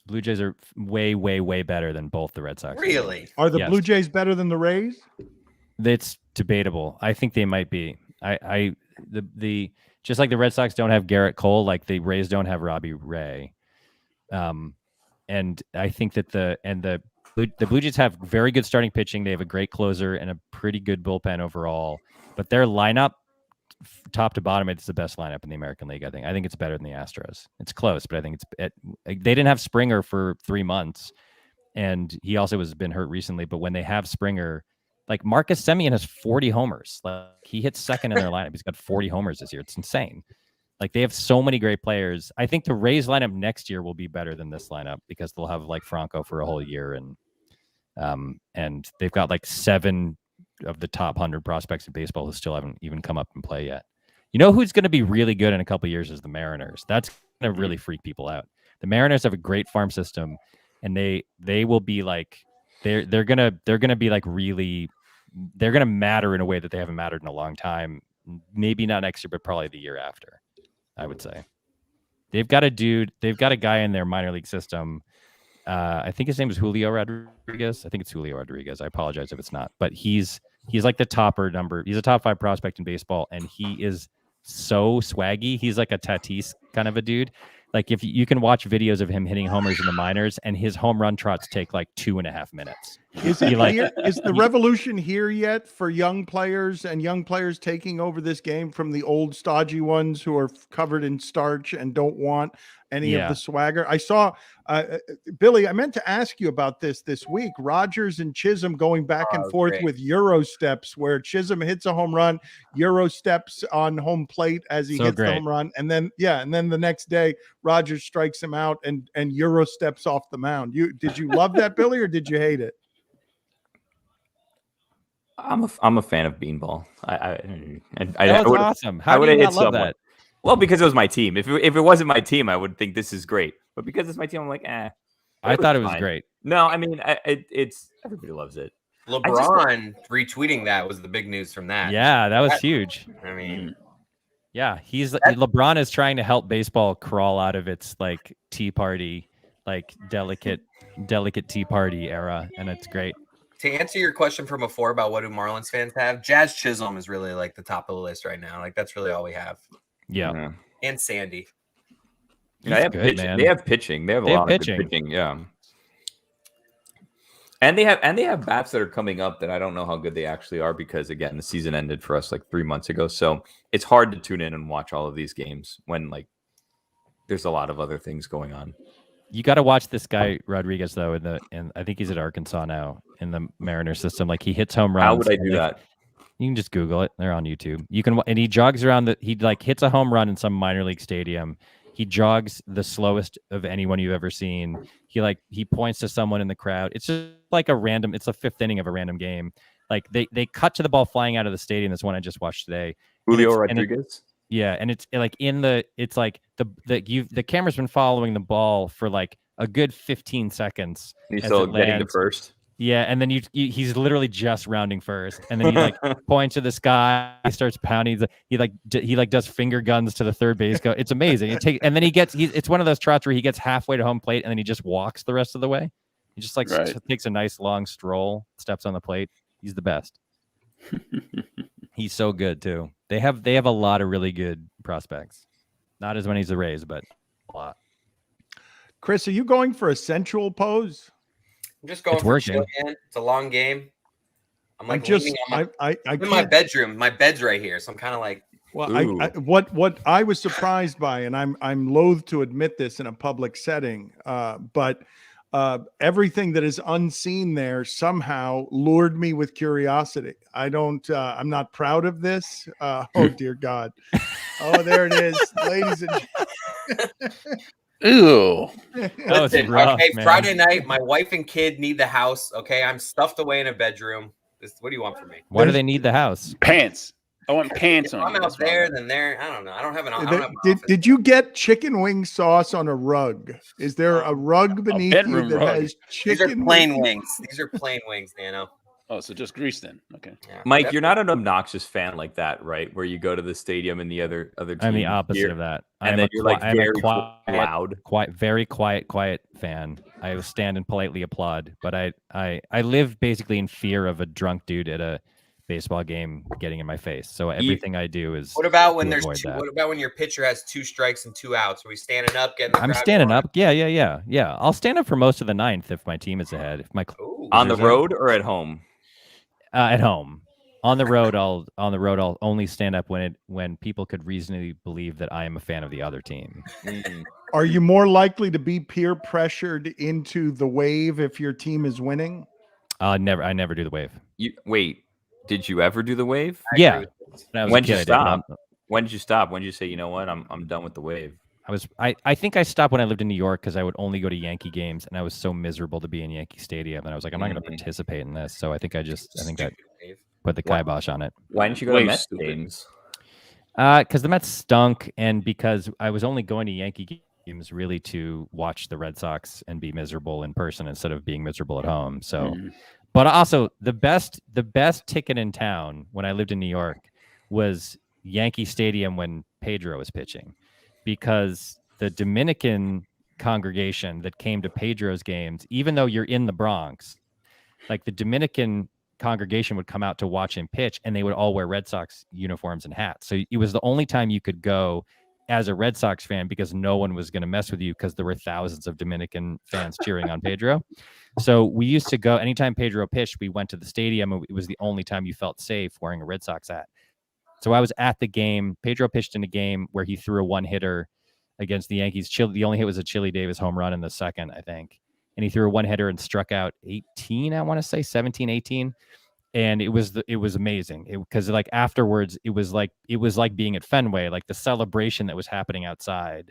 Blue Jays are way, way, way better than both the Red Sox. Really? Are the Blue Jays better than the Rays? It's debatable. I think they might be. The just like the Red Sox don't have Garrett Cole, like the Rays don't have Robbie Ray. And I think that the Blue Jays have very good starting pitching. They have a great closer and a pretty good bullpen overall. But their lineup, top to bottom, it's the best lineup in the American League. I think it's better than the Astros. It's close, but I think they didn't have Springer for 3 months, and he also has been hurt recently. But when they have Springer, like Marcus Semien has 40 homers. Like he hits second in their lineup. He's got 40 homers this year. It's insane. Like they have so many great players. I think the Rays lineup next year will be better than this lineup because they'll have like Franco for a whole year, and they've got like 7 of the top 100 prospects in baseball who still haven't even come up and play yet. You know who's going to be really good in a couple of years is the Mariners. That's going to really freak people out. The Mariners have a great farm system, and they will be like they're gonna be like really, they're gonna matter in a way that they haven't mattered in a long time. Maybe not next year, but probably the year after. I would say they've got a guy in their minor league system. I think his name is Julio Rodriguez. I think it's Julio Rodriguez. I apologize if it's not, but he's like the he's a top 5 prospect in baseball, and he is so swaggy. He's like a Tatis kind of a dude. Like if you can watch videos of him hitting homers in the minors, and his home run trots take like 2.5 minutes. Is the revolution here yet for young players and young players taking over this game from the old stodgy ones who are covered in starch and don't want any of the swagger? I saw Billy, I meant to ask you about this week. Rogers and Chisholm going back and forth with Euro steps, where Chisholm hits a home run, Euro steps on home plate as he hits the home run, and then the next day Rogers strikes him out and Euro steps off the mound. Did you love that, Billy, or did you hate it? I'm a fan of Beanball. That was awesome. How do you not love that? Well, because it was my team. If it wasn't my team, I would think this is great. But because it's my team, I'm like, I thought it was great. No, I mean, it's everybody loves it. LeBron retweeting that was the big news from that. Yeah, that was huge. I mean, yeah, LeBron is trying to help baseball crawl out of its like tea party, like delicate tea party era, and it's great. To answer your question from before about what do Marlins fans have, Jazz Chisholm is really like the top of the list right now. Like that's really all we have. Yeah. And Sandy. They have pitching. They have pitching. They have a lot of good pitching. Yeah. And they have bats that are coming up that I don't know how good they actually are because again, the season ended for us like 3 months ago. So it's hard to tune in and watch all of these games when like there's a lot of other things going on. You got to watch this guy Rodriguez though, and I think he's at Arkansas now in the Mariners system. Like he hits home runs. How would I do that? You can just Google it. They're on YouTube. You can, and he jogs around. He like hits a home run in some minor league stadium. He jogs the slowest of anyone you've ever seen. He points to someone in the crowd. It's just like it's a 5th inning of a random game. Like they cut to the ball flying out of the stadium. This one I just watched today. Julio Rodriguez. Yeah, and it's like the camera's been following the ball for like a good 15 seconds. He's still getting to first. Yeah, and then he's literally just rounding first, and then he like points to the sky. He starts pounding. He does finger guns to the third base. It's amazing. And then it's one of those trots where he gets halfway to home plate, and then he just walks the rest of the way. He just takes a nice long stroll, steps on the plate. He's the best. He's so good too. They have a lot of really good prospects. Not as many as the Rays, but a lot. Chris, are you going for a sensual pose? I'm just going for chill, man. It's a long game. I'm like I'm in my bedroom. My bed's right here, so I'm kind of like. Well, what I was surprised by, and I'm loath to admit this in a public setting, but everything that is unseen there somehow lured me with curiosity. I'm not proud of this. Oh dear God. Oh, there it is, ladies and gentlemen. Ew. Listen, rough, okay, man. Friday night, my wife and kid need the house. Okay, I'm stuffed away in a bedroom. What do you want from me? Why do they need the house? Pants. I want pants If on. I'm out there, then there. I don't know. I don't have an. Did you get chicken wing sauce on a rug? Is there a rug beneath you that has chicken? These are plain wings. These are plain wings, Nano. Oh, so just grease then. Okay. Yeah, Mike, you're not an obnoxious fan like that, right? Where you go to the stadium and the other team. I'm the opposite of that. And then you're like very loud. Very quiet fan. I will stand and politely applaud, but I live basically in fear of a drunk dude at a baseball game getting in my face. So everything I do is. What about when there's two? What about when your pitcher has 2 strikes and 2 outs? Are we standing up, getting? I'm standing up. Yeah. I'll stand up for most of the 9th if my team is ahead. If my on the road or at home. At home. On the road, I'll only stand up when people could reasonably believe that I am a fan of the other team. Are you more likely to be peer pressured into the wave if your team is winning? I never do the wave. Wait, did you ever do the wave? Yeah. When did you stop? When did you stop? When did you say, you know what, I'm done with the wave? I think I stopped when I lived in New York because I would only go to Yankee games, and I was so miserable to be in Yankee Stadium, and I was like, I'm not going to participate in this. So I think I put the kibosh on it. Why didn't you go to Mets games? Because the Mets stunk, and because I was only going to Yankee games really to watch the Red Sox and be miserable in person instead of being miserable at home. So, but also the best ticket in town when I lived in New York was Yankee Stadium when Pedro was pitching, because the Dominican congregation that came to Pedro's games, even though you're in the Bronx, like the Dominican congregation would come out to watch him pitch, and they would all wear Red Sox uniforms and hats. So it was the only time you could go as a Red Sox fan because no one was going to mess with you because there were thousands of Dominican fans cheering on Pedro. So we used to go anytime Pedro pitched, we went to the stadium, and it was the only time you felt safe wearing a Red Sox hat. So I was at the game. Pedro pitched in a game where he threw a 1-hitter against the Yankees. The only hit was a Chili Davis home run in the second, I think. And he threw a 1-hitter and struck out 18, I want to say 17, 18. And it was amazing because like afterwards, it was like being at Fenway. Like the celebration that was happening outside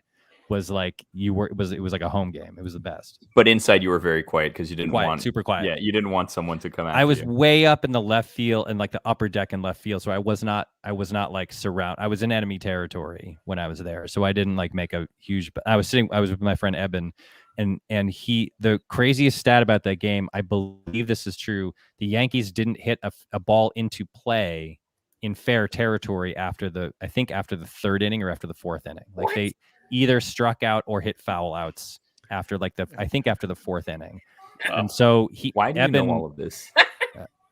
was like it was like a home game. It was the best. But inside you were very quiet because you didn't want super quiet. Yeah, you didn't want someone to come out. I was way up in the left field and like the upper deck in left field, so I was not like I was in enemy territory when I was there, so I didn't like make a huge. I was with my friend Eben, and the craziest stat about that game, I believe this is true. The Yankees didn't hit a ball into play in fair territory after the 3rd inning or after the 4th inning. Like What? they either struck out or hit foul outs after after the 4th inning. Wow. And so why do you know all of this?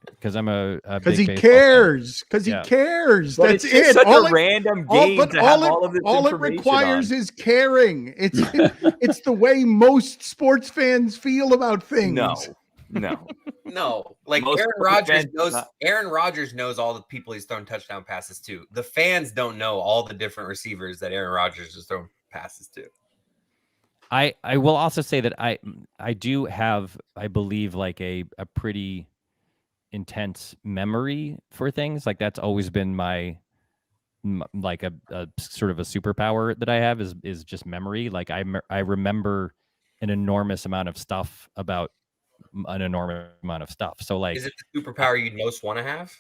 Because I'm because he cares. Because he cares. But That's it's just it. such a random game to have all of this all it information requires on. is caring. It's the way most sports fans feel about things. No. Like Most Aaron Rodgers knows all the people he's thrown touchdown passes to. The fans don't know all the different receivers that Aaron Rodgers has thrown passes to. I will also say that I do have, I believe, like a pretty intense memory for things. Like that's always been my like a sort of a superpower that I have is just memory. Like I remember an enormous amount of stuff about an enormous amount of stuff. So like, is it the superpower you'd most want to have?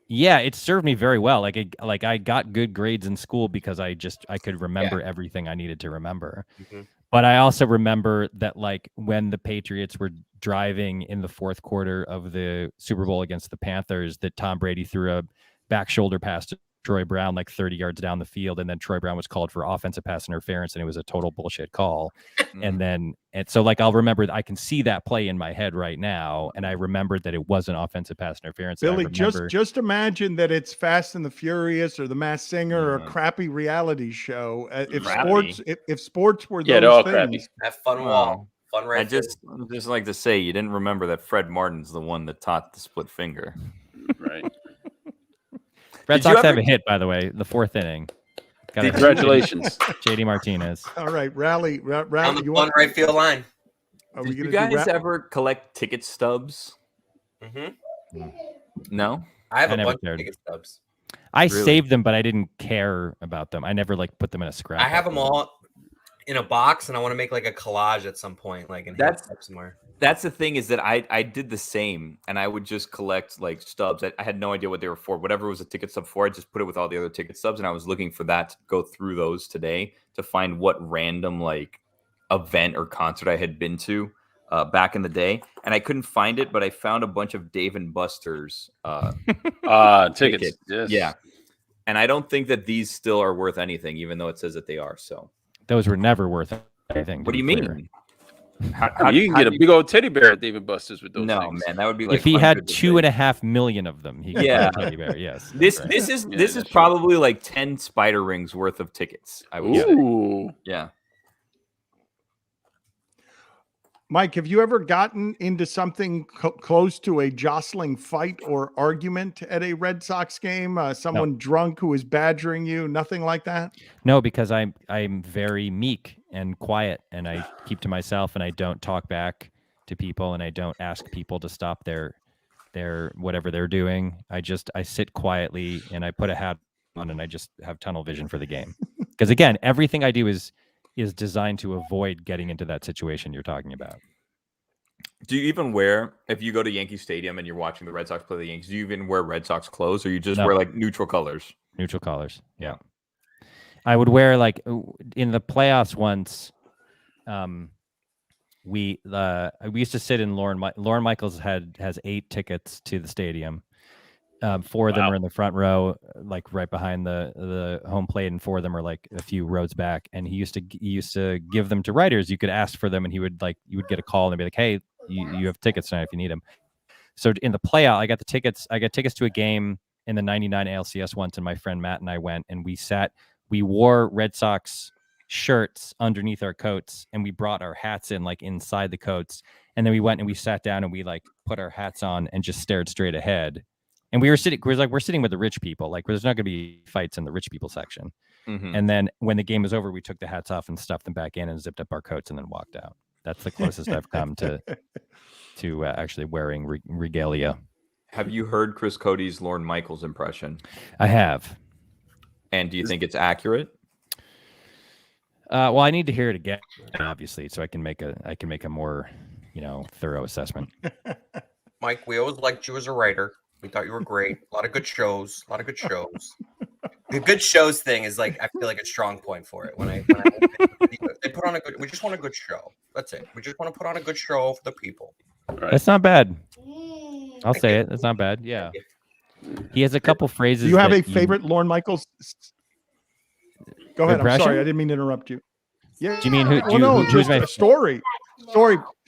Yeah, it served me very well. Like I got good grades in school because I could remember everything I needed to remember. Mm-hmm. But I also remember that like when the Patriots were driving in the 4th quarter of the Super Bowl against the Panthers, that Tom Brady threw a back shoulder pass to Troy Brown like 30 yards down the field, and then Troy Brown was called for offensive pass interference, and it was a total bullshit call. And so like I'll remember, I can see that play in my head right now, and I remembered that it was an offensive pass interference. Billy, just imagine that it's Fast and the Furious or The Masked Singer or a crappy reality show. If sports were those things, crappy. Have fun wall. Fun right. I just like to say you didn't remember that Fred Martin's the one that taught the split finger. Right. Red Sox have a hit, by the way, the 4th inning. Congratulations, JD Martinez. All right, rally. On the right field line. Did you guys ever collect ticket stubs? Mm-hmm. No, I have a bunch of ticket stubs. I saved them, but I didn't care about them. I never like put them in a scrap. I have them all in a box, and I want to make like a collage at some point, like in somewhere. That's the thing, is that I did the same, and I would just collect like stubs. I had no idea what they were for. Whatever was a ticket stub for, I just put it with all the other ticket stubs, and I was looking for that to go through those today to find what random like event or concert I had been to back in the day, and I couldn't find it, but I found a bunch of Dave and Buster's tickets. Yes. Yeah, and I don't think that these still are worth anything, even though it says that they are. So those were never worth anything. What do you mean? You can get a big old teddy bear at Dave and Buster's with those. No, things. man, that would be like if he had 2.5 million of them. He could buy a teddy bear. Yes. This is probably like 10 spider rings worth of tickets. I would say. Yeah. Mike, have you ever gotten into something close to a jostling fight or argument at a Red Sox game? Someone drunk who is badgering you? Nothing like that? No, because I'm very meek and quiet, and I keep to myself, and I don't talk back to people, and I don't ask people to stop their whatever they're doing. I sit quietly, and I put a hat on, and I just have tunnel vision for the game. Because again, everything I do is designed to avoid getting into that situation you're talking about. Do you even wear, if you go to Yankee Stadium and you're watching the Red Sox play the Yankees, do you even wear Red Sox clothes, or you just wear like neutral colors? Neutral colors, yeah. I would wear like in the playoffs once. We used to sit in Lorne Michaels has 8 tickets to the stadium. 4 of them are in the front row, like right behind the home plate, and 4 of them are like a few rows back. And he used to give them to writers. You could ask for them, and you would get a call and be like, "Hey, you have tickets tonight if you need them." So in the playoff, I got tickets to a game in the '99 ALCS once, and my friend Matt and I went, and we wore Red Sox shirts underneath our coats, and we brought our hats in like inside the coats, and then we went and we sat down and we like put our hats on and just stared straight ahead. And we're sitting with the rich people. Like, there's not going to be fights in the rich people section. Mm-hmm. And then when the game was over, we took the hats off and stuffed them back in and zipped up our coats and then walked out. That's the closest I've come to actually wearing regalia. Have you heard Chris Cote's Lorne Michaels impression? I have. And do you think it's accurate? Well, I need to hear it again, obviously, so I can make a more thorough assessment. Mike, we always liked you as a writer. We thought you were great. A lot of good shows. The good shows thing is like, I feel like a strong point for it. When they put on we just want a good show. That's it. We just want to put on a good show for the people. Right. That's not bad. I'll say it. That's not bad. Yeah. He has a couple phrases. Do you have a favorite Lorne Michaels? Go ahead. Impression? I'm sorry. I didn't mean to interrupt you. Yeah. Do you mean who? Who's my story?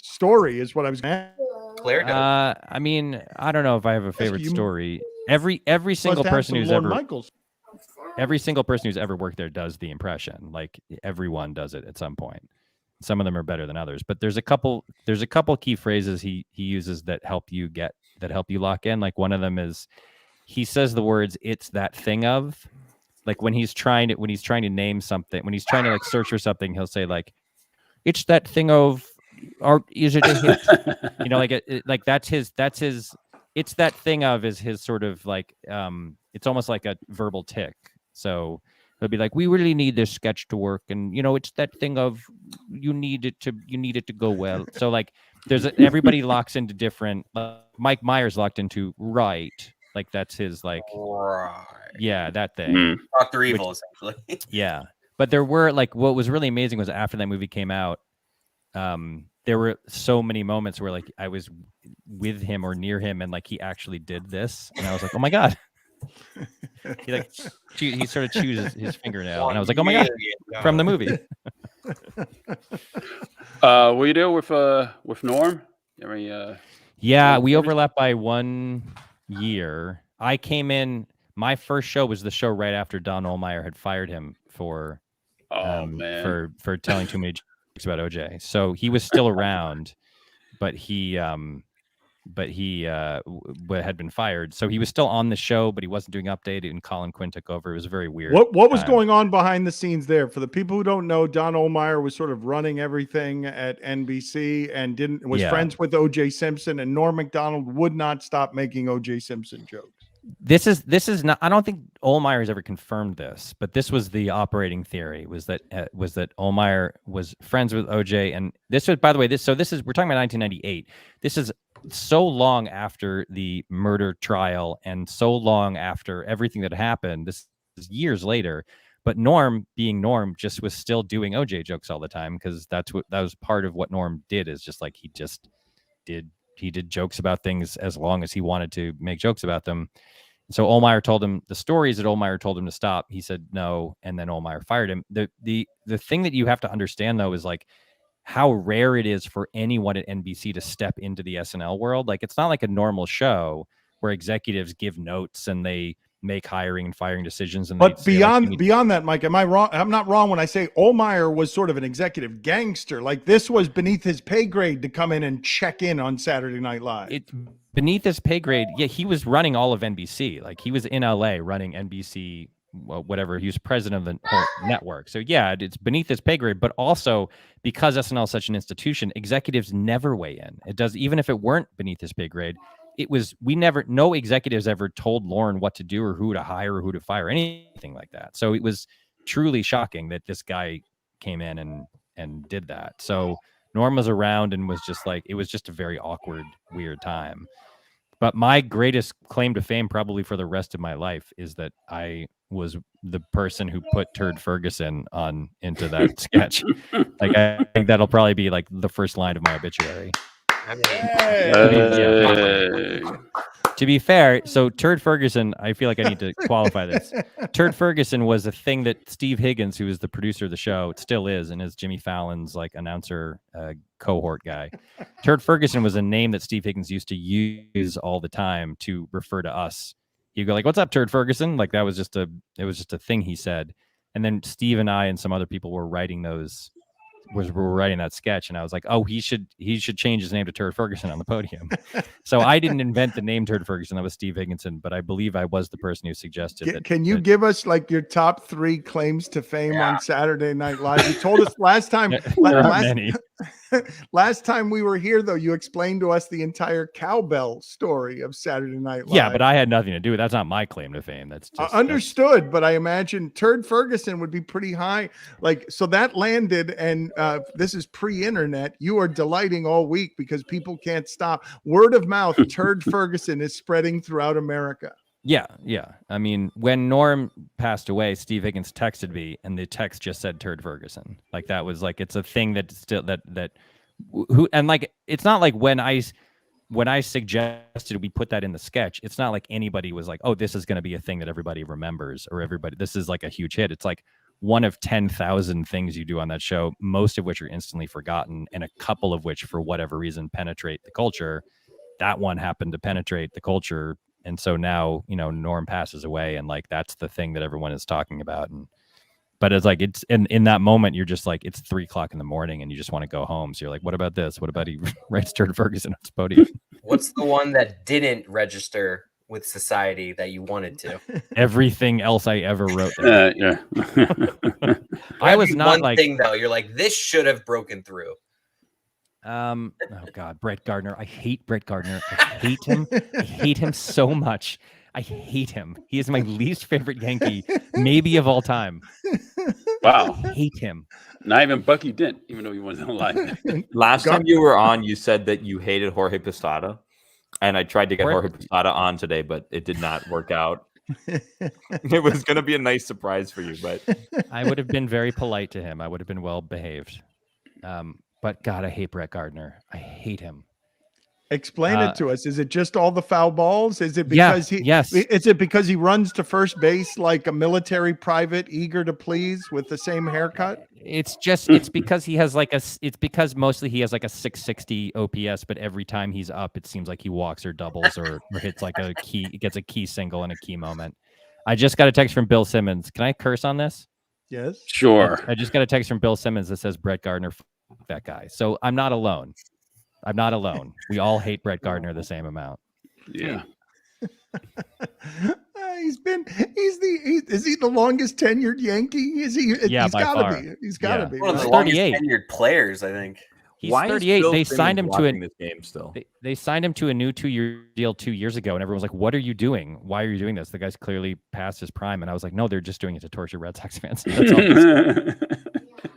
Story is what I was going to Claire does. I mean, I don't know if I have a favorite story. Every single person who's ever worked there does the impression. Like, everyone does it at some point. Some of them are better than others, but there's a couple key phrases he uses that help you lock in. Like, one of them is, he says the words "it's that thing of," like when he's trying to name something, when he's trying to like search for something, he'll say like, "It's that thing of," or is it a hit? Like that's his "it's that thing of" is his sort of like it's almost like a verbal tick. So he'll be like, "We really need this sketch to work, and it's that thing of you need it to go well." So like everybody locks into different. Mike Myers locked into right, like that's his like right. Yeah, that thing. Dr. Evil, essentially. Yeah, but there were like, what was really amazing was after that movie came out, there were so many moments where like I was with him or near him, and like he actually did this, and I was like, oh my god. He sort of chews his fingernail, and I was like, oh my god, from the movie. Were you there with Norm? Yeah, we overlapped by 1 year. I came in. My first show was the show right after Don Ohlmeyer had fired him for telling too many jokes about OJ. So he was still around, but he he had been fired. So he was still on the show, but he wasn't doing update, and Colin Quinn took over. It was very weird. What was going on behind the scenes there? For the people who don't know, Don Ohlmeyer was sort of running everything at NBC and was friends with O.J. Simpson, and Norm Macdonald would not stop making O.J. Simpson jokes. This is not. I don't think Ohlmeyer has ever confirmed this, but this was the operating theory: was that Ohlmeyer was friends with OJ, and this was, by the way, we're talking about 1998. This is so long after the murder trial and so long after everything that happened. This is years later, but Norm, being Norm, just was still doing OJ jokes all the time, because that was part of what Norm did. Is just like he did jokes about things as long as he wanted to make jokes about them. So Ohlmeyer told him the stories that Ohlmeyer told him to stop. He said no, and then Ohlmeyer fired him. The thing that you have to understand, though, is like how rare it is for anyone at NBC to step into the SNL world. Like, it's not like a normal show where executives give notes and they make hiring and firing decisions. And but beyond that, Mike, am I wrong? I'm not wrong when I say Ohlmeyer was sort of an executive gangster. Like, this was beneath his pay grade to come in and check in on Saturday Night Live. It's beneath his pay grade. Yeah, he was running all of NBC. Like, he was in LA running NBC, whatever. He was president of the whole network. So yeah, it's beneath his pay grade. But also, because SNL is such an institution, executives never weigh in. It does, even if it weren't beneath his pay grade. No executives ever told Lorne what to do or who to hire or who to fire, anything like that. So it was truly shocking that this guy came in and did that. So Norm was around and was just like, it was just a very awkward, weird time. But my greatest claim to fame, probably for the rest of my life, is that I was the person who put Turd Ferguson into that sketch. Like, I think that'll probably be like the first line of my obituary. To be fair, so Turd Ferguson, I feel like I need to qualify this. Turd Ferguson was a thing that Steve Higgins, who was the producer of the show, it still is, and is Jimmy Fallon's like announcer cohort guy. Turd Ferguson was a name that Steve Higgins used to use all the time to refer to us. He'd go like, "What's up, Turd Ferguson?" Like, it was just a thing he said. And then Steve and I and some other people were writing that sketch, and I was like, oh, he should change his name to Turd Ferguson on the podium. So I didn't invent the name Turd Ferguson. That was Steve Higginson, but I believe I was the person who suggested that. Can you give us like your top 3 claims to fame on Saturday Night Live? You told us last time. Last time we were here, though, you explained to us the entire cowbell story of Saturday Night Live. Yeah, but I had nothing to do with it. That's not my claim to fame. That's just understood. But I imagine Turd Ferguson would be pretty high. Like, so that landed, and this is pre-internet. You are delighting all week because people can't stop. Word of mouth, Turd Ferguson is spreading throughout America. Yeah. I mean, when Norm passed away, Steve Higgins texted me, and the text just said Turd Ferguson. Like, that was like, it's a thing that still and like, it's not like when I suggested we put that in the sketch, it's not like anybody was like, oh, this is going to be a thing that everybody remembers, or this is like a huge hit. It's like one of 10,000 things you do on that show, most of which are instantly forgotten, and a couple of which, for whatever reason, penetrate the culture. That one happened to penetrate the culture. And so now, Norm passes away, and like, that's the thing that everyone is talking about. But it's like, it's in that moment, you're just like, it's 3:00 in the morning and you just want to go home. So you're like, what about this? What about he writes Turd Ferguson on his podium? What's the one that didn't register with society that you wanted to? Everything else I ever wrote. Yeah. I was not one like thing though. You're like, this should have broken through. Oh God, Brett Gardner. I hate Brett Gardner. I hate him. I hate him so much. I hate him. He is my least favorite Yankee, maybe of all time. Wow. I hate him. Not even Bucky Dent, even though he wasn't alive. Last time you were on, you said that you hated Jorge Posada, and I tried to get Jorge Posada on today, but it did not work out. It was going to be a nice surprise for you, but I would have been very polite to him. I would have been well behaved. But God, I hate Brett Gardner. I hate him. Explain it to us. Is it just all the foul balls? Is it because Is it because he runs to first base like a military private, eager to please, with the same haircut? It's because he has mostly he has like a 660 OPS, but every time he's up, it seems like he walks or doubles or hits like gets a key single in a key moment. I just got a text from Bill Simmons. Can I curse on this? Yes. Sure. I just got a text from Bill Simmons that says Brett Gardner, that guy. So I'm not alone. I'm not alone. We all hate Brett Gardner the same amount. Yeah. Is he the longest tenured Yankee? Is he? Yeah, he's by gotta far. be. He's gotta be. One of the He's longest 38. tenured players, I think. He's Why 38. Is Bill they Simmons signed him to watching this game still. They signed him to a new 2-year deal 2 years ago, and everyone was like, "What are you doing? Why are you doing this?" The guy's clearly past his prime, and I was like, "No, they're just doing it to torture Red Sox fans." That's all.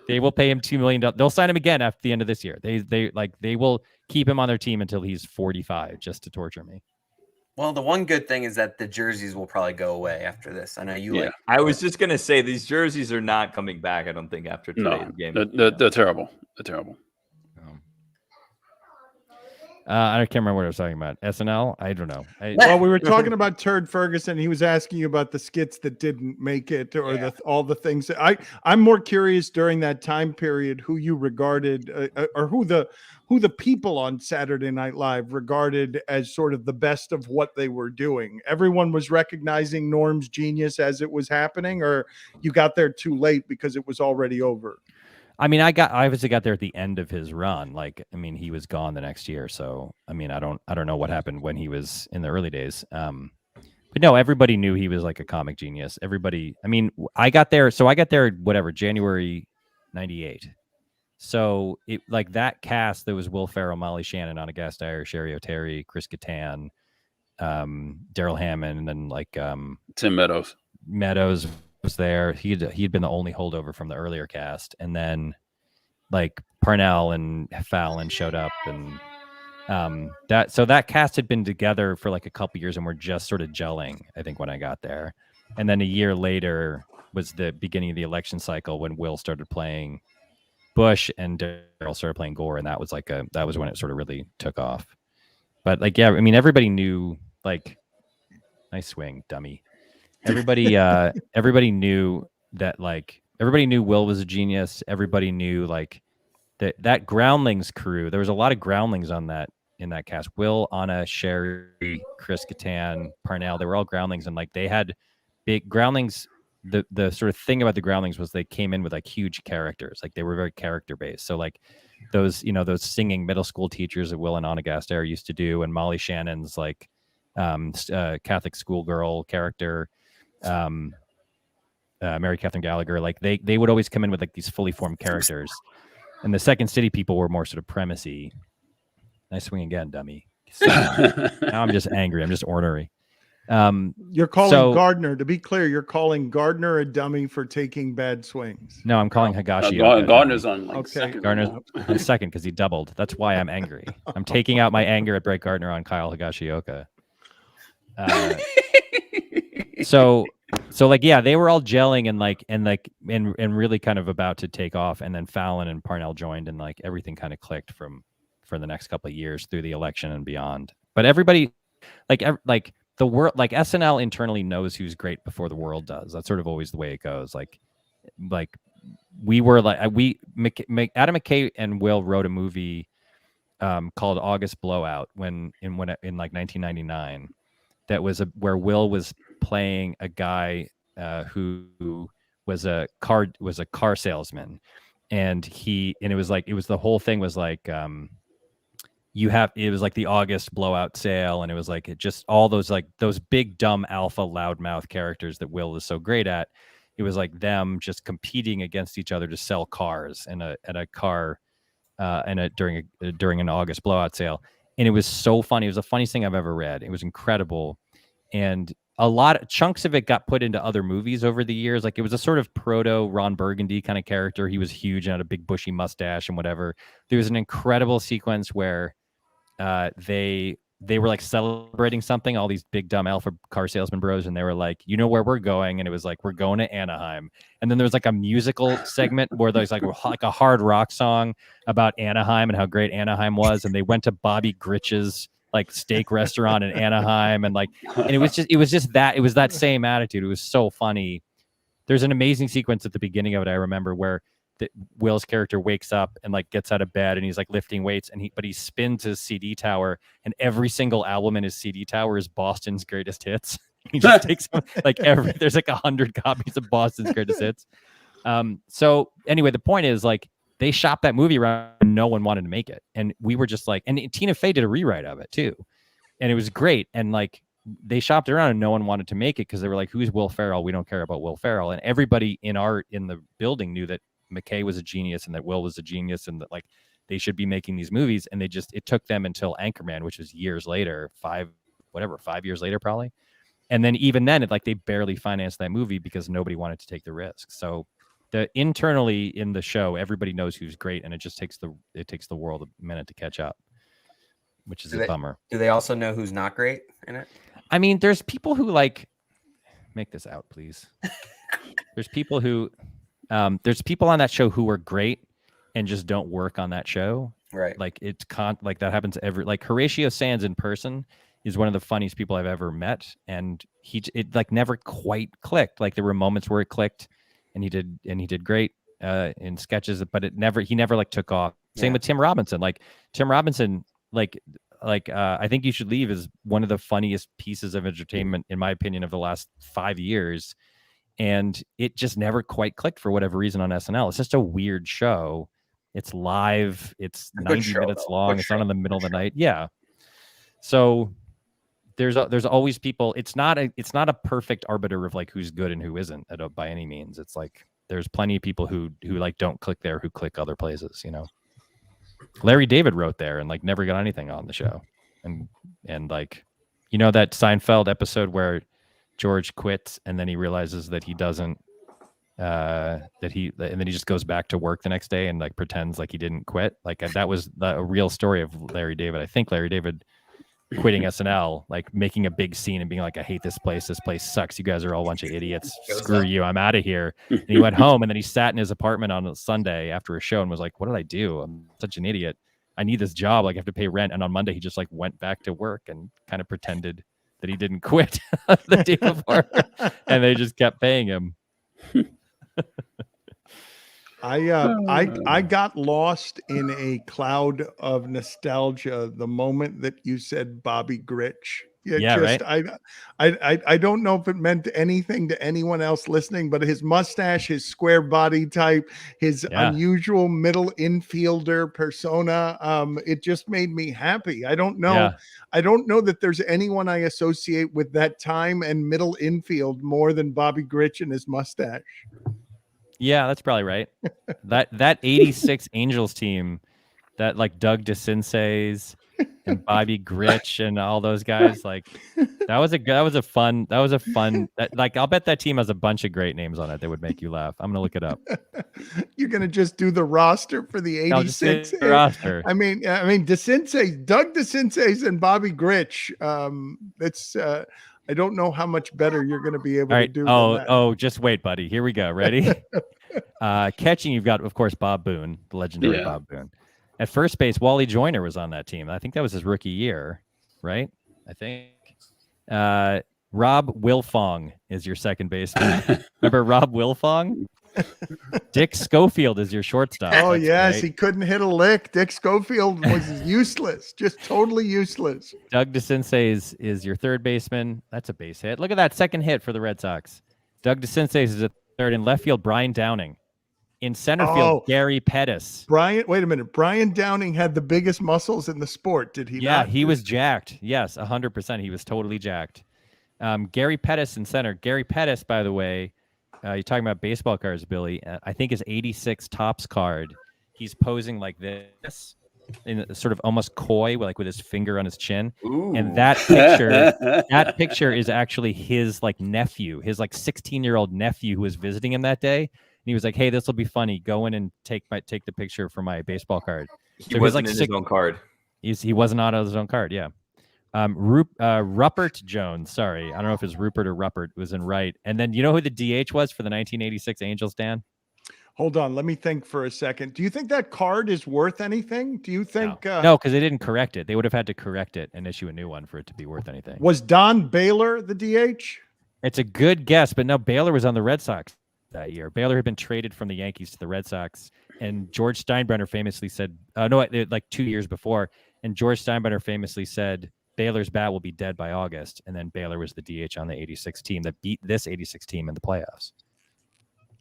They will pay him $2 million. They'll sign him again after the end of this year. They will keep him on their team until he's 45 just to torture me. Well, the one good thing is that the jerseys will probably go away after this. I know you like. I was just gonna say these jerseys are not coming back. I don't think after today's game. They're terrible. They're terrible. I can't remember what I was talking about. SNL? I don't know. Well, we were talking about Turd Ferguson. He was asking you about the skits that didn't make it, or all the things that I'm more curious during that time period who you regarded, or who the people on Saturday Night Live regarded as sort of the best of what they were doing. Everyone was recognizing Norm's genius as it was happening, or you got there too late because it was already over. I mean, I obviously got there at the end of his run. Like, I mean, he was gone the next year. So, I mean, I don't know what happened when he was in the early days. But no, everybody knew he was like a comic genius. Everybody, I mean, I got there, whatever, January 98. So it like that cast, there was Will Ferrell, Molly Shannon, Anna Gasteyer, Sherry O'Terry, Chris Kattan, Daryl Hammond, and then like Tim Meadows. Meadows was there. He'd been the only holdover from the earlier cast, and then like Parnell and Fallon showed up, and that cast had been together for like a couple years and were just sort of gelling, I think, when I got there. And then a year later was the beginning of the election cycle when Will started playing Bush and Daryl started playing Gore, and that was when it sort of really took off. But like, yeah, I mean, everybody knew, like, nice swing, dummy. Everybody knew that, like, everybody knew Will was a genius. Everybody knew like that Groundlings crew. There was a lot of Groundlings in that cast. Will, Anna, Sherry, Chris Kattan, Parnell. They were all Groundlings, and like they had big Groundlings. The sort of thing about the Groundlings was they came in with like huge characters. Like they were very character based. So like those singing middle school teachers that Will and Anna Gasteyer used to do, and Molly Shannon's like Catholic schoolgirl character. Mary Catherine Gallagher, like they would always come in with like these fully formed characters, and the Second City people were more sort of premisey. Nice swing again, dummy. So, now I'm just angry. I'm just ornery. You're calling Gardner, to be clear, you're calling Gardner a dummy for taking bad swings. No, I'm calling Higashioka. Gardner's on like second. Gardner's on second because he doubled. That's why I'm angry. I'm taking out my anger at Brett Gardner on Kyle Higashioka. So like, yeah, they were all gelling and really kind of about to take off, and then Fallon and Parnell joined, and like everything kind of clicked for the next couple of years through the election and beyond. But everybody, like the world, like SNL internally knows who's great before the world does. That's sort of always the way it goes. Like we were like Adam McKay and Will wrote a movie called August Blowout in like 1999. That was where Will was playing a guy who was a car salesman, and it was the whole thing was like it was like the August blowout sale, and it was like just all those big dumb alpha loudmouth characters that Will is so great at. It was like them just competing against each other to sell cars during an August blowout sale. And it was so funny. It was the funniest thing I've ever read. It was incredible. And a lot of chunks of it got put into other movies over the years. Like it was a sort of proto Ron Burgundy kind of character. He was huge and had a big bushy mustache and whatever. There was an incredible sequence where they were like celebrating something, all these big dumb alpha car salesman bros, and they were like, you know where we're going? And it was like, we're going to Anaheim. And then there was like a musical segment where there's like a hard rock song about Anaheim and how great Anaheim was. And they went to Bobby Gritch's like steak restaurant in Anaheim, and it was that same attitude. It was so funny. There's an amazing sequence at the beginning of it, I remember, where Will's character wakes up and like gets out of bed and he's like lifting weights, but he spins his CD tower, and every single album in his CD tower is Boston's greatest hits. He just takes like there's like 100 copies of Boston's greatest hits. So anyway, the point is like they shopped that movie around and no one wanted to make it. And we were just like, and Tina Fey did a rewrite of it too. And it was great. And like, they shopped around and no one wanted to make it because they were like, who's Will Ferrell? We don't care about Will Ferrell. And everybody in the building knew that McKay was a genius and that Will was a genius and that like they should be making these movies. And it took them until Anchorman, which was years later, 5 years later, probably. And then even then, they barely financed that movie because nobody wanted to take the risk. So internally in the show, everybody knows who's great, and it just takes the world a minute to catch up, which is a bummer. Do they also know who's not great in it? I mean, there's people who make this out, please. There's people there's people on that show who are great and just don't work on that show. Right. Like that happens Horatio Sands in person is one of the funniest people I've ever met. And it never quite clicked. Like there were moments where it clicked and he did great in sketches, but he never took off. Same with Tim Robinson. Tim Robinson, I Think You Should Leave is one of the funniest pieces of entertainment, in my opinion, of the last 5 years. And it just never quite clicked for whatever reason on SNL. It's just a weird show. It's live. It's 90 minutes long. It's not in the middle of the night. Yeah. So there's always people. It's not a perfect arbiter of who's good and who isn't by any means. It's there's plenty of people who don't click there, who click other places, Larry David wrote there and never got anything on the show. And that Seinfeld episode where George quits and then he realizes that he doesn't and then he just goes back to work the next day and pretends like he didn't quit. That was a real story of Larry David. I think Larry David quitting SNL, making a big scene and being like, I hate this place sucks, you guys are all a bunch of idiots, screw you, I'm out of here. And he went home and then he sat in his apartment on a Sunday after a show and was like, what did I do? I'm such an idiot, I need this job, I have to pay rent. And on Monday he just went back to work and kind of pretended that he didn't quit the day before and they just kept paying him. I got lost in a cloud of nostalgia the moment that you said Bobby Gritch. Right. I don't know if it meant anything to anyone else listening, but his mustache, his square body type, his unusual middle infielder persona, it just made me happy. I don't know. Yeah. I don't know that there's anyone I associate with that time and middle infield more than Bobby Gritch and his mustache. Yeah, that's probably right. That 86 Angels team, that Doug DeCinces and Bobby Gritch and all those guys, that was a fun. I'll bet that team has a bunch of great names on it that would make you laugh. I'm gonna look it up. You're gonna just do the roster for the 86 roster. I mean, DeCinces, Doug DeCinces and Bobby Gritch. I don't know how much better you're going to be able to do. Just wait, buddy. Here we go. Ready? Catching, you've got, of course, Bob Boone, the legendary Bob Boone. At first base, Wally Joyner was on that team. I think that was his rookie year, right? I think. Rob Wilfong is your second baseman. Remember Rob Wilfong? Dick Schofield is your shortstop. Oh, yes. Right. He couldn't hit a lick. Dick Schofield was useless, just totally useless. Doug DeCinces is your third baseman. That's a base hit. Look at that second hit for the Red Sox. Doug DeCinces is a third. In left field, Brian Downing. In center field, Gary Pettis. Wait a minute. Brian Downing had the biggest muscles in the sport, did he not? Yeah, he was jacked. Yes, 100%. He was totally jacked. Gary Pettis in center. Gary Pettis, by the way, you're talking about baseball cards, Billy. I think his 86 Topps card, he's posing like this, in sort of almost coy, with his finger on his chin. Ooh. And that picture is actually his nephew, his 16-year-old nephew who was visiting him that day. And he was like, "Hey, this will be funny. Go in and take the picture for my baseball card." He wasn't in his own card. He wasn't on his own card. Yeah. Rupert Jones, sorry, I don't know if it's Rupert or Rupert, was in right. And then you know who the DH was for the 1986 Angels, Dan? Hold on, let me think for a second. Do you think that card is worth anything? Do you think no, because they didn't correct it. They would have had to correct it and issue a new one for it to be worth anything. Was Don Baylor the DH? It's a good guess, but no, Baylor was on the Red Sox that year. Baylor had been traded from the Yankees to the Red Sox, and George Steinbrenner famously said, 2 years before, and George Steinbrenner famously said, Baylor's bat will be dead by August. And then Baylor was the DH on the 86 team that beat this 86 team in the playoffs.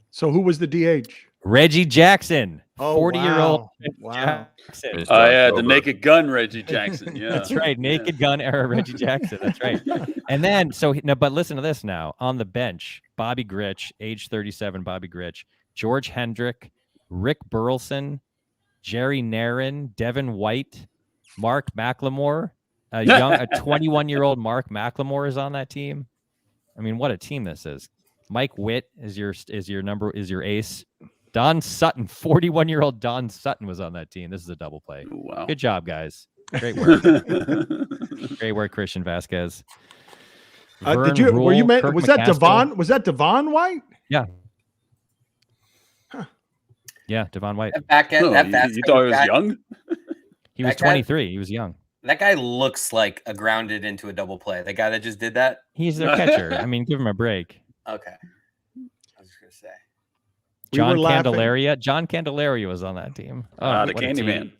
So who was the DH? Reggie Jackson, 40-year-old. Wow. Jackson. Oh yeah, the Naked Gun Reggie Jackson. Yeah, That's right. Naked Gun era Reggie Jackson. That's right. And then but listen to this now. On the bench, Bobby Grich, age 37, Bobby Grich, George Hendrick, Rick Burleson, Jerry Narin, Devin White, Mark McLemore, a 21-year-old Mark McLemore is on that team. I mean, what a team this is. Mike Witt is your ace. Don Sutton, 41-year-old Don Sutton was on that team. This is a double play. Wow. Good job, guys. Great work. Great work, Christian Vasquez. Was that Devon? Was that Devon White? Yeah. Yeah, Devon White. Back end, you thought he was young? He was 23. He was young. That guy looks like a grounded into a double play. The guy that just did that? He's their catcher. I mean, give him a break. Okay. I was just going to say. John Candelaria was on that team. The Candyman.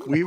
we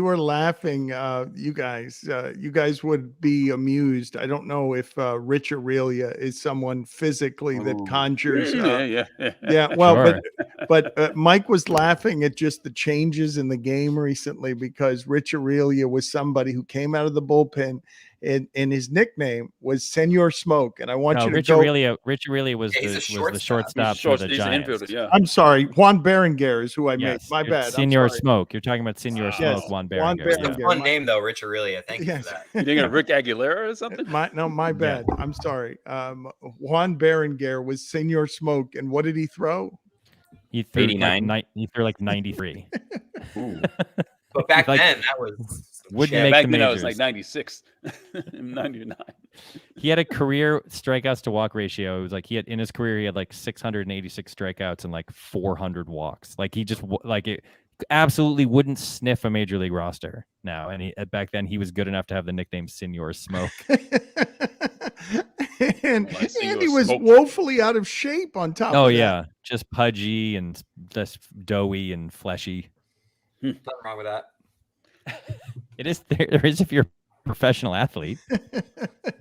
were laughing. You guys would be amused. I don't know if Rich Aurelia is someone physically that conjures. Yeah. Well, sure. but Mike was laughing at just the changes in the game recently because Rich Aurelia was somebody who came out of the bullpen. And his nickname was Senor Smoke, and I want you to go. Rich Aurelia was the shortstop for the Giants. I'm sorry, Juan Berenguer is who I made. My bad. Senor Smoke. You're talking about Senor Smoke, Juan Berenguer. Fun name though, Rich Aurelia. Thank you for that. You thinking of Rick Aguilera or something? My bad. Yeah. I'm sorry. Juan Berenguer was Senor Smoke, and what did he throw? He threw 89. He threw like 93. But back then, that was. Wouldn't make back the then majors. I was like 96, 99. He had a career strikeouts to walk ratio. It was like in his career he had like 686 strikeouts and like 400 walks. Like he just it absolutely wouldn't sniff a major league roster now. And back then he was good enough to have the nickname Senor Smoke. and he was woefully out of shape on top. Oh of yeah, just pudgy and just doughy and fleshy. Nothing wrong with that. It is there is if you're a professional athlete.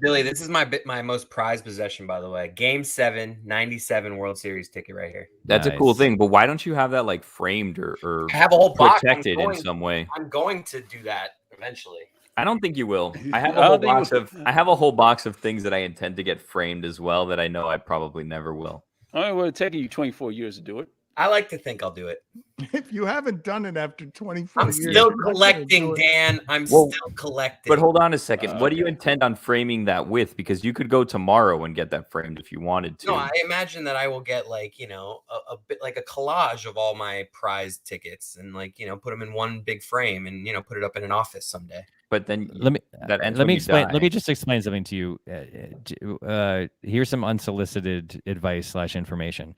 Billy, this is my most prized possession, by the way. Game 7, 97 World Series ticket right here. That's a cool thing, but why don't you have that like framed or have a whole protected in some way? I'm going to do that eventually. I don't think you will. I have a whole box of things that I intend to get framed as well that I know I probably never will. It would have taken you 24 years to do it. I like to think I'll do it. If you haven't done it after 24 years. I'm still collecting, Dan. I'm still collecting. But hold on a second. What do you intend on framing that with? Because you could go tomorrow and get that framed if you wanted to. No, I imagine that I will get like, a bit like a collage of all my prized tickets and like, put them in one big frame and, put it up in an office someday. But then let me just explain something to you. Here's some unsolicited advice / information.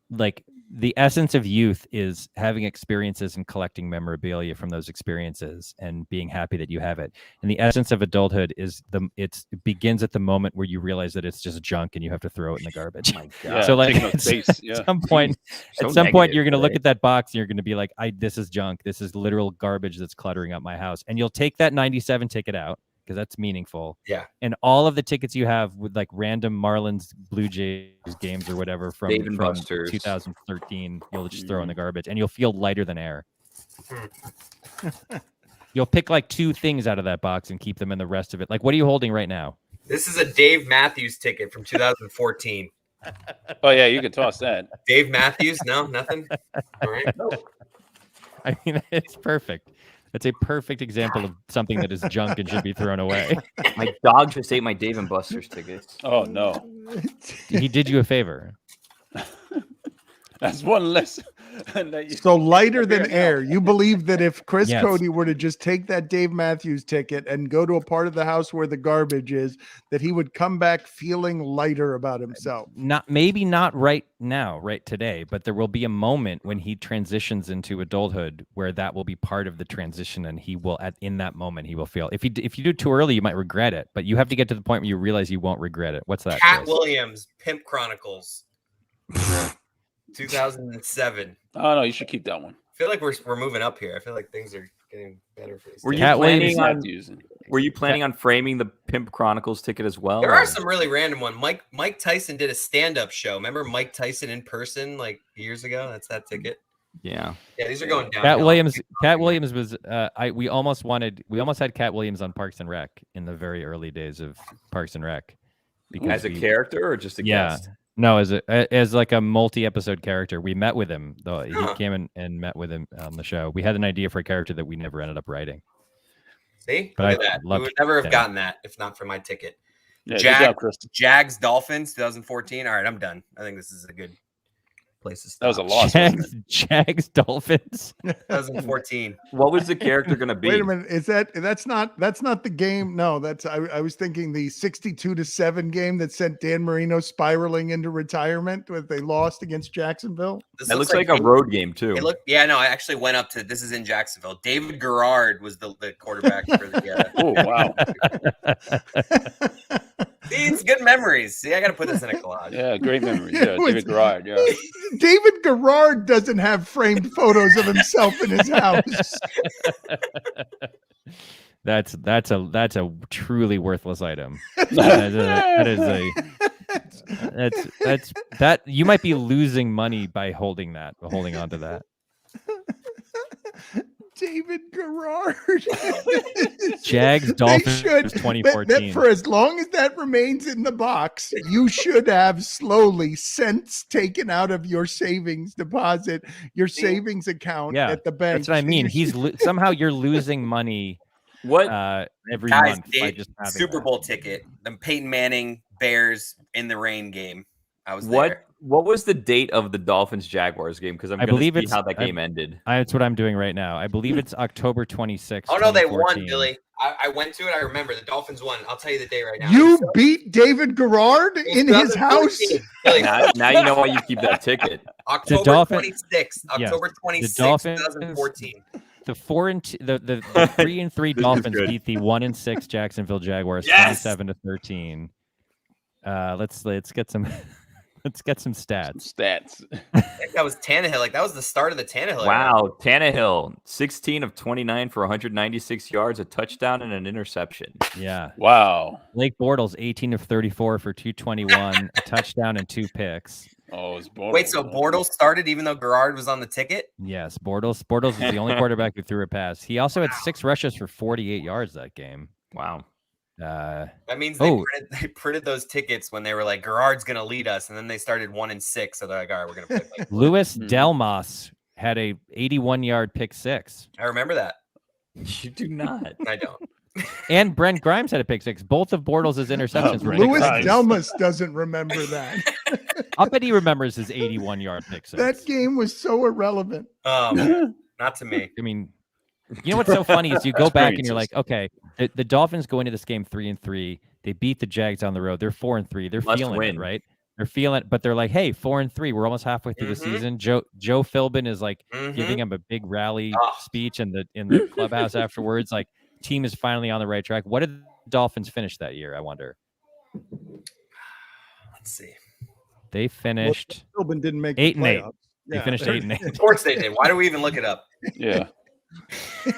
Like the essence of youth is having experiences and collecting memorabilia from those experiences and being happy that you have it. And the essence of adulthood is it begins at the moment where you realize that it's just junk and you have to throw it in the garbage. So like at some point, you're going to look at that box and you're going to be like, this is junk. This is literal garbage that's cluttering up my house. And you'll take that 97 ticket out because that's meaningful. Yeah. And all of the tickets you have with like random Marlins, Blue Jays games or whatever from 2013, you'll just throw in the garbage and you'll feel lighter than air. You'll pick like 2 things out of that box and keep them in the rest of it. Like, what are you holding right now? This is a Dave Matthews ticket from 2014. Oh yeah, you can toss that. Dave Matthews? No, nothing. All right. I mean, it's perfect. It's a perfect example of something that is junk and should be thrown away. My dog just ate my Dave and Buster's tickets. Oh no! He did you a favor. That's one less. So lighter than air. You believe that if Chris Cote were to just take that Dave Matthews ticket and go to a part of the house where the garbage is, that he would come back feeling lighter about himself? Maybe not right now, right today, but there will be a moment when he transitions into adulthood where that will be part of the transition, and he will in that moment he will feel. If you do it too early, you might regret it, but you have to get to the point where you realize you won't regret it. What's that? Pat Williams, Pimp Chronicles. 2007. Oh no, you should keep that one. I feel like we're moving up here. I feel like things are getting better for us. Were you planning on Were you planning on framing the Pimp Chronicles ticket as well? There are some really random one. Mike Tyson did a stand-up show. Remember Mike Tyson in person like years ago? That's that ticket. Yeah. Yeah, these are going down. Cat Williams was we almost had Cat Williams on Parks and Rec in the very early days of Parks and Rec. As a character or just a guest? No, as like a multi-episode character. We met with him though. He came and met with him on the show. We had an idea for a character that we never ended up writing. See, but look at that. We would never have gotten that if not for my ticket. Yeah, Jags Dolphins 2014. All right, I'm done. I think this is a good place to stop. That was a loss. Jags Dolphins 2014. What was the character going to be? Wait a minute. That's not the game? No, I was thinking the 62-7 game that sent Dan Marino spiraling into retirement when they lost against Jacksonville. That looks like a road game too. I actually went up to this is in Jacksonville. David Garrard was the quarterback for the oh wow. See, it's good memories. See, I got to put this in a collage. Yeah, great memories. Yeah, David Garrard. Yeah. David Garrard doesn't have framed photos of himself in his house. That's a truly worthless item. That you might be losing money by holding on to that. David Garrard. Jags Dolphins 2014. For as long as that remains in the box, you should have slowly cents taken out of your savings deposit, your savings account at the bank. That's what I mean. Somehow you're losing money. Every month by just having Super Bowl ticket. The Peyton Manning Bears in the rain game. I was there. What was the date of the Dolphins Jaguars game? Because I believe it's how that game ended. That's what I'm doing right now. I believe it's October 26th. Oh no, they won, Billy. I went to it. I remember the Dolphins won. I'll tell you the day right now. You beat David Garrard in his house. Billy, now you know why you keep that ticket. October 26th. October 26th, 2014. The 3-3 Dolphins beat the 1-6 Jacksonville Jaguars 27-13. Let's get some. Let's get some stats. I think that was Tannehill. That was the start of the Tannehill. Wow, Tannehill, 16 of 29 for 196 yards, a touchdown, and an interception. Yeah. Wow. Blake Bortles, 18 of 34 for 221, a touchdown and 2 picks. Oh, it's Bortles. Wait, so Bortles started even though Garrard was on the ticket? Yes, Bortles is the only quarterback who threw a pass. He also had 6 rushes for 48 yards that game. Wow. That means they printed those tickets when they were like, Garrard's going to lead us. And then they started 1-6. So they're like, all right, we're going to play. Like Louis Delmas had a 81-yard pick 6. I remember that. You do not. I don't. And Brent Grimes had a pick 6. Both of Bortles' interceptions were Louis Delmas doesn't remember that. I'll bet he remembers his 81-yard pick 6. That game was so irrelevant. Not to me. I mean, you know what's so funny is you go back and you're like, okay, the Dolphins go into this game 3-3. They beat the Jags on the road. They're 4-3. They're feeling it, right? They're feeling it, but they're like, hey, 4-3. We're almost halfway through the season. Joe Philbin is like giving him a big rally speech in the clubhouse afterwards. Like, team is finally on the right track. What did the Dolphins finish that year? I wonder. Let's see. They finished. Philbin didn't make 8-8. They finished 8-8. Of course they did. Why do we even look it up? Yeah.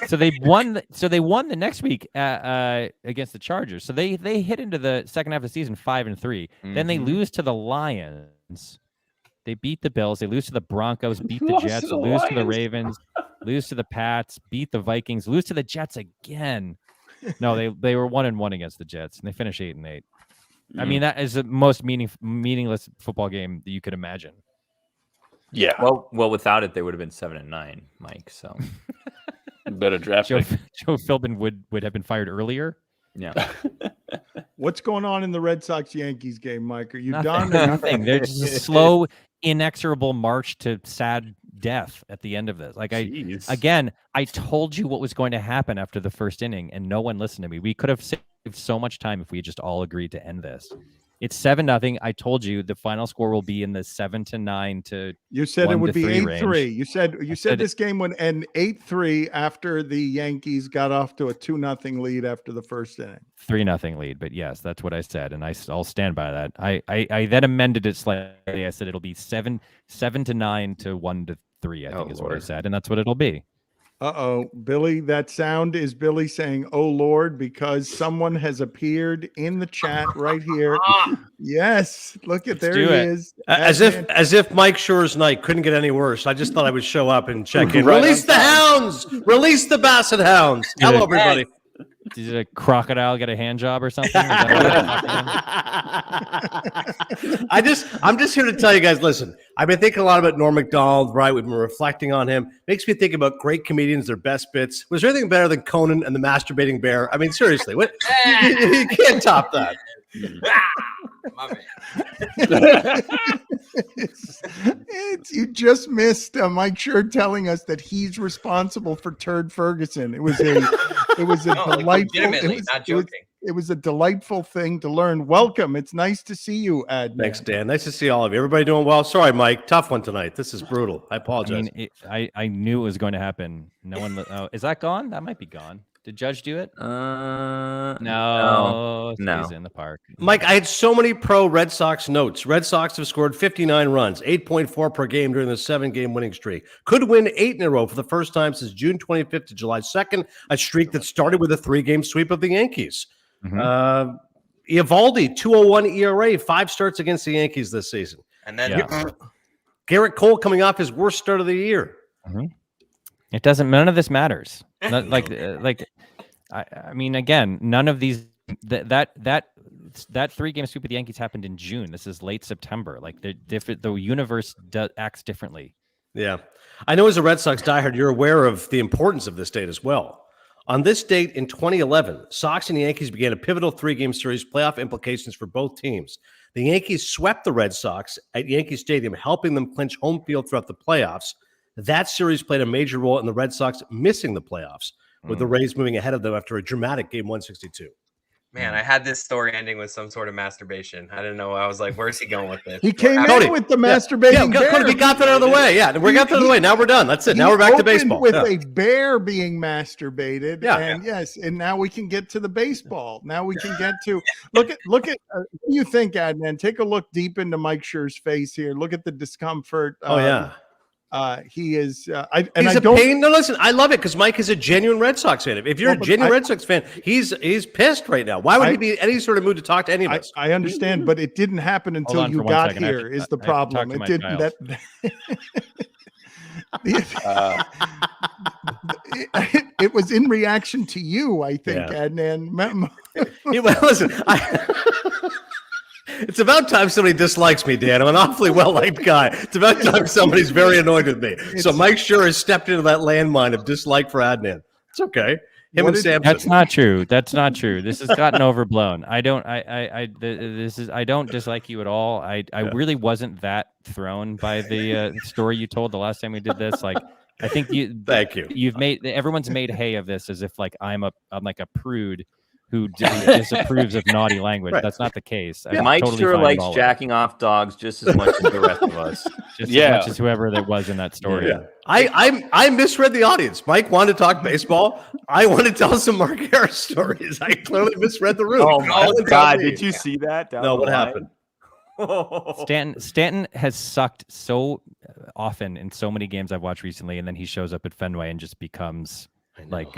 So they won. So they won the next week against the Chargers. So they hit into the second half of the season 5-3. Then they lose to the Lions. They beat the Bills. They lose to the Broncos. Beat the Jets. Lose to the Ravens. Lose to the Pats. Beat the Vikings. Lose to the Jets again. No, they were 1-1 against the Jets, and they finished 8-8. I mean, that is the most meaningless football game that you could imagine. Yeah. Well, without it, they would have been 7-9, Mike. So better draft. Joe Philbin would have been fired earlier. Yeah. What's going on in the Red Sox Yankees game, Mike? Are you Nothing, done? Nothing. There's just a slow, inexorable march to sad death at the end of this. Like I told you what was going to happen after the first inning, and no one listened to me. We could have saved so much time if we had just all agreed to end this. It's 7-0. I told you the final score will be in the 7-9 to. You said it would be 8-3. Range. You said this game would end 8-3 after the Yankees got off to a 2-0 lead after the first inning. 3-0 lead, but yes, that's what I said, and I'll stand by that. I then amended it slightly. I said it'll be 7-9 to 1-3. I think is what I said, and that's what it'll be. Uh-oh, Billy, that sound is Billy saying, "Oh Lord," because someone has appeared in the chat right here. Yes, look at there he is. As if Mike Schur's night couldn't get any worse. I just thought I would show up and check in. Right Release the hounds! Release the Basset hounds! Hello, everybody. Did a crocodile get a hand job or something? I'm just here to tell you guys, listen, I've been thinking a lot about Norm Macdonald, right? We've been reflecting on him. Makes me think about great comedians, their best bits. Was there anything better than Conan and the masturbating bear? I mean, seriously, what? You can't top that. My man. You just missed Mike Schur telling us that he's responsible for Turd Ferguson. It was a delightful. Not joking. It was a delightful thing to learn. Welcome. It's nice to see you, Adnan. Thanks, Dan. Nice to see all of you. Everybody doing well? Sorry, Mike. Tough one tonight. This is brutal. I apologize. I knew it was going to happen. No one. Oh, is that gone? That might be gone. Did Judge do it? No. He's in the park. Mike, I had so many pro Red Sox notes. Red Sox have scored 59 runs, 8.4 per game during the 7-game winning streak. Could win 8 in a row for the first time since June 25th to July 2nd, a streak that started with a 3-game sweep of the Yankees. Eovaldi, 2.01 ERA, 5 starts against the Yankees this season. And then Garrett Cole coming off his worst start of the year. It doesn't. None of this matters. I mean, again, none of these. That 3-game sweep of the Yankees happened in June. This is late September. Like they're different. The universe acts differently. Yeah, I know as a Red Sox diehard, you're aware of the importance of this date as well. On this date in 2011, Sox and Yankees began a pivotal 3-game series, playoff implications for both teams. The Yankees swept the Red Sox at Yankee Stadium, helping them clinch home field throughout the playoffs. That series played a major role in the Red Sox missing the playoffs, with the Rays moving ahead of them after a dramatic Game 162. Man, I had this story ending with some sort of masturbation. I didn't know. I was like, where's he going with this? He came in with the masturbating bear. Cody, we got that out of the way. Yeah, we got that out of the way. Now we're done. That's it. Now we're back to baseball. With a bear being masturbated. Yes, and now we can get to the baseball. Now we can get to look at what do you think, Adnan? Take a look deep into Mike Schur's face here. Look at the discomfort. He is. He's a pain. No, listen, I love it because Mike is a genuine Red Sox fan. If you're a genuine Red Sox fan, he's pissed right now. Why would he be in any sort of mood to talk to any of us? I understand, but it didn't happen until you got here. Is the problem? It didn't. It was in reaction to you, I think, Adnan. Listen, it's about time somebody dislikes me, Dan. I'm an awfully well-liked guy. It's about time somebody's very annoyed with me. So Mike Schur has stepped into that landmine of dislike for Adnan. It's okay. Him and Samson. That's not true. That's not true. This has gotten overblown. I don't dislike you at all. I really wasn't that thrown by the story you told the last time we did this. Like, I think thank you. Everyone's made hay of this as if like I'm like a prude who disapproves of naughty language. Right. That's not the case. Mike Schur likes jacking off dogs just as much as the rest of us. Just as much as whoever there was in that story. Yeah. I misread the audience. Mike wanted to talk baseball. I want to tell some Mark Harris stories. I clearly misread the room. Oh my God! Did you see that? No, what happened? Stanton has sucked so often in so many games I've watched recently, and then he shows up at Fenway and just becomes like.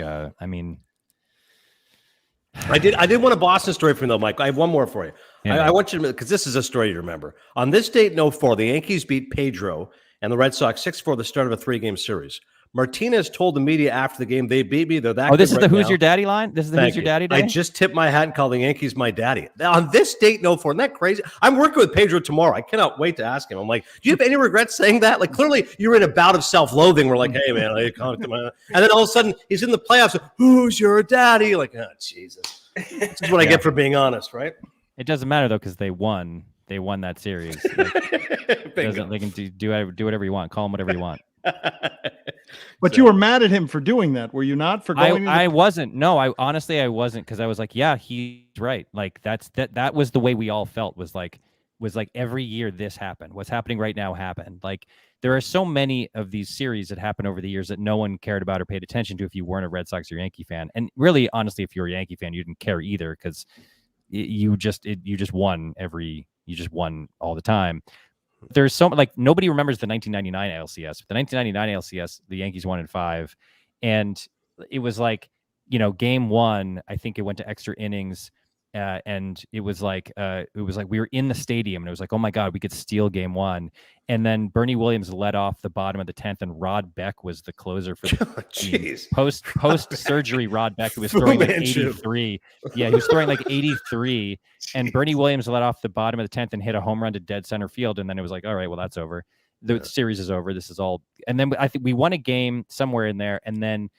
I did want a Boston story from though, Mike. I have one more for you. Yeah. I want you to, because this is a story to remember. On this date in 2004, the Yankees beat Pedro and the Red Sox 6-4 the start of a 3-game series. Martinez told the media after the game, they beat me. They're that good. This is the Who's Your Daddy line? This is the Who's Your Daddy day? I just tipped my hat and called the Yankees my daddy. Now, on this date in 2004, isn't that crazy? I'm working with Pedro tomorrow. I cannot wait to ask him. I'm like, do you have any regrets saying that? Like, clearly you're in a bout of self-loathing. We're like, hey, man, and then all of a sudden he's in the playoffs. Who's your daddy? Like, oh, Jesus. This is what I get for being honest, right? It doesn't matter, though, because they won. They won that series. They can do whatever you want. Call them whatever you want. But you were mad at him for doing that, were you not? For going, I wasn't. No, I honestly wasn't, because I was like, yeah, he's right. Like that was the way we all felt. Was like every year this happened. What's happening right now happened. Like there are so many of these series that happen over the years that no one cared about or paid attention to if you weren't a Red Sox or Yankee fan. And really, honestly, if you're a Yankee fan, you didn't care either, because you just won all the time. There's so like nobody remembers the 1999 ALCS. The 1999 ALCS, the Yankees won in 5, And it was like, game one, I think it went to extra innings. And it was like we were in the stadium, and it was like, oh my God, we could steal game one. And then Bernie Williams led off the bottom of the 10th, and Rod Beck was the closer for the team. Post surgery. Rod Beck, who was throwing like 83. Yeah, he was throwing like 83. And Bernie Williams led off the bottom of the 10th and hit a home run to dead center field. And then it was like, all right, well, that's over. The series is over. This is all. And then I think we won a game somewhere in there, and then.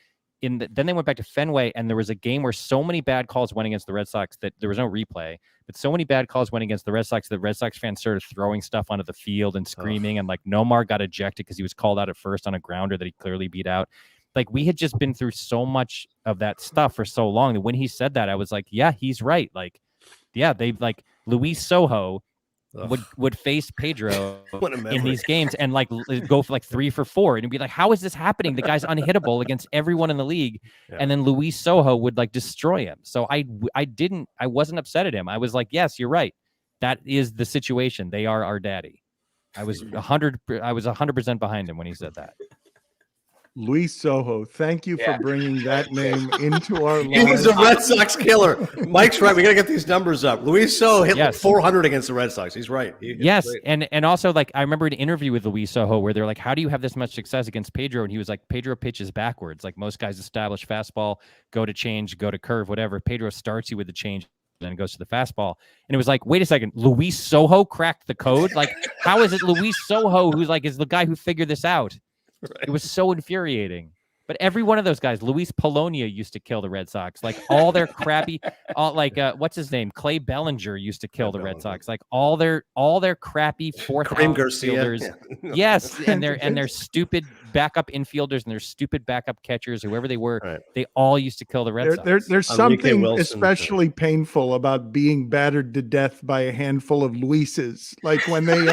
Then they went back to Fenway, and there was a game where so many bad calls went against the Red Sox that there was no replay, but so many bad calls went against the Red Sox that Red Sox fans started throwing stuff onto the field and screaming, and like Nomar got ejected because he was called out at first on a grounder that he clearly beat out. Like, we had just been through so much of that stuff for so long that when he said that, I was like, yeah, he's right. Like, yeah, they like Luis Sojo would face Pedro in these games and like go for like 3 for 4 and be like, how is this happening? The guy's unhittable against everyone in the league. And then Luis Sojo would like destroy him. So I wasn't upset at him. I was like, yes, you're right. That is the situation. They are our daddy. I was 100% behind him when he said that. Luis Sojo, thank you for bringing that name into our lives. He's a Red Sox killer. Mike's right. We got to get these numbers up. Luis Sojo hit like 400 against the Red Sox. He's right. Yes, and also, like, I remember an interview with Luis Sojo where they're like, how do you have this much success against Pedro? And he was like, Pedro pitches backwards. Like, most guys establish fastball, go to change, go to curve, whatever. Pedro starts you with the change, then it goes to the fastball. And it was like, wait a second, Luis Sojo cracked the code? Like, how is it Luis Sojo who's like is the guy who figured this out? Right. It was so infuriating. But every one of those guys, Luis Polonia used to kill the Red Sox. Like, all their crappy, what's his name? Clay Bellinger used to kill the Red Sox. Like, all their crappy fourth outfielders. Yeah. Yes, and their stupid backup infielders and their stupid backup catchers, whoever they were, they all used to kill the Red Sox. There's something especially painful about being battered to death by a handful of Luises. Like when they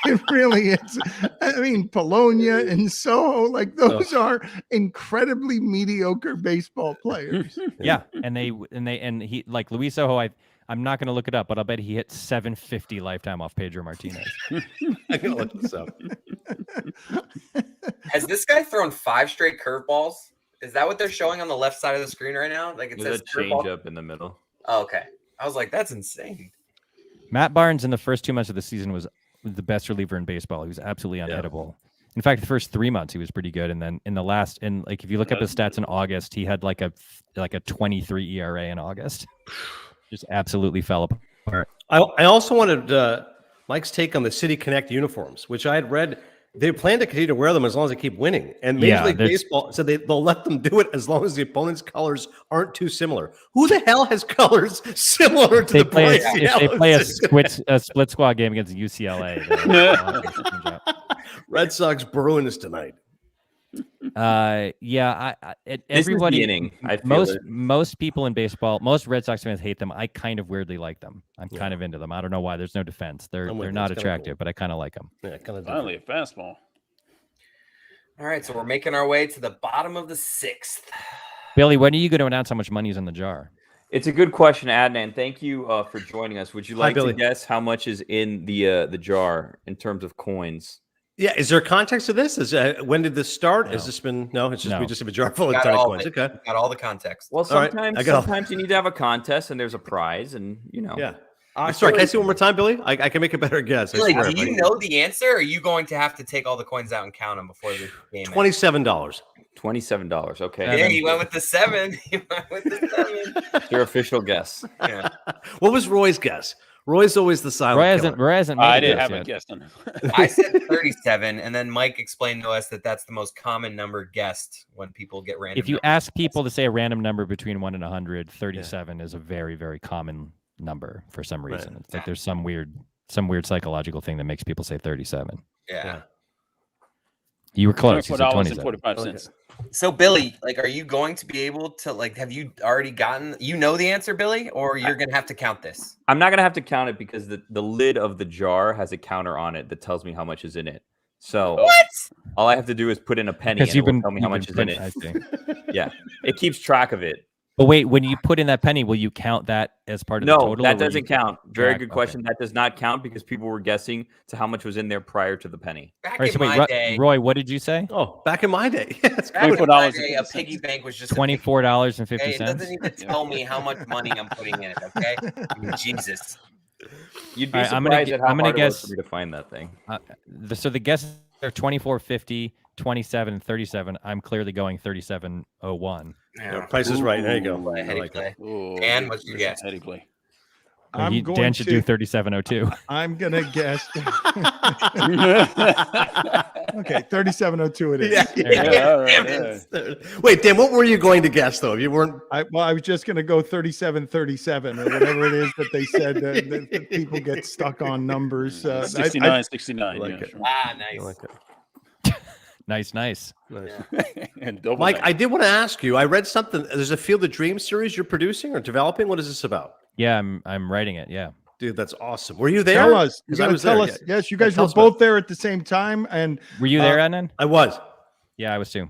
it really is. I mean, Polonia and Sojo, like those are incredibly mediocre baseball players. Yeah, and he like Luis Sojo. I'm not going to look it up, but I'll bet he hit 750 lifetime off Pedro Martinez. I'm going to look this up. Has this guy thrown 5 straight curveballs? Is that what they're showing on the left side of the screen right now? Like, it says a change up in the middle. Oh, okay. I was like, that's insane. Matt Barnes in the first 2 months of the season was the best reliever in baseball. He was absolutely unhittable. In fact, the first 3 months he was pretty good, and then in the last, and like if you look up his stats in August, he had like a 23 ERA in August. Just absolutely fell apart. I also wanted Mike's take on the City Connect uniforms, which I had read. They plan to continue to wear them as long as they keep winning. And Major League Baseball said they'll let them do it as long as the opponent's colors aren't too similar. Who the hell has colors similar to the Braves? If they play a split squad game against UCLA. Red Sox Bruins tonight. Everybody, most people in baseball, most Red Sox fans hate them. I kind of weirdly like them. I'm kind of into them. I don't know why. There's no defense. They're not attractive, but I kind of like them. Yeah, kind of. Finally, a fastball. All right, so we're making our way to the bottom of the 6th. Billy, when are you going to announce how much money is in the jar? It's a good question, Adnan. Thank you for joining us. Would you like to guess how much is in the jar in terms of coins? Yeah, is there context to this? When did this start? No. Has this been? No, it's just we just have a jar full of tiny coins. Okay, got all the context. Well, sometimes you need to have a contest and there's a prize, and Yeah. Sorry, can I see one more time, Billy? I can make a better guess. Billy, do you know the answer? Or are you going to have to take all the coins out and count them before the game? $27. $27. Okay. Yeah, you went with the 7. Your official guess. Yeah. What was Roy's guess? Roy's always the silent. Roy hasn't I didn't have a guess on it. I said 37, and then Mike explained to us that that's the most common number guessed when people get random. If you ask people to say a random number between 1 and 100, 37 is a very, very common number for some reason. It's like there's some weird psychological thing that makes people say 37. Yeah. You were close. You said $24.45. So, Billy, like, are you going to be able to, like, have you already gotten, the answer, Billy, or you're going to have to count this? I'm not going to have to count it because the lid of the jar has a counter on it that tells me how much is in it. So what? All I have to do is put in a penny and it will tell me how much is in it. Yeah. It keeps track of it. But wait, when you put in that penny, will you count that as part of the total? No, that doesn't count. Very good question. That does not count because people were guessing to how much was in there prior to the penny. Back in my day, Roy, what did you say? Oh, back in my day. Back in my day, a piggy bank was just $24.50. It doesn't even tell me how much money I'm putting in it. Okay, Jesus. You'd be surprised at how hard it was for me to find that thing. So the guesses are 24.50, 27, and 37. I'm clearly going 37.01. Yeah, price is right. There you go. Dan, what's your guess? Heady play. Dan should do 37.02. I'm gonna guess. Okay, 37.02 it is. Wait, Dan, what were you going to guess though? If you weren't, I was just gonna go 37.37 or whatever it is that they said that people get stuck on numbers. 69. Like it. Ah, nice. Like it. Nice. And double Mike, nice. I did want to ask you. I read something. There's a Field of Dreams series you're producing or developing. What is this about? Yeah, I'm writing it. Yeah. Dude, that's awesome. Were you there? Tell us. You 'Cause I gotta was tell there. us. Yes, you guys Tell were us about both there at the same time. And Were you there, Adnan? I was. Yeah, I was too.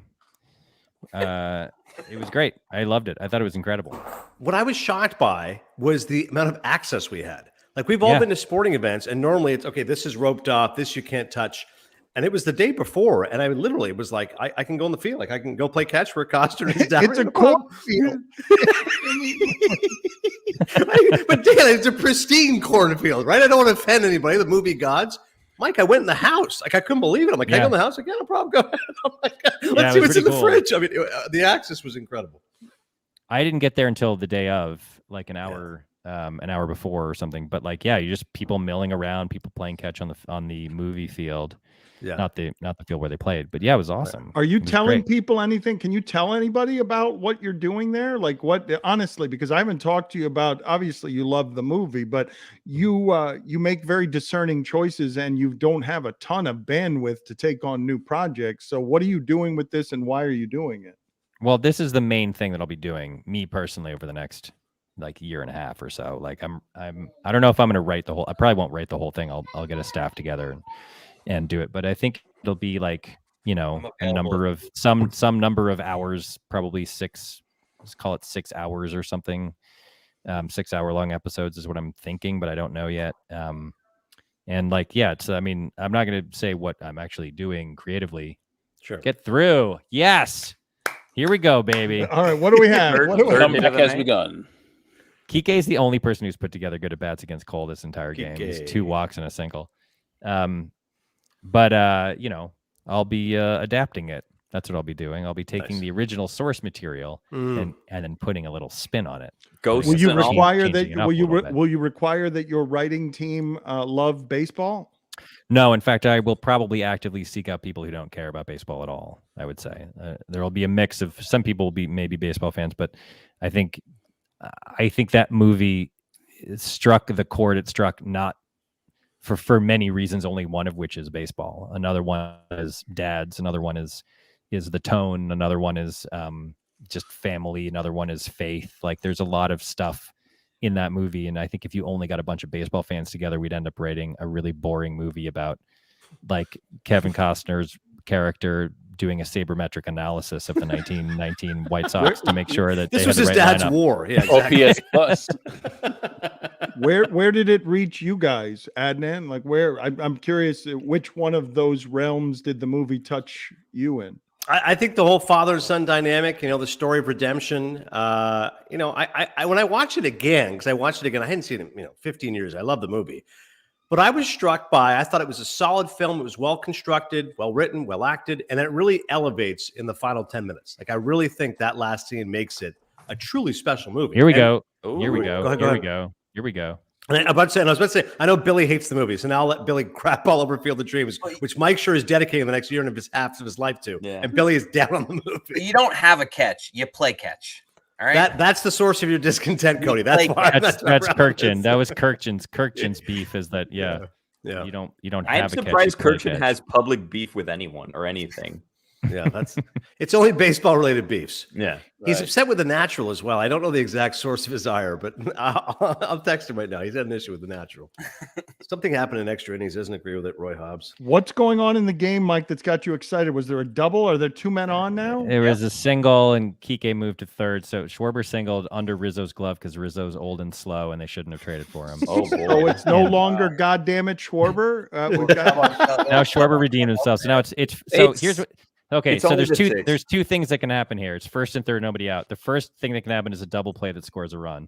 It was great. I loved it. I thought it was incredible. What I was shocked by was the amount of access we had. Like we've all been to sporting events, and normally it's okay. This is roped off. This you can't touch. And it was the day before, and I literally was like, I can go in the field. Like I can go play catch for a Costa. it's a cornfield. But Dan, it's a pristine cornfield, right? I don't want to offend anybody, the movie gods. Mike, I went in the house. Like I couldn't believe it. I'm like, can I go in the house? Like, yeah, no problem. Go ahead. I'm like, let's see what's in the fridge. I mean, the access was incredible. I didn't get there until the day of, like an hour before or something. But like, yeah, you just people milling around, people playing catch on the movie field. Yeah, not the field where they played, but yeah, it was awesome. Are you telling people anything? Can you tell anybody about what you're doing there? Like what, honestly, because I haven't talked to you about, obviously you love the movie, but you make very discerning choices and you don't have a ton of bandwidth to take on new projects. So what are you doing with this and why are you doing it? Well, this is the main thing that I'll be doing, me personally, over the next like year and a half or so. Like I don't know if I'm going to write the whole, I probably won't write the whole thing. I'll get a staff together and do it. But I think it'll be like, a number of some number of hours, probably let's call it 6 hours or something. 6 hour long episodes is what I'm thinking, but I don't know yet. And like, yeah, I'm not going to say what I'm actually doing creatively. Sure. Get through. Yes. Here we go, baby. All right. What do we have? Comeback has begun. Kike is the only person who's put together good at bats against Cole this entire game. He's 2 walks and a single. But I'll be adapting it. That's what I'll be doing. I'll be taking the original source material and then putting a little spin on it. Will you require that your writing team love baseball? No, in fact, I will probably actively seek out people who don't care about baseball at all. I would say there will be a mix of some people will be maybe baseball fans, but I think that movie struck the chord it struck not for many reasons, only one of which is baseball. Another one is dads. Another one is the tone. Another one is just family. Another one is faith. Like there's a lot of stuff in that movie. And I think if you only got a bunch of baseball fans together, we'd end up writing a really boring movie about like Kevin Costner's character doing a sabermetric analysis of the 1919 White Sox to make sure that this they was had the his right dad's lineup. war. Yeah, exactly. OPS plus. Where did it reach you guys, Adnan? Like where? I'm curious. Which one of those realms did the movie touch you in? I think the whole father-son dynamic, the story of redemption. I when I watch it again, because I watched it again, I hadn't seen it, 15 years. I love the movie. But I was struck by, I thought it was a solid film. It was well constructed, well written, well acted, and it really elevates in the final 10 minutes. Like I really think that last scene makes it a truly special movie. Here we go. Ooh, Here we go. Go ahead, Here we go. Here we go. And I was about to say, I know Billy hates the movie, so now I'll let Billy crap all over Field of Dreams, which Mike Schur is dedicating the next year and half of his life to. Yeah. And Billy is down on the movie. You don't have a catch; you play catch. All right. That's the source of your discontent, Cody. That's why. That's Kirkchin. That was Kirkchin's beef. Is that yeah. You don't. I'm have a catch. surprised Kirkchin has public beef with anyone or anything. Yeah, it's only baseball related beefs. Yeah. He's upset with The Natural as well. I don't know the exact source of his ire, but I'll text him right now. He's had an issue with The Natural. Something happened in extra innings. Doesn't agree with it, Roy Hobbs. What's going on in the game, Mike, that's got you excited? Was there a double? Are there 2 men on now? There was a single, and Kike moved to third. So Schwarber singled under Rizzo's glove because Rizzo's old and slow, and they shouldn't have traded for him. Oh, boy. So it's no longer goddamn it Schwarber. Now Schwarber redeemed himself. So now here's what. Okay, It's so only there's the two six. there's 2 things that can happen here. It's first and third, nobody out. The first thing that can happen is a double play that scores a run,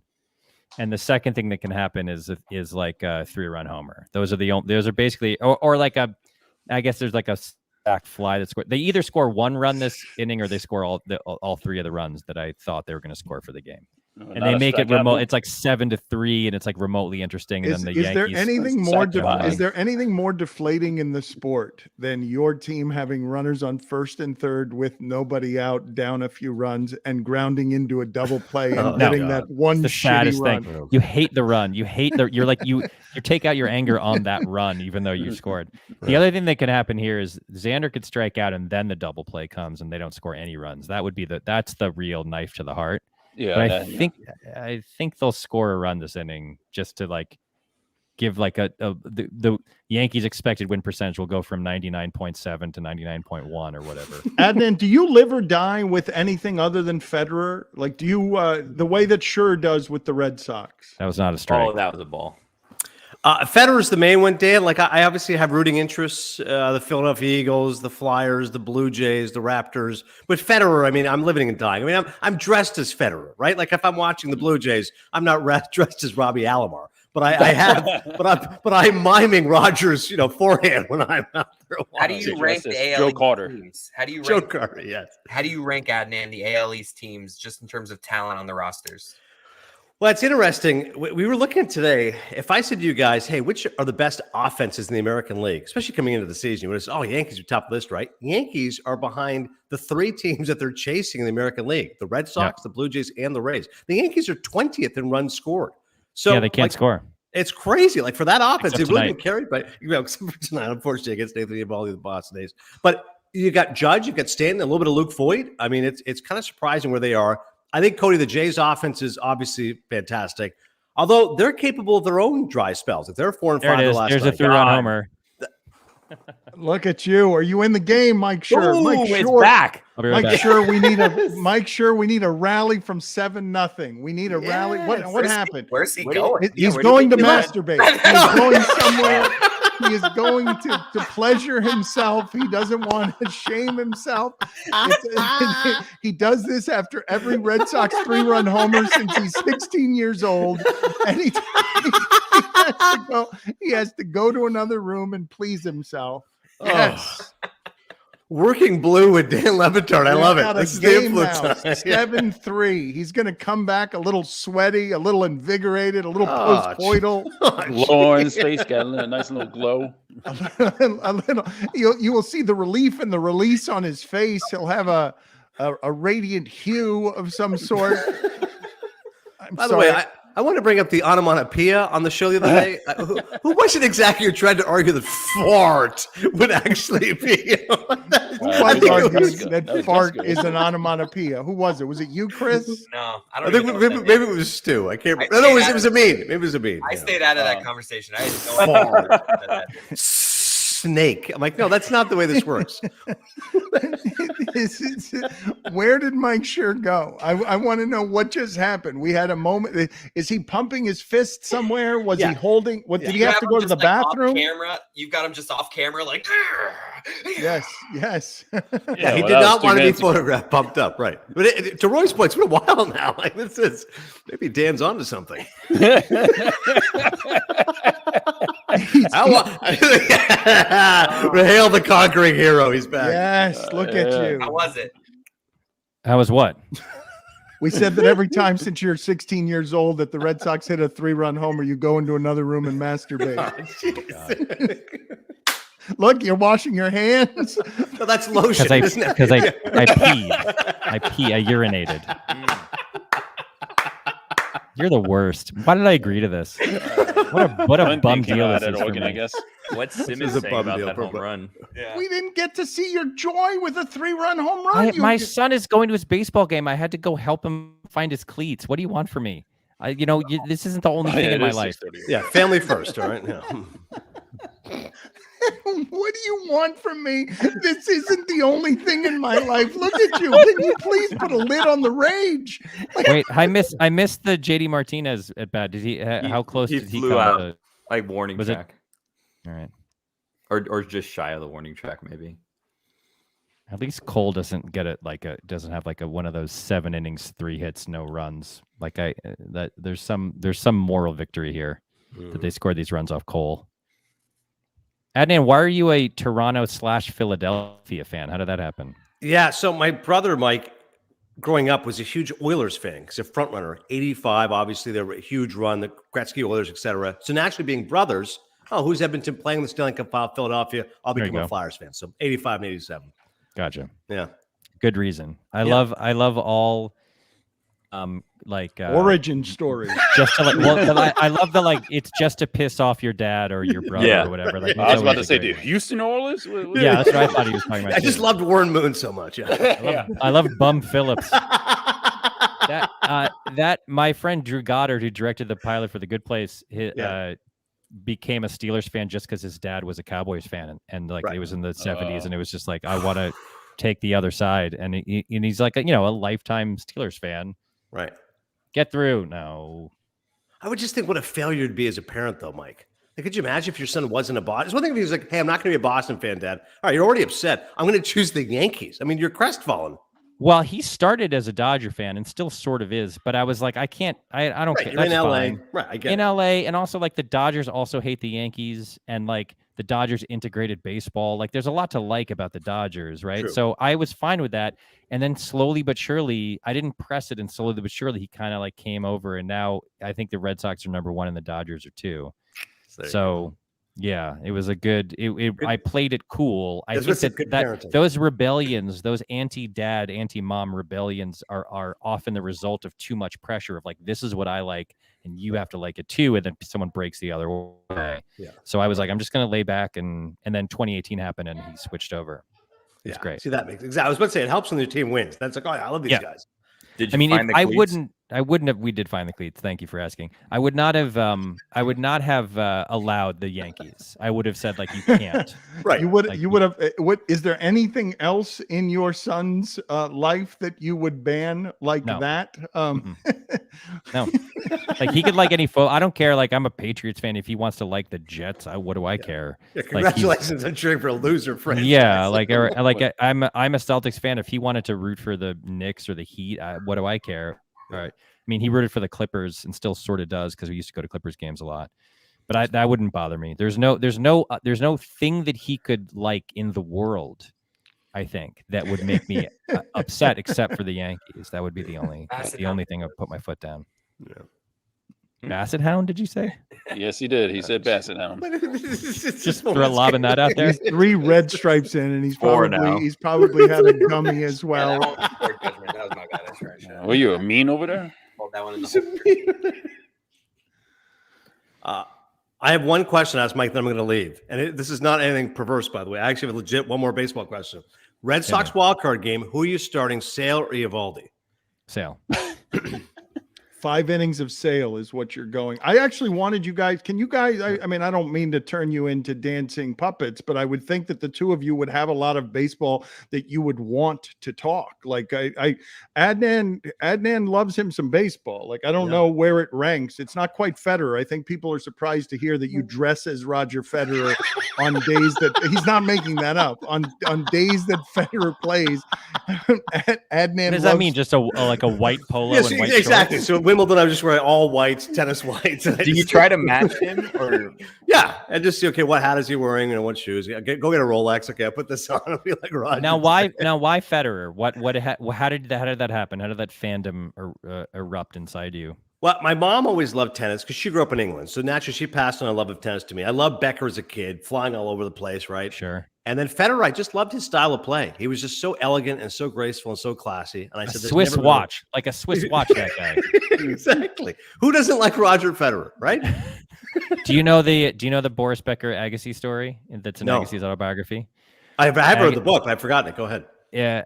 and the second thing that can happen is like a 3-run homer. Those are basically or like I guess there's like a stack fly that score. They either score 1 run this inning or they score all 3 of the runs that I thought they were going to score for the game. And they make it remote. It's like 7-3, and it's like remotely interesting. And then the Yankees. Is there anything more deflating in the sport than your team having runners on first and third with nobody out, down a few runs, and grounding into a double play and getting that one the saddest run? thing? You hate the run. You hate you take out your anger on that run, even though you scored. The other thing that could happen here is Xander could strike out, and then the double play comes, and they don't score any runs. That would be that's the real knife to the heart. Yeah, but I think they'll score a run this inning just to like give like the Yankees expected win percentage will go from 99.7 to 99.1 or whatever. Adnan, do you live or die with anything other than Federer? Like, do you the way that Schur does with the Red Sox? That was not a strike. Oh, that was a ball. Federer's the main one, Dan. Like I obviously have rooting interests, the Philadelphia Eagles, the Flyers, the Blue Jays, the Raptors. But Federer, I mean, I'm living and dying. I mean, I'm dressed as Federer, right? Like if I'm watching the Blue Jays, I'm not dressed as Robbie Alomar, but I'm miming Rogers, forehand when I'm out there. How do you rank the AL Joe Carter teams? How do you Joe rank Carter? Yes. How do you rank Adnan the AL East teams just in terms of talent on the rosters? Well, it's interesting. We were looking today. If I said to you guys, hey, which are the best offenses in the American League, especially coming into the season, you would have said, Yankees are top of the list, right? Yankees are behind the 3 teams that they're chasing in the American League, the Red Sox, the Blue Jays, and the Rays. The Yankees are 20th in runs scored. So they can't score. It's crazy. Like for that offense, Except they've really been carried by, except for tonight, unfortunately, against Nathan Eovaldi, the Boston days. But you got Judge, you got Stanton, a little bit of Luke Voigt. I mean, it's kind of surprising where they are. I think, Cody, the Jays offense is obviously fantastic. Although they're capable of their own dry spells. If they're 4 and 5 the last There's night. a 3-run homer. Look at you. Are you in the game, Mike Schur? Ooh, Mike it's Schur. back. Mike Schur, we need a rally from 7-0. We need a rally. What happened? Where's he going? He's going to masturbate. He's going somewhere. He is going to pleasure himself. He doesn't want to shame himself. He does this after every Red Sox 3-run homer since he's 16 years old. And he has to go to another room and please himself. Yes. Working blue with Dan Lebatard. I love it. This is the influence. 7-3. He's going to come back a little sweaty, a little invigorated, a little postcoital. Glow on his face, got a nice little glow. a little. You will see the relief and the release on his face. He'll have a radiant hue of some sort. By the way, I want to bring up the onomatopoeia on the show the other day. Who was it exactly who tried to argue that fart would actually be? That fart is an onomatopoeia. Who was it? Was it you, Chris? No, I think maybe it was Stu. I can't remember. No, it was a mean. Maybe it was a mean. I stayed out of that conversation. I had no idea. Snake. I'm like, no, that's not the way this works. Where did Mike Schur go? I want to know what just happened. We had a moment. Is he pumping his fist somewhere? Was he holding? What did he have to go to the bathroom? Camera. You've got him just off camera, like. Yes. Yeah, he did not want to be photographed pumped up, right? But to Roy's point, it's been a while now. Like this is maybe Dan's onto something. Hail the conquering hero. He's back. Yes, look at you. How was it? How was what? We said that every time since you're 16 years old that the Red Sox hit a 3-run homer, you go into another room and masturbate. Look, you're washing your hands. No, that's lotion. Because I peed. I urinated. You're the worst. Why did I agree to this? What a bum deal this is for Oregon, me. I guess. What's is Simmons a saying bum about deal that for home run? Yeah. We didn't get to see your joy with a 3-run home run. My son is going to his baseball game. I had to go help him find his cleats. What do you want from me? This isn't the only thing in my life. Yeah, family first. All right. Yeah. What do you want from me? This isn't the only thing in my life. Look at you. Can you please put a lid on the rage? Wait, I missed the JD Martinez at bat. Did he? How close he did he flew come? out? Like warning Was it- track, All right. or just shy of the warning track, maybe. At least Cole doesn't get it doesn't have like one of those 7 innings, 3 hits, no runs. Like there's some moral victory here that they scored these runs off Cole. Adnan, why are you a Toronto/Philadelphia fan? How did that happen? Yeah, so my brother Mike, growing up, was a huge Oilers fan. He's a front runner. 85, obviously, they were a huge run, the Gretzky Oilers, etc. So naturally, being brothers, who's Edmonton playing the Stanley Cup final? Philadelphia. I'll become a Flyers fan. So 85 and 87. Gotcha. Yeah, good reason. I love all origin stories. Just to I love the it's just to piss off your dad or your brother or whatever. Like, I was about to say, dude, Houston Oilers? Yeah, that's what I thought he was talking about. I just loved Warren Moon so much. Yeah. I love Bum Phillips. That my friend Drew Goddard, who directed the pilot for The Good Place, became a Steelers fan just because his dad was a Cowboys fan, and it was in the 70s, and it was just like, I want to take the other side, and he's like a lifetime Steelers fan. Right. Get through. No. I would just think what a failure it'd be as a parent, though, Mike. Like, could you imagine if your son wasn't a Boston? It's one thing if he was like, hey, I'm not going to be a Boston fan, Dad. All right, you're already upset. I'm going to choose the Yankees. I mean, you're crestfallen. Well, he started as a Dodger fan and still sort of is, but I was like, I can't, I don't care. You're in LA. Fine. Right, I get in it. LA, and also like the Dodgers also hate the Yankees, and like the Dodgers integrated baseball. Like there's a lot to like about the Dodgers, right? True. So I was fine with that. And then slowly but surely, I didn't press it, and slowly but surely he kind of like came over, and now I think the Red Sox are number 1 and the Dodgers are 2. So yeah, it was a good. I played it cool. I think that those rebellions, those anti-dad, anti-mom rebellions, are often the result of too much pressure of like, this is what I like, and you have to like it too, and then someone breaks the other way. Yeah. So I was like, I'm just gonna lay back, and then 2018 happened, and he switched over. It's great. See, that makes exactly. I was about to say it helps when the team wins. That's like, I love these guys. Did you find the cleats? I wouldn't have. We did find the cleats. Thank you for asking. I would not have. I would not have allowed the Yankees. I would have said like, you can't. Right. You would. Like, you would have. What is there anything else in your son's life that you would ban like that? No. Like he could like any I don't care. Like I'm a Patriots fan. If he wants to like the Jets, what do I care? Yeah, congratulations on cheering for a loser franchise. Yeah, I'm a Celtics fan. If he wanted to root for the Knicks or the Heat, what do I care? All right. I mean, he rooted for the Clippers and still sort of does because we used to go to Clippers games a lot. But that wouldn't bother me. There's no thing that he could like in the world, I think, that would make me upset except for the Yankees. That would be the only thing I'd put my foot down. Yeah. Basset Hound, did you say? Yes, he did. He said Basset Hound. Just throw lobbing that out there. He's 3 red stripes in, and he's probably had a gummy as well. That was my bad. That's right. Were you a mean over there? Hold that one in the I have one question to ask Mike, then I'm going to leave. And this is not anything perverse, by the way. I actually have a legit one more baseball question. Red Sox wildcard game. Who are you starting, Sale or Eovaldi? Sale. 5 innings of Sale is what you're going. I actually wanted you guys. Can you guys? I mean, I don't mean to turn you into dancing puppets, but I would think that the two of you would have a lot of baseball that you would want to talk. Like Adnan loves him some baseball. Like I don't know where it ranks. It's not quite Federer. I think people are surprised to hear that you dress as Roger Federer on days that he's not making that up. On days that Federer plays, Adnan. What does that mean? Just a white polo and white exactly. shorts? So Wimbledon, I was just wearing all whites, tennis whites. Do you try to match him, or and just see, okay, what hat is he wearing and what shoes? Go get a Rolex. Okay, I put this on. I'll be like Roger. Now why Federer? How did that happen? How did that fandom erupt inside you? Well, my mom always loved tennis because she grew up in England. So naturally, she passed on a love of tennis to me. I loved Becker as a kid, flying all over the place, right? Sure. And then Federer, I just loved his style of play. He was just so elegant and so graceful and so classy. And I said, Swiss watch, like a Swiss watch, that guy. Exactly. Who doesn't like Roger Federer, right? Do you know the Boris Becker Agassi story? That's in Agassi's autobiography. I've read the book, but I've forgotten it. Go ahead. Yeah,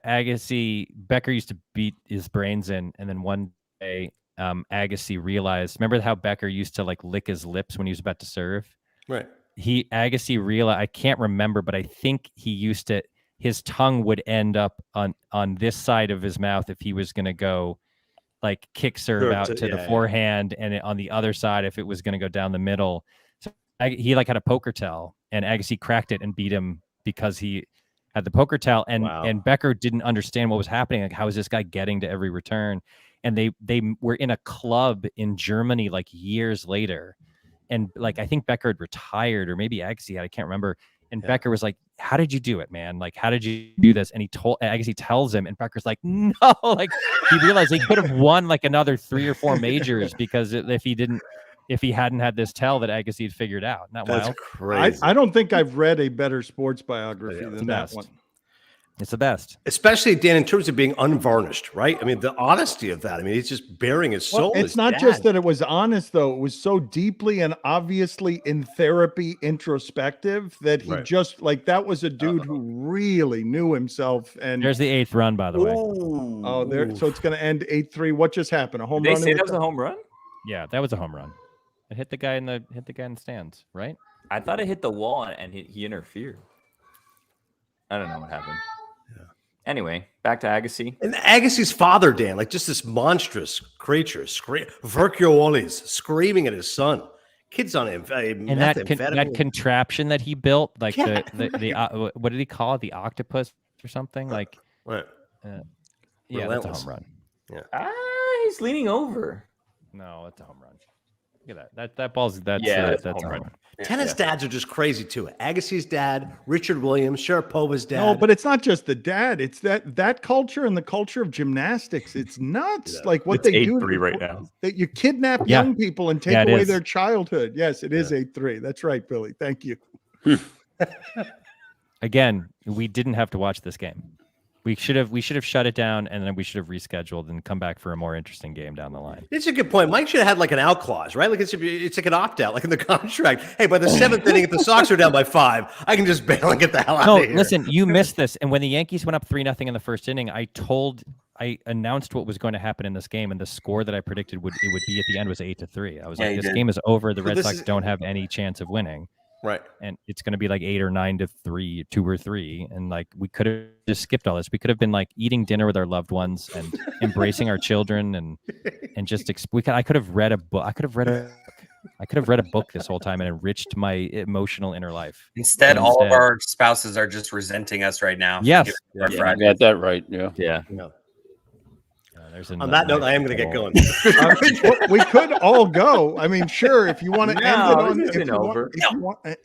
Becker used to beat his brains in, and then one day, Agassi realized. Remember how Becker used to like lick his lips when he was about to serve? Right. Agassi realized. I can't remember, but I think he used to. His tongue would end up on this side of his mouth if he was going to go like kick serve out to the forehand, and on the other side if it was going to go down the middle. So he like had a poker tell, and Agassi cracked it and beat him because he had the poker tell, and Becker didn't understand what was happening. Like, how is this guy getting to every return? And they were in a club in Germany like years later, and like I think Becker had retired, or maybe Agassi had, I can't remember. And Becker was like, "How did you do it, man? Like, how did you do this?" And Agassi tells him, and Becker's like, "No!" Like he realized he could have won like another 3 or 4 majors because if he hadn't had this tell that Agassi had figured out. Not That's wild. crazy. I don't think I've read a better sports biography than that one. It's the best. Especially, Dan, in terms of being unvarnished, right? I mean, the honesty of that. I mean, he's just bearing his soul. It's not just that it was honest, though. It was so deeply and obviously in therapy introspective that he just like that was a dude who really knew himself. And there's the 8th run, by the way. Oh, there. So it's going to end 8-3. What just happened? A home run? They say that was a home run? Yeah, that was a home run. It hit the guy in the stands, right? I thought it hit the wall and he interfered. I don't know what happened. Anyway, back to Agassi. And Agassi's father, Dan, like just this monstrous creature, Vercuolis, screaming at his son. Kid's on him. And that contraption that he built, like the what did he call it? The octopus or something? Like, what? Yeah, that's a home run. Yeah. He's leaning over. No, that's a home run. Look at that. That ball's that's a home run. Tennis dads are just crazy too. Agassi's dad, Richard Williams, Sharapova's dad. No, but it's not just the dad. It's that culture and the culture of gymnastics. It's nuts. Like what they do right now. That you kidnap young people and take away their childhood. Yes, it is 8-3. That's right, Billy. Thank you. Again, we didn't have to watch this game. We should have shut it down, and then we should have rescheduled and come back for a more interesting game down the line. It's a good point. Mike should have had like an out clause, right? Like it's like an opt out, like in the contract. Hey, by the 7th inning, if the Sox are down by 5, I can just bail and get the hell out of here. No, listen, you missed this. And when the Yankees went up 3-0 in the first inning, I announced what was going to happen in this game, and the score that I predicted would be at the end was 8-3. I was like, this game is over. The Red Sox don't have any chance of winning. Right. And it's going to be like 8 or 9-3, 2 or 3. And like, we could have just skipped all this. We could have been like eating dinner with our loved ones and embracing our children and just, I could have read a book. I could have read a book this whole time and enriched my emotional inner life. Instead, all of our spouses are just resenting us right now. Yes. I got that right. Yeah. On that note, I am going to get going. We could all go. I mean, sure, if you want to end it on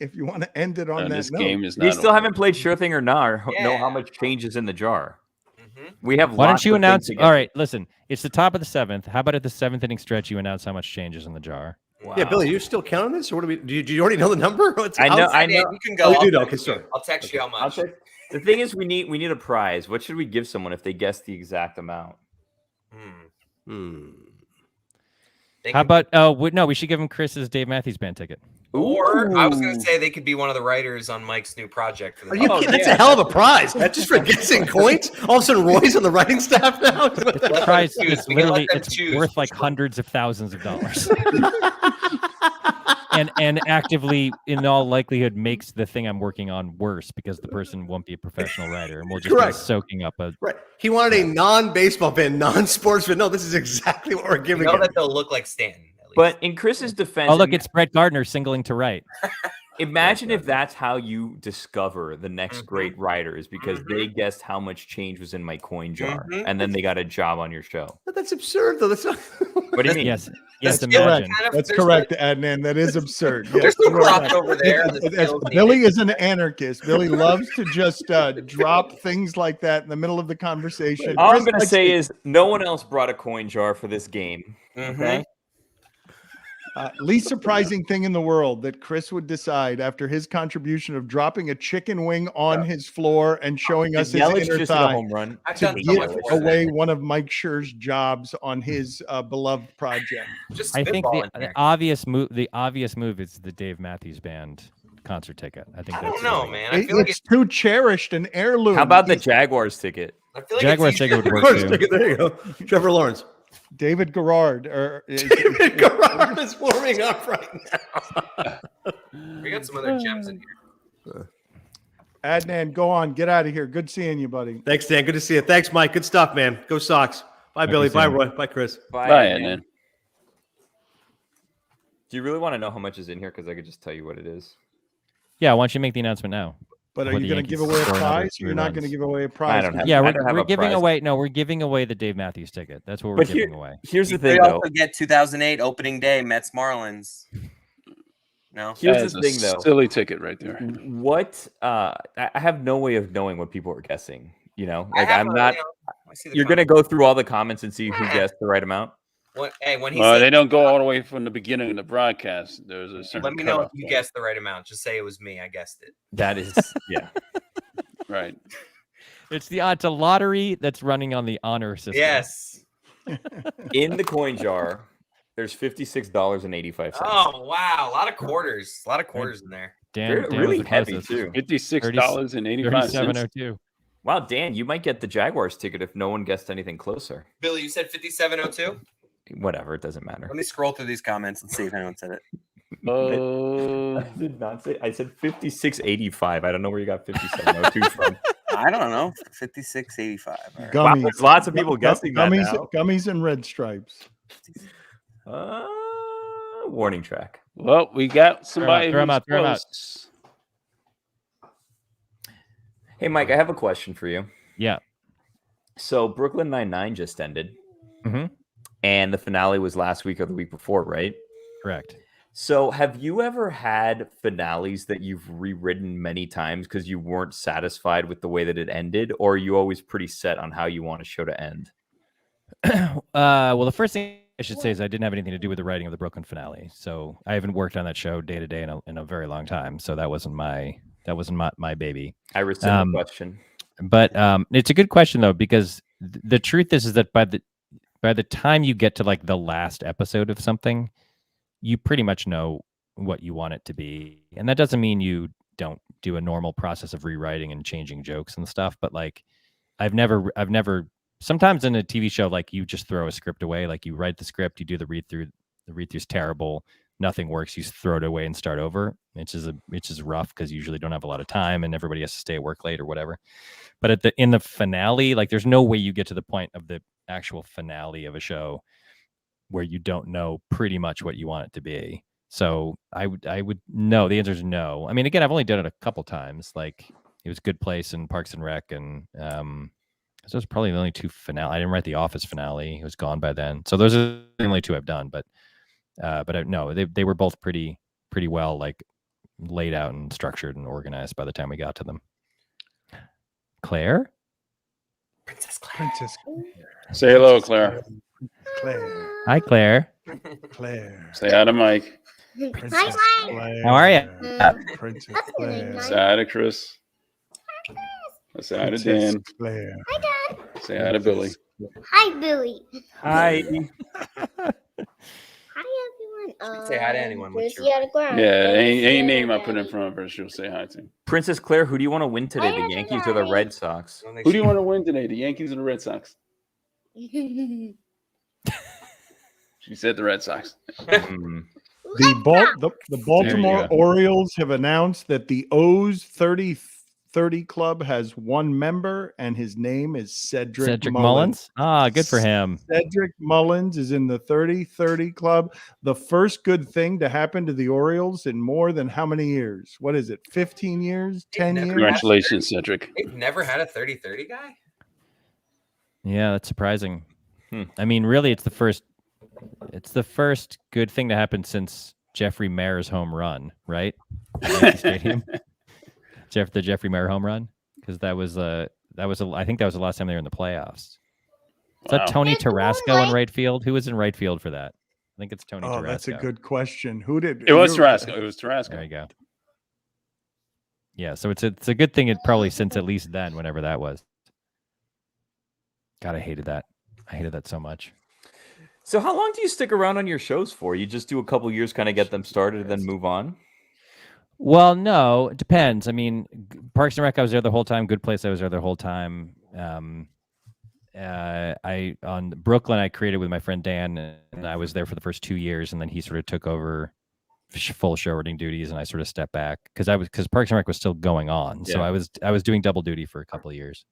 if you want to end it on that this note. game is not You still over. haven't played Sure Thing or Not, or know how much change is in the jar. We have. Why don't you announce? All right, listen. It's the top of the 7th. How about at the 7th inning stretch, you announce how much change is in the jar? Wow. Yeah, Billy, you still counting this, or what do we? Do you already know the number? I know. You can go. Okay, sorry. I'll text you how much. The thing is, we need a prize. What should we give someone if they guess the exact amount? How about? No, we should give him Chris's Dave Matthews Band ticket. Or I was going to say they could be one of the writers on Mike's new project. For the Are you kidding? That's a hell of a prize. That's just for guessing coins. All of a sudden, Roy's on the writing staff now. The prize is literally worth like hundreds of thousands of dollars. And actively, in all likelihood, makes the thing I'm working on worse because the person won't be a professional writer and we'll just be soaking up a. Right. He wanted a non-baseball fan, non-sports fan. No, this is exactly what we're giving him. That they'll look like Stanton. But in Chris's defense, oh look, it's Brett Gardner singling to right. Imagine if that's how you discover the next great writers because they guessed how much change was in my coin jar, and then they got a job on your show. But that's absurd, though. That's not. What do you mean? Yes, that's imagine. correct. That's correct, Adnan. That is absurd. Yes, there's no props over there. Billy is an anarchist. Billy loves to just drop things like that in the middle of the conversation. All I'm going to say is no one else brought a coin jar for this game. Okay. Least surprising thing in the world that Chris would decide after his contribution of dropping a chicken wing on his floor and showing us his inner just hit a thigh home run. to give away one of Mike Schur's jobs on his beloved project. I think the obvious move is the Dave Matthews Band concert ticket. I think I don't know, man. I feel it's too cherished an heirloom. How about the Jaguars ticket? I feel like Jaguars ticket would work too. There you go. Trevor Lawrence. David Garrard. David Garrard is warming up right now. We got some other gems in here. Adnan, go on. Get out of here. Good seeing you, buddy. Thanks, Dan. Good to see you. Thanks, Mike. Good stuff, man. Go Sox. Bye, Billy. Bye, Roy. Bye, Chris. Bye, Adnan. Do you really want to know how much is in here? Because I could just tell you what it is. Yeah, why don't you make the announcement now? But are you going to give away a prize? You're not going to give away a prize. We're giving away. No, we're giving away the Dave Matthews ticket. That's what we're giving away. Here's the thing, though. Get 2008 opening day Mets Marlins. No. Here's the thing, though. Silly ticket right there. What? I have no way of knowing what people are guessing. You know, like I'm not. You're going to go through all the comments and see who guessed the right amount. When he they don't go all the way from the beginning of the broadcast. There's a certain. Let me know if you guessed the right amount. Just say it was me. I guessed it. That is, yeah, right. It's a lottery that's running on the honor system. Yes. In the coin jar, there's $56.85. Oh wow, a lot of quarters. A lot of quarters in there. Dan really heavy too. $56.85. 37.02. Wow, Dan, you might get the Jaguars ticket if no one guessed anything closer. Billy, you said 57.02. Whatever, it doesn't matter. Let me scroll through these comments and see if anyone said it. I did not say. I said 56.85. I don't know where you got 57.02 from. I don't know. 56.85. Right. Wow, there's lots of people guessing that now. Gummies and red stripes. Warning track. Well, we got somebody. Throw 'em out. Hey, Mike, I have a question for you. Yeah. So Brooklyn Nine-Nine just ended. Mm-hmm. And the finale was last week or the week before, right? Correct. So have you ever had finales that you've rewritten many times because you weren't satisfied with the way that it ended? Or are you always pretty set on how you want a show to end? Well, the first thing I should say is I didn't have anything to do with the writing of the Brooklyn finale. So I haven't worked on that show day to day in a very long time. So that wasn't my baby. I rescind the question. But it's a good question though, because the truth is that by the time you get to like the last episode of something, you pretty much know what you want it to be. And that doesn't mean you don't do a normal process of rewriting and changing jokes and stuff. But like, I've never, sometimes in a TV show, like you just throw a script away, like you write the script, you do the read through, the read through's terrible, nothing works, you throw it away and start over. It's just rough because you usually don't have a lot of time and everybody has to stay at work late or whatever. But in the finale, like there's no way you get to the point of the actual finale of a show where you don't know pretty much what you want it to be. So I would no, the answer is no. I mean, again, I've only done it a couple times. Like it was Good Place and Parks and Rec, and so it's probably the only two finale. I didn't write The Office finale; it was gone by then. So those are the only two I've done. But no, they were both pretty well like laid out and structured and organized by the time we got to them. Claire, Princess Claire. Say hello, Claire. Hi, Claire. Claire. Say hi to Mike. Princess Claire. How are you? Princess Claire. Say hi to Chris. Say hi to Dan. Claire. Hi, Dad. Say hi to Billy. Hi, Billy. Hi. Hi, everyone. Say hi to anyone. What's your... Yeah, any name I put in front of her, she'll say hi to. Princess Claire, who do you want to win today, the Yankees or the Red Sox? Who do you want to win today, the Yankees or the Red Sox? She said the Red Sox. The Baltimore Orioles have announced that the O's 30-30 club has one member, and his name is Cedric Mullins. Ah, good for him. Cedric Mullins is in the 30-30 club. The first good thing to happen to the Orioles in more than how many years? What is it? 15 years? 10 years? Congratulations, Cedric. They've never had a 30-30 guy? Yeah, that's surprising. I mean, really, it's the first good thing to happen since Jeffrey Mayer's home run, right? Stadium. The Jeffrey Mayer home run, because I think that was the last time they were in the playoffs. Is that Tony Tarasco in right field? Who was in right field for that? think it's Tony Oh, Tarasco. that's a good question. Who did It was Tarasco. It was Tarasco. There you go. Yeah, so it's a good thing. It probably since at least then, whenever that was. God, I hated that. I hated that so much. So how long do you stick around on your shows for? You just do a couple years, kind of get them started, and then move on? Well, no, it depends. I mean, Parks and Rec, I was there the whole time. Good Place, I was there the whole time. I on Brooklyn, I created with my friend Dan, and I was there for the first 2 years, and then he sort of took over full show running duties, and I sort of stepped back because Parks and Rec was still going on. So I was doing double duty for a couple of years.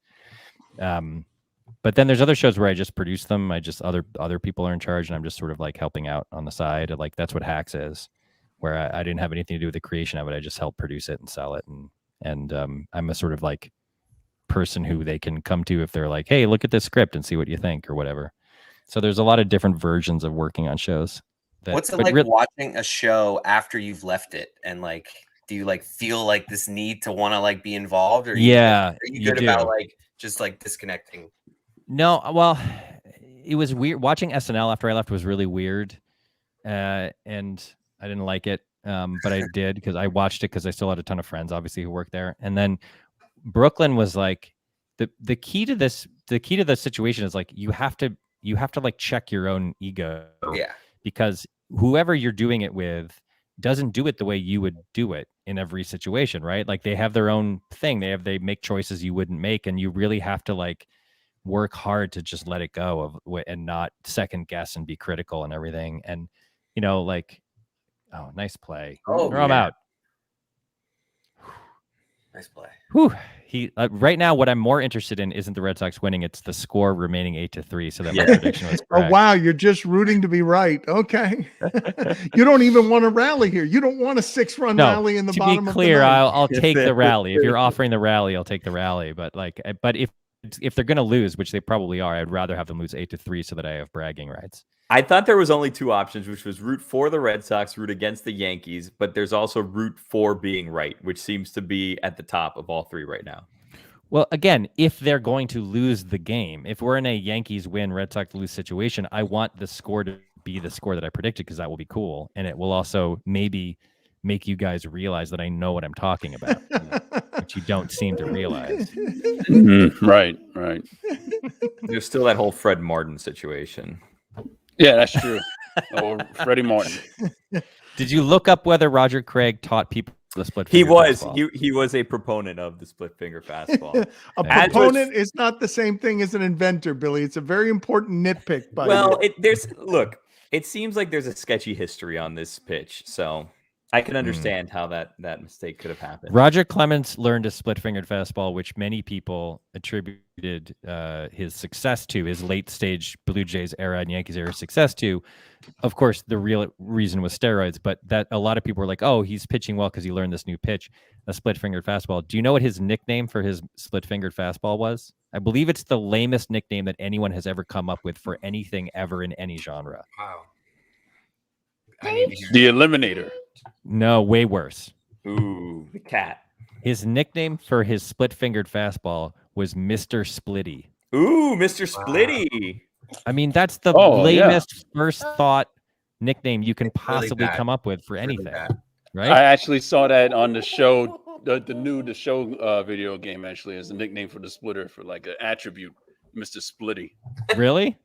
But then there's other shows where I just produce them. Other people are in charge, and I'm just sort of like helping out on the side. Like that's what Hacks is, where I didn't have anything to do with the creation of it. I just help produce it and sell it, and I'm a sort of like person who they can come to if they're like, hey, look at this script and see what you think or whatever. So there's a lot of different versions of working on shows. What's it like watching a show after you've left it, and like, do you like feel like this need to want to like be involved, or are you good about like just like disconnecting? No, well, it was weird. Watching SNL after I left was really weird, and I didn't like it, but I did because I watched it because I still had a ton of friends, obviously, who worked there. And then Brooklyn was like the key to this. The key to the situation is like you have to like check your own ego, because whoever you're doing it with doesn't do it the way you would do it in every situation, right? Like they have their own thing. They make choices you wouldn't make, and you really have to like work hard to just let it go of and not second guess and be critical and everything. And like, oh, nice play. Oh, I'm out. Nice play. Whew. He right now, what I'm more interested in isn't the Red Sox winning; it's the score remaining 8-3. So that my prediction was correct. Oh wow, you're just rooting to be right. Okay, you don't even want to rally here. You don't want a 6-run rally in the bottom. To be clear, I'll take the rally. If you're offering the rally, I'll take the rally. But if they're going to lose, which they probably are, I'd rather have them lose 8-3 so that I have bragging rights. I thought there was only two options, which was root for the Red Sox, root against the Yankees, but there's also root for being right, which seems to be at the top of all three right now. Well, again, if they're going to lose the game, if we're in a Yankees win, Red Sox lose situation, I want the score to be the score that I predicted because that will be cool. And it will also maybe make you guys realize that I know what I'm talking about, which you don't seem to realize. Right. There's still that whole Fred Martin situation. Yeah, that's true. Freddie Martin. Did you look up whether Roger Craig taught people the split finger fastball? He was a proponent of the split finger fastball. A proponent is not the same thing as an inventor, Billy. It's a very important nitpick. It seems like there's a sketchy history on this pitch, so I can understand how that mistake could have happened. Roger Clemens learned a split-fingered fastball, which many people attributed his success to, his late-stage Blue Jays era and Yankees era success to. Of course, the real reason was steroids, but that a lot of people were like, oh, he's pitching well because he learned this new pitch, a split-fingered fastball. Do you know what his nickname for his split-fingered fastball was? I believe it's the lamest nickname that anyone has ever come up with for anything ever in any genre. Wow. The Eliminator. No, way worse. Ooh, the cat. His nickname for his split-fingered fastball was Mr. Splitty. Ooh, Mr. Splitty. I mean, that's the lamest first thought nickname you can possibly come up with for anything, right? I actually saw that on the show, the show video game, actually, as a nickname for the splitter, for like an attribute, Mr. Splitty. Really?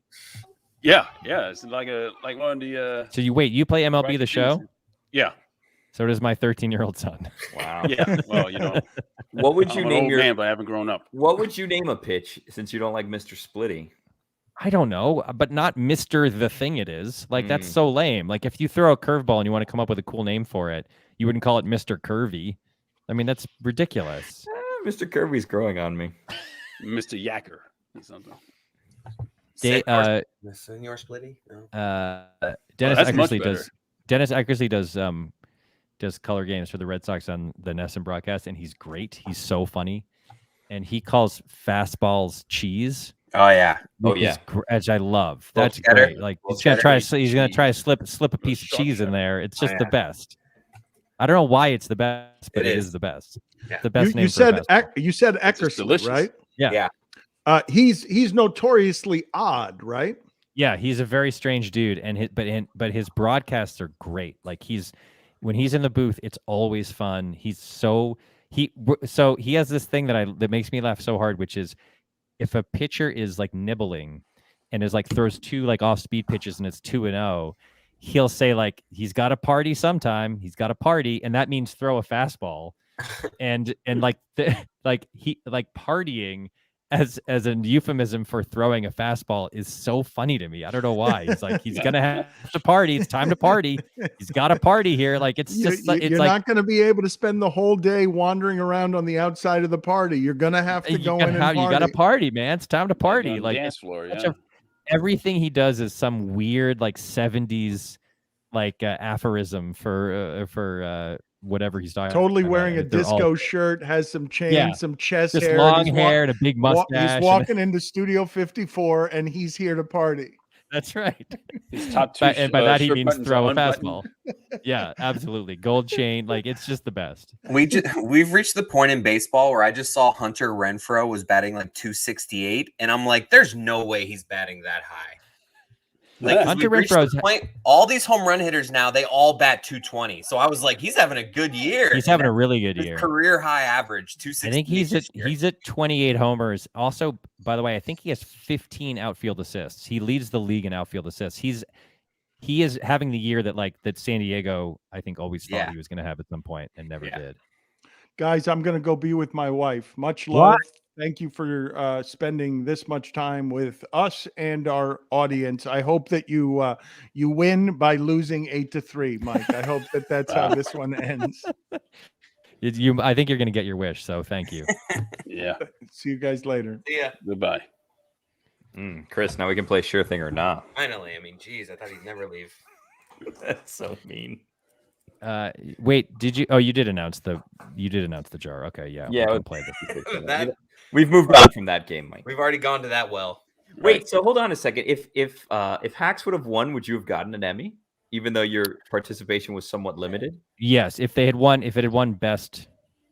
Yeah. It's like one of the. So you play MLB the show? Yeah. So does my 13-year-old son. Wow. Yeah. Well, what would you name your man? But I haven't grown up. What would you name a pitch since you don't like Mr. Splitty? I don't know, but not Mr. the thing it is. Like that's so lame. Like if you throw a curveball and you want to come up with a cool name for it, you wouldn't call it Mr. Curvy. I mean, that's ridiculous. Mr. Curvy's growing on me. Mr. Yacker or something. Senor Splitty? No. Dennis Eckersley does color games for the Red Sox on the NESN broadcast, and he's great. He's so funny, and he calls fastballs cheese. Oh yeah, which I love. That's great. Like he's gonna try to slip a piece of cheese in there. It's just the best. I don't know why it's the best, but it is the best. Yeah. The best name. You said Eckersley, right? Yeah. He's notoriously odd, right? Yeah, he's a very strange dude, and but his broadcasts are great. Like when he's in the booth, it's always fun. He has this thing that makes me laugh so hard, which is if a pitcher is like nibbling and is like throws 2 like off speed pitches and it's 2-0, he'll say like he's got a party sometime. He's got a party, and that means throw a fastball. and like partying as a euphemism for throwing a fastball is so funny to me. I don't know why. He's like he's gonna have to party. It's time to party. He's got a party here. Like you're not going to be able to spend the whole day wandering around on the outside of the party. You're going to have to go in and party. You got to party, man. It's time to party. Like dance floor. Yeah. Everything he does is some weird like 70s like aphorism for whatever he's talking. Totally wearing a disco shirt, has some chains, some chest just hair, long hair, and a big mustache. He's walking into Studio 54, and he's here to party. That's right. His top 2, and by that he means throw a fastball. Yeah, absolutely. Gold chain, like it's just the best. We've reached the point in baseball where I just saw Hunter Renfroe was batting like 268, and I'm like, there's no way he's batting that high. Like Hunter Renfroe's all these home run hitters now, they all bat 220. So I was like, he's having a good year. He's having a really good year. Career high average 260. I think he's at 28 homers. Also, by the way, I think he has 15 outfield assists. He leads the league in outfield assists. He is having the year that San Diego, I think, always thought he was going to have at some point and never did. Guys, I'm going to go be with my wife. Much love. What? Thank you for spending this much time with us and our audience. I hope that you win by losing 8-3, Mike. I hope that's how this one ends. I think you're going to get your wish, so thank you. Yeah. See you guys later. Yeah. Goodbye. Chris, now we can play Sure Thing or Not. Finally. I mean, geez, I thought he'd never leave. That's so mean. Wait, did you? Oh, you did announce the jar. Okay, yeah. Yeah, we'll play this. We've moved on from that game, Mike. We've already gone to that well. Wait, so hold on a second. If Hacks would have won, would you have gotten an Emmy, even though your participation was somewhat limited? Yes, if it had won best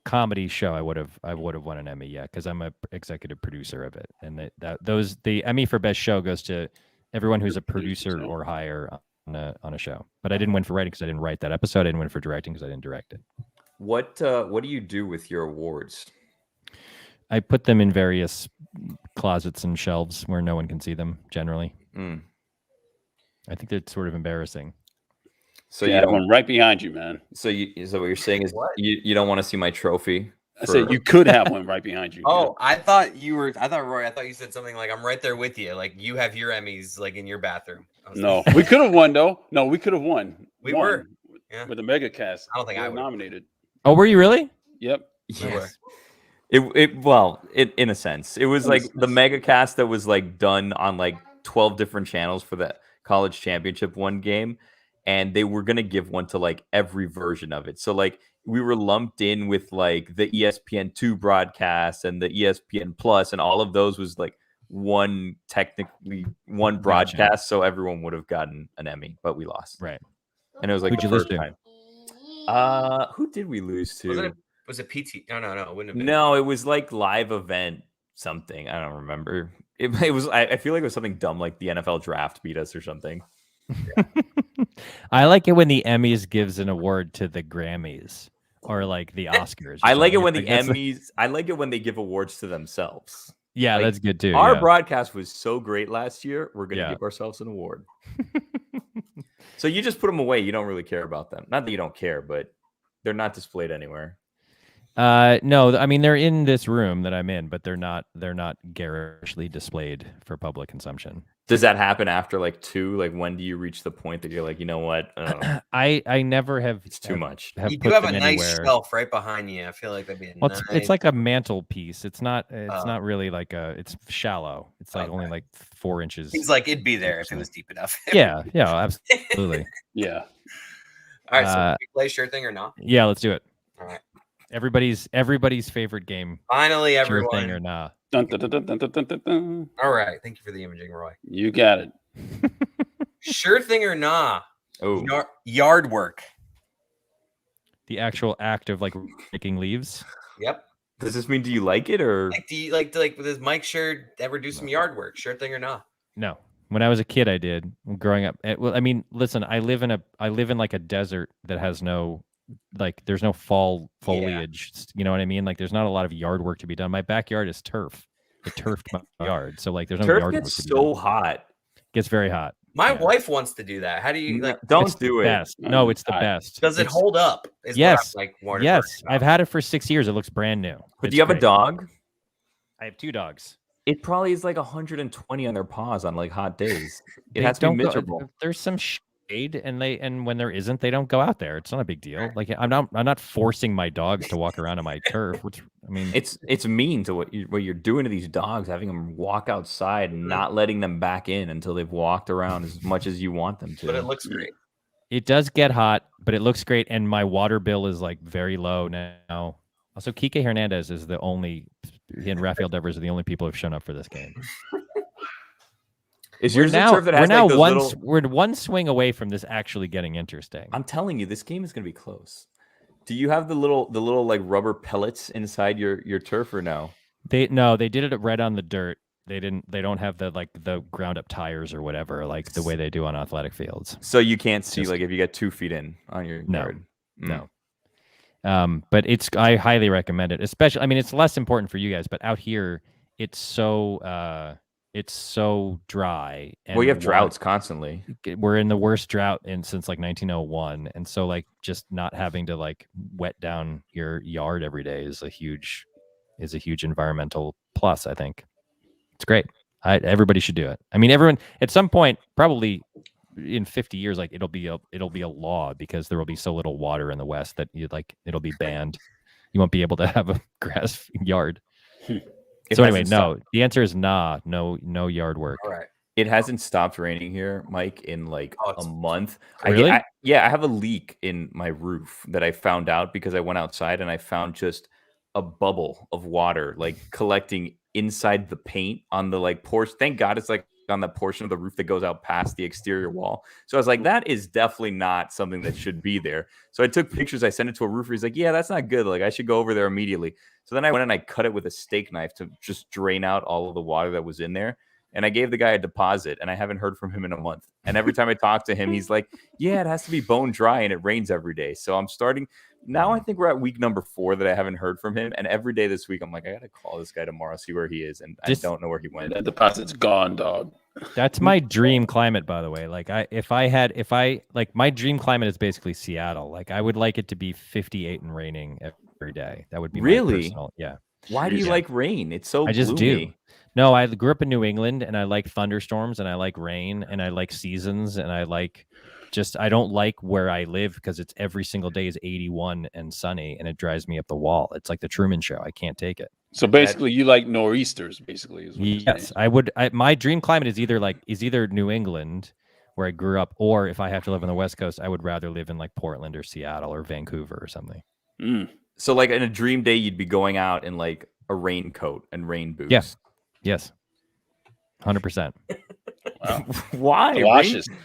comedy show, I would have won an Emmy. Yeah, because I'm a executive producer of it, and the Emmy for best show goes to everyone who's a producer or higher on a show. But I didn't win for writing because I didn't write that episode. I didn't win for directing because I didn't direct it. What do you do with your awards? I put them in various closets and shelves where no one can see them generally. I think they're sort of embarrassing. So you have one right behind you, man. So what you're saying is you don't want to see my trophy? I said you could have one right behind you. Oh, I thought Roy, I thought you said something like, I'm right there with you. Like you have your Emmys like in your bathroom. No, we could have won though. No, we could have won. We were with the mega cast. I don't think I was nominated. Oh, were you really? Yep. Yes. It in a sense, it was like the mega cast that was like done on like 12 different channels for the college championship one game, and they were gonna give one to like every version of it. So like we were lumped in with like the ESPN2 broadcast and the ESPN Plus, and all of those was like technically one broadcast. So everyone would have gotten an Emmy, but we lost. Right. And it was like Who'd the you lose first to? time. Who did we lose to? Was it PT? No, it wouldn't have been. No, it was like live event something. I don't remember. It was. I feel like it was something dumb, like the NFL draft beat us or something. Yeah. I like it when the Emmys gives an award to the Grammys or like the Oscars. I like it when the Emmys. I like it when they give awards to themselves. Yeah, like, that's good too. Our broadcast was so great last year. We're gonna give ourselves an award. So you just put them away. You don't really care about them. Not that you don't care, but they're not displayed anywhere. No, I mean they're in this room that I'm in, but they're not garishly displayed for public consumption. Does that happen after like 2? Like when do you reach the point that you're like, you know what? I never have. It's too much. You do have a nice shelf right behind you. I feel like that'd be a nice... It's like a mantelpiece. It's not really like it's shallow. It's like only like 4 inches. He's like it'd be there if it was deep enough. Yeah, absolutely. Yeah. All right, so we play Sure Thing or Not? Yeah, let's do it. All right. Everybody's favorite game. Finally, everyone. Sure Thing or Not. Dun, dun, dun, dun, dun, dun, dun. All right. Thank you for the imaging, Roy. You got it. Sure Thing or Not? Oh, yard work. The actual act of like picking leaves. Yep. Does this mean do you like it or like do you like does Mike Schur ever do some yard work? Sure Thing or Not? No. When I was a kid, I did. Growing up, well, I mean, listen, I live in like a desert that has no, like, there's no fall foliage. You know what I mean? Like, there's not a lot of yard work to be done. My backyard is turf. I turfed my yard, so like, there's no turf yard work gets to be done. so hot. It gets very hot. My wife wants to do that. How do you like? Don't do it. Best. No, it's the best. Does it hold up? Yes. What yes. I've had it for 6 years. It looks brand new. But do you have a dog? I have 2 dogs. It probably is like 120 on their paws on like hot days. It has to be miserable. There's some shade, and when there isn't, they don't go out there. It's not a big deal. Like, I'm not forcing my dogs to walk around on my turf. Which, I mean, it's mean to what you're doing to these dogs, having them walk outside and not letting them back in until they've walked around as much as you want them to. But it looks great. It does get hot, but it looks great, and my water bill is like very low now. Also, Kike Hernandez is the only, he and Rafael Devers are the only people who've shown up for this game. Is yours a turf that has like those little... We're one swing away from this actually getting interesting. I'm telling you, this game is going to be close. Do you have the little like rubber pellets inside your turf or no? They did it red on the dirt. They don't have the ground up tires or whatever, like the way they do on athletic fields. So you can't see like if you get 2 feet in on your yard. No. But I highly recommend it. Especially, I mean, it's less important for you guys, but out here it's so dry. And well, you have droughts constantly. We're in the worst drought since like 1901, and so like just not having to like wet down your yard every day is a huge environmental plus. I think it's great. Everybody should do it. I mean, everyone at some point, probably in 50 years, like it'll be a law because there will be so little water in the West that it'll be banned. You won't be able to have a grass yard. So anyway, no. The answer is no yard work. All right. It hasn't stopped raining here, Mike, in like a month. Really? I have a leak in my roof that I found out because I went outside and I found just a bubble of water like collecting inside the paint on the like portion. Thank God it's like on the portion of the roof that goes out past the exterior wall. So I was like, that is definitely not something that should be there. So I took pictures. I sent it to a roofer. He's like, yeah, that's not good. Like, I should go over there immediately. So then I went and I cut it with a steak knife to just drain out all of the water that was in there. And I gave the guy a deposit, and I haven't heard from him in a month. And every time I talk to him, he's like, yeah, it has to be bone dry and it rains every day. So I'm starting now. I think we're at week number 4 that I haven't heard from him. And every day this week, I'm like, I got to call this guy tomorrow, see where he is. And I don't know where he went. That deposit's gone, dog. That's my dream climate, by the way. Like my dream climate is basically Seattle. Like I would like it to be 58 and raining every day. That would be really, my personal, yeah. Why do you like rain? It's so I just gloomy. do. No, I grew up in New England, and I like thunderstorms, and I like rain, and I like seasons, and I don't like where I live because it's every single day is 81 and sunny, and it drives me up the wall. It's like the Truman Show. I can't take it. So basically, you like nor'easters, basically. Is what yes, I would. My dream climate is either New England, where I grew up, or if I have to live on the West Coast, I would rather live in like Portland or Seattle or Vancouver or something. So like in a dream day, you'd be going out in like a raincoat and rain boots. Yes. 100%. Wow. Why?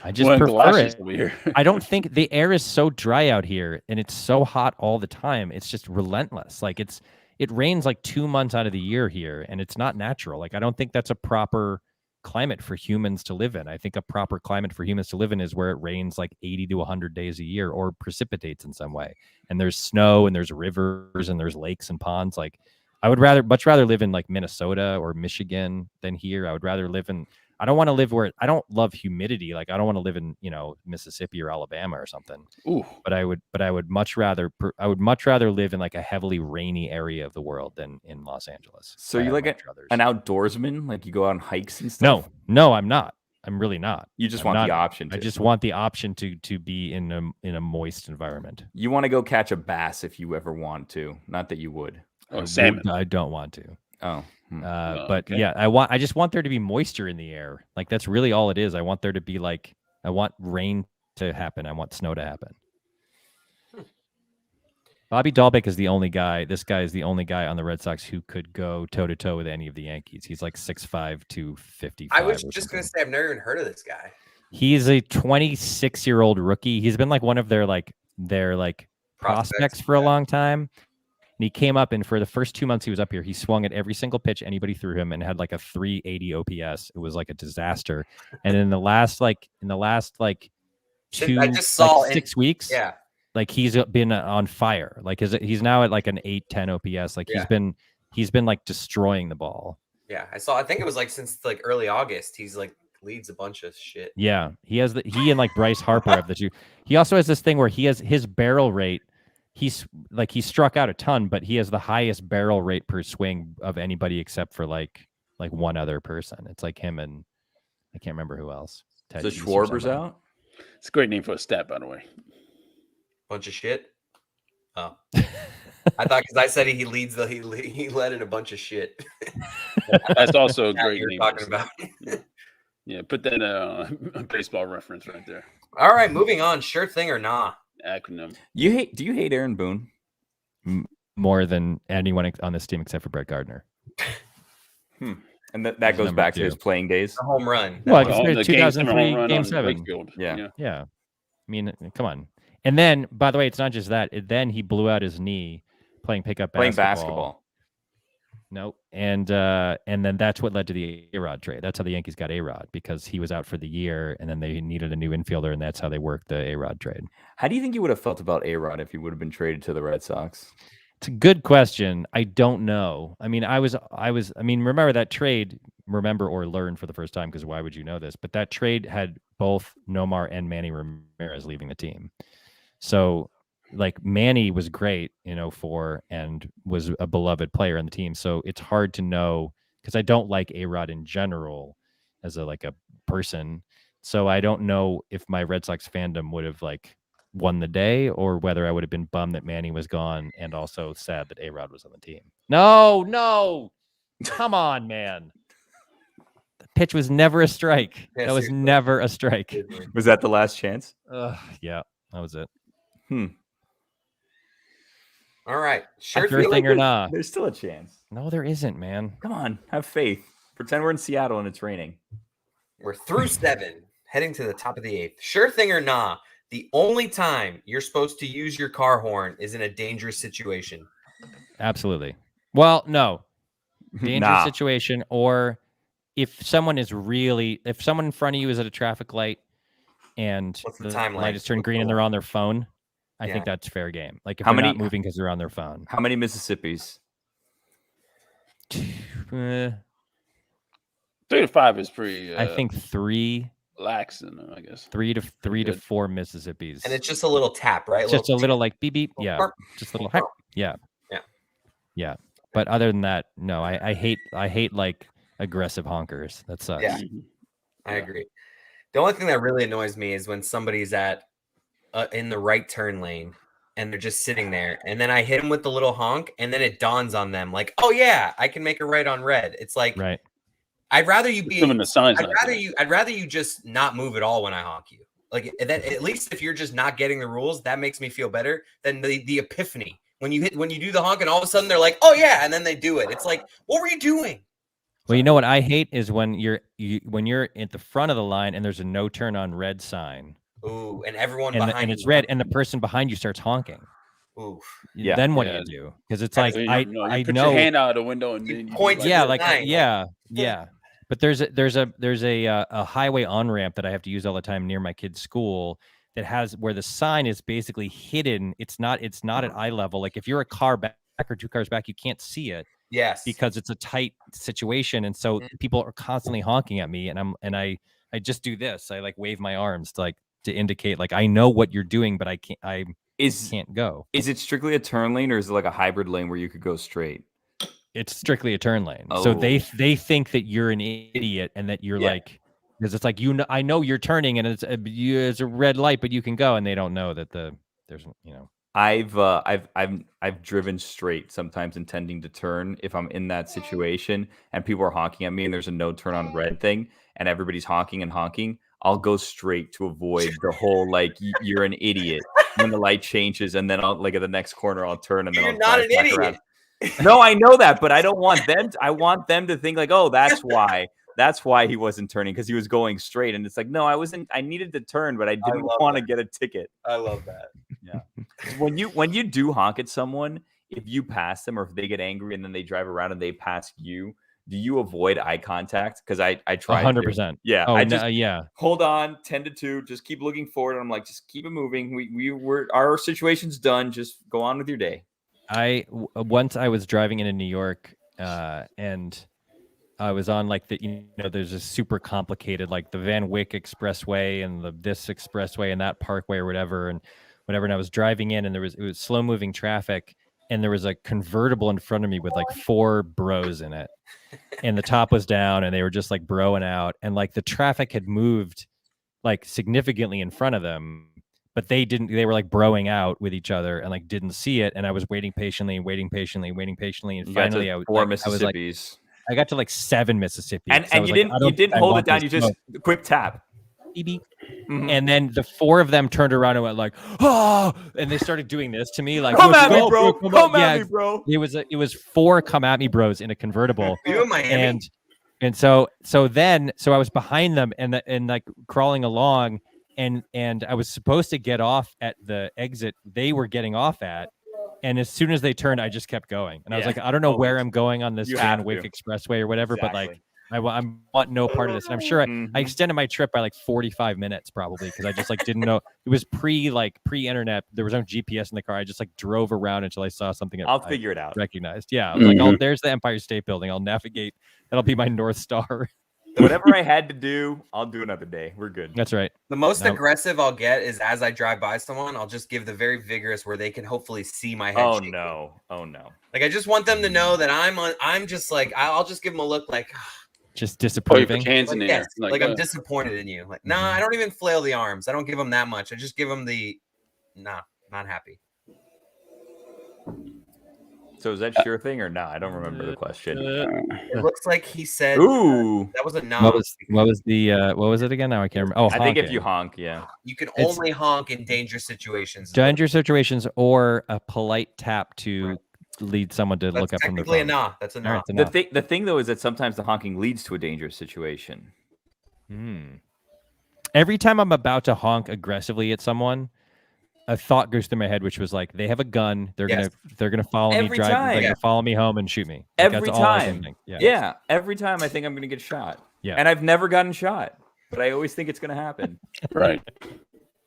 I just prefer it. I don't think the air is so dry out here, and it's so hot all the time. It's just relentless. Like it rains like 2 months out of the year here, and it's not natural. Like I don't think that's a proper climate for humans to live in. I think a proper climate for humans to live in is where it rains like 80 to 100 days a year or precipitates in some way. And there's snow and there's rivers and there's lakes and ponds. Like I would much rather live in like Minnesota or Michigan than here. I would rather live in, I don't want to live where I don't love humidity. Like I don't want to live in, Mississippi or Alabama or something. Ooh. But I would much rather live in like a heavily rainy area of the world than in Los Angeles. So you like an outdoorsman? Like you go on hikes and stuff? No, I'm not. I'm really not. You just want the option. I just want the option to be in a moist environment. You want to go catch a bass if you ever want to. Not that you would. Oh, salmon. I don't want to. Oh. But okay. Yeah, I just want there to be moisture in the air. Like that's really all it is. I want there to be like, I want rain to happen. I want snow to happen. Bobby Dahlbeck is the only guy. This guy is the only guy on the Red Sox who could go toe to toe with any of the Yankees. He's like 6'5", 255. I was just going to say, I've never even heard of this guy. He's a 26-year-old rookie. He's been like one of their prospects for a long time. And he came up, and for the first 2 months he was up here, he swung at every single pitch anybody threw him and had like a 380 OPS. It was like a disaster. And in the last I just saw 6 weeks, yeah, like he's been on fire. Like he's now at like an 810 OPS. Like he's been like destroying the ball. Yeah, I think it was like since like early August. He's like leads a bunch of shit. Yeah, he and like Bryce Harper have the two. He also has this thing where he has his barrel rate. He struck out a ton, but he has the highest barrel rate per swing of anybody except for like one other person. It's like him and I can't remember who else. So Schwarber's out. It's a great name for a stat, by the way. Bunch of shit. Oh, I thought because I said he led in a bunch of shit. That's also a great name. Talking about. Yeah, put that a baseball reference right there. All right, moving on. Sure thing or nah? Acronym. Do you hate Aaron Boone? More than anyone on this team except for Brett Gardner. And that goes back to his playing days. A home run. Well, 2003 Game 7. Yeah. I mean, come on. And then, by the way, it's not just that. Then he blew out his knee playing basketball. Nope. And then that's what led to the A-Rod trade. That's how the Yankees got A-Rod, because he was out for the year, and then they needed a new infielder, and that's how they worked the A-Rod trade. How do you think you would have felt about A-Rod if he would have been traded to the Red Sox? It's a good question. I don't know. I mean, remember that trade, remember or learn for the first time, because why would you know this? But that trade had both Nomar and Manny Ramirez leaving the team. So like Manny was great in 2004 and was a beloved player on the team. So it's hard to know, because I don't like A-Rod in general as a person. So I don't know if my Red Sox fandom would have like won the day, or whether I would have been bummed that Manny was gone and also sad that A-Rod was on the team. No, come on, man. The pitch was never a strike. That was never a strike. Was that the last chance? Yeah, that was it. All right. Sure thing or not? There's still a chance. No, there isn't, man. Come on, have faith. Pretend we're in Seattle and it's raining. We're through 7, heading to the top of the 8th. Sure thing or nah? The only time you're supposed to use your car horn is in a dangerous situation. Absolutely. Well, no. Dangerous situation, or if someone in front of you is at a traffic light and the light is turned green and they're on their phone, I think that's fair game. Like if they're not moving because they're on their phone. How many Mississippis? 3 to 5 is pretty. I think 3. Lax, I guess 3 to 4 Mississippis, and it's just a little tap, right? Just a little like beep beep, yeah. Just a little, yeah. But other than that, no. I hate like aggressive honkers. That sucks. Yeah, I agree. The only thing that really annoys me is when somebody's at in the right turn lane and they're just sitting there, and then I hit them with the little honk, and then it dawns on them like, oh yeah, I can make a right on red. It's like, right. I'd rather you be. I'd rather you just not move at all when I honk you. Like that. At least if you're just not getting the rules, that makes me feel better than the epiphany when you do the honk and all of a sudden they're like, oh yeah, and then they do it. It's like, what were you doing? Well, you know what I hate is when you're at the front of the line and there's a no turn on red sign. Ooh, and everyone behind and it's red, and the person behind you starts honking. Ooh, yeah. Then what do you do? Because it's like I put know your hand out of the window and then you point. Yeah. But there's a highway on ramp that I have to use all the time near my kid's school that has where the sign is basically hidden. It's not at eye level. Like if you're a car back or 2 cars back, you can't see it. Yes, because it's a tight situation, and so people are constantly honking at me, and I just do this. I like wave my arms to indicate like I know what you're doing, but I can't go. Is it strictly a turn lane, or is it like a hybrid lane where you could go straight? It's strictly a turn lane. So they think that you're an idiot and that you're like, because it's like, I know you're turning and it's a red light, but you can go, and they don't know that there's. I've driven straight sometimes intending to turn if I'm in that situation and people are honking at me and there's a no turn on red thing and everybody's honking and honking. I'll go straight to avoid the whole like you're an idiot when the light changes, and then I'll like at the next corner I'll turn and then you're not an idiot. Around. No, I know that, but I don't want them. I want them to think like, oh, that's why. That's why he wasn't turning, because he was going straight. And it's like, no, I wasn't. I needed to turn, but I didn't want to get a ticket. I love that. Yeah. When you do honk at someone, if you pass them or if they get angry and then they drive around and they pass you, do you avoid eye contact? Because I try 100%. Yeah. Oh, I just yeah. hold on 10-2, just keep looking forward. And I'm like, just keep it moving. Our situation's done. Just go on with your day. Once I was driving into New York, and I was on like there's a super complicated like the Van Wyck Expressway and this expressway and that parkway or whatever. And I was driving in and it was slow moving traffic and there was a convertible in front of me with like 4 bros in it. And the top was down and they were just like broing out. And like the traffic had moved like significantly in front of them, but they were like broing out with each other and like didn't see it. And I was waiting patiently. And finally I got to like 7 Mississippi. And you didn't hold it down. You just quick tap. Mm-hmm. And then the 4 of them turned around and went like, oh, and they started doing this to me like, come at me, bro. Come at me, bro. It was 4 come at me bros in a convertible. You in Miami? And so I was behind them and like crawling along and I was supposed to get off at the exit they were getting off at. And as soon as they turned, I just kept going. And I was like, I don't know where I'm going on this Van Wyck Expressway or whatever, but like, I want no part of this. And I'm sure I extended my trip by like 45 minutes probably because I just like didn't know. It was pre-internet. There was no GPS in the car. I just like drove around until I saw something. I'll figure it out. Recognized. Yeah. I was like, oh, there's the Empire State Building. I'll navigate. That'll be my North Star. Whatever I had to do, I'll do another day. We're good. That's right. The most aggressive I'll get is as I drive by someone, I'll just give the very vigorous where they can hopefully see my head. Oh shaking. no. Like I just want them to know that I'm just like I'll just give them a look like just disapproving. Hands in the air. Like I'm disappointed in you. Like nah, I don't even flail the arms. I don't give them that much. I just give them the not happy. So is that Schur thing or not? I don't remember the question. It looks like he said. Ooh, that was a no. What was it again? Now I can't remember. Oh, I think if you honk, yeah, you can only honk in dangerous situations. Dangerous situations or a polite tap to lead someone to look up from the phone. Technically a nah. That's a nah. The thing though is that sometimes the honking leads to a dangerous situation. Every time I'm about to honk aggressively at someone, a thought goes through my head, which was like, they have a gun. They're gonna follow me, drive. They're gonna follow me home and shoot me. Like, every time. Yeah. Every time I think I'm gonna get shot. Yeah. And I've never gotten shot, but I always think it's gonna happen. Right.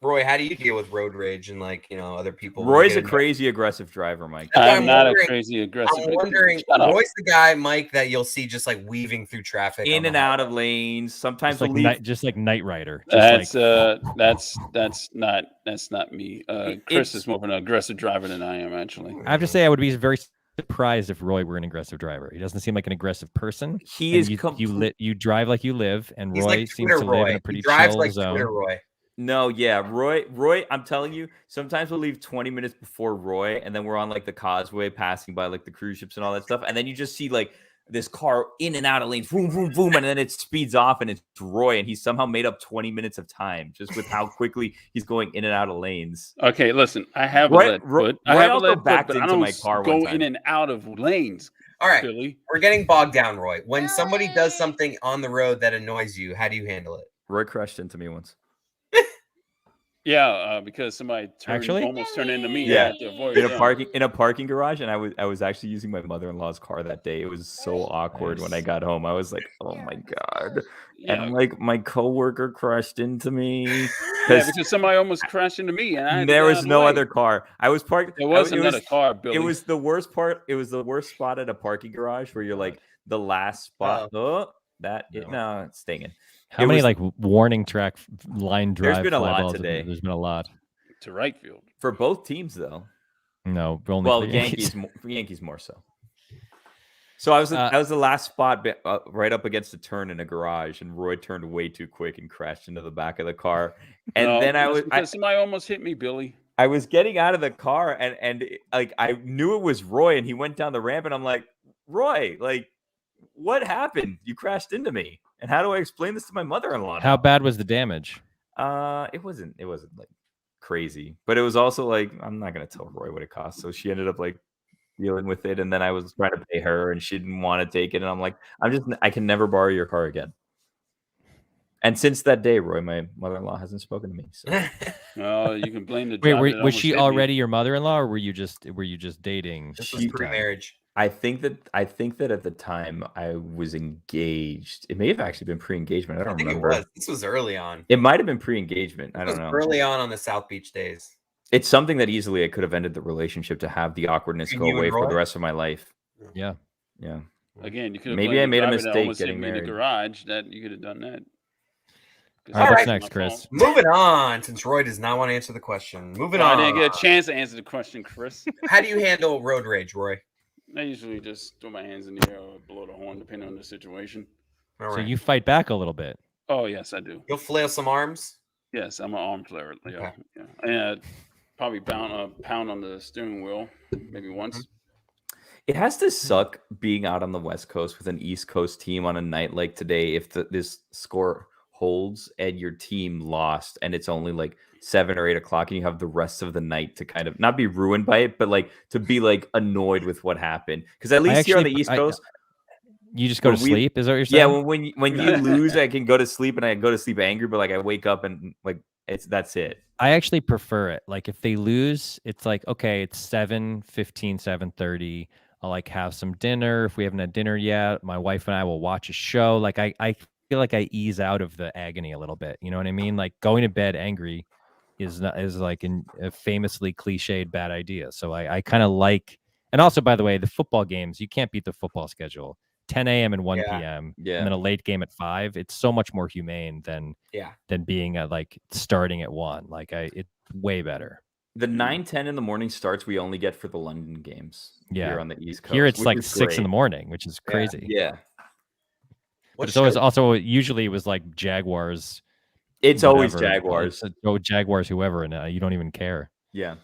Roy, how do you deal with road rage and like other people? Roy's a crazy aggressive driver, Mike. I'm not a crazy aggressive. I'm wondering, Roy's the guy, Mike, that you'll see just like weaving through traffic, in and out of lanes. Sometimes just like Knight Rider. That's not me. Chris is more of an aggressive driver than I am, actually. I have to say, I would be very surprised if Roy were an aggressive driver. He doesn't seem like an aggressive person. He is. You drive like you live, and he's Roy like seems to live in a pretty chill zone. Roy. No, yeah, Roy, I'm telling you, sometimes we'll leave 20 minutes before Roy, and then we're on like the causeway passing by like the cruise ships and all that stuff, and then you just see like this car in and out of lanes, boom, boom, boom, and then it speeds off, and it's Roy, and he's somehow made up 20 minutes of time just with how quickly he's going in and out of lanes. Okay, listen, I have a lead foot. I have a lead foot, but I don't go in and out of lanes. All right, Billy. We're getting bogged down, Roy. When somebody does something on the road that annoys you, how do you handle it? Roy crashed into me once. Yeah, because somebody almost turned into me. Yeah, in a parking garage, and I was actually using my mother-in-law's car that day. It was so awkward when I got home. I was like, oh my god, and like my coworker crashed into me. Yeah, because somebody almost crashed into me, and there was no other car. I was parked. There was another car, Billy. It was the worst part. It was the worst spot at a parking garage where you're like the last spot. It's stinging. How many like warning track line drive? There's been a lot today. There's been a lot to right field for both teams, though. No, only Yankees more so. So I was the last spot right up against the turn in a garage, and Roy turned way too quick and crashed into the back of the car. And then somebody almost hit me, Billy. I was getting out of the car, and like I knew it was Roy, and he went down the ramp, and I'm like, Roy, like, what happened? You crashed into me. And how do I explain this to my mother-in-law? How bad was the damage? It wasn't like crazy, but it was also like, I'm not going to tell Roy what it cost. So she ended up like dealing with it. And then I was trying to pay her and she didn't want to take it. And I'm like, I can never borrow your car again. And since that day, Roy, my mother-in-law hasn't spoken to me. So. Oh, you can blame the Wait, job was she already your mother-in-law, or were you just dating? This was pre-marriage. I think that at the time I was engaged. It may have actually been pre-engagement. I don't remember. It was. This was early on. It might have been pre-engagement. I don't know. Early on the South Beach days. It's something that easily I could have ended the relationship to have the awkwardness go away for the rest of my life. Yeah. Yeah. Again, you could have maybe I made a mistake getting married. in the garage. That you could have done that. All right, what's next, Chris? Moving on, since Roy does not want to answer the question. Moving on. I didn't get a chance to answer the question, Chris. How do you handle road rage, Roy? I usually just throw my hands in the air or blow the horn, depending on the situation. So you fight back a little bit. Oh, yes, I do. You'll flail some arms? Yes, I'm an arm flailer. Yeah. Okay. Yeah. And probably pound on the steering wheel maybe once. It has to suck being out on the West Coast with an East Coast team on a night like today if this score holds and your team lost and it's only like 7 or 8 o'clock and you have the rest of the night to kind of not be ruined by it, but like to be like annoyed with what happened. Because at least here on the East Coast, you just go to sleep. Is that what you're saying? Yeah, when you lose, I can go to sleep and I go to sleep angry, but like I wake up and like that's it. I actually prefer it. Like if they lose, it's like, okay, it's 7:15, 7:30. I'll like have some dinner. If we haven't had dinner yet, my wife and I will watch a show. Like I feel like I ease out of the agony a little bit. You know what I mean? Like going to bed angry is like a famously cliched bad idea. So I kind of like, and also by the way, the football games, you can't beat the football schedule. 10 a.m. and 1 p.m. and then a late game at 5. It's so much more humane than being like starting at 1. Like it's way better. The 9-10 in the morning starts we only get for the London games here on the East Coast. Here it's like 6 in the morning, which is crazy. Yeah. But it's always also usually it was like Jaguars. It's always Jaguars. Jaguars, whoever, and you don't even care. Yeah.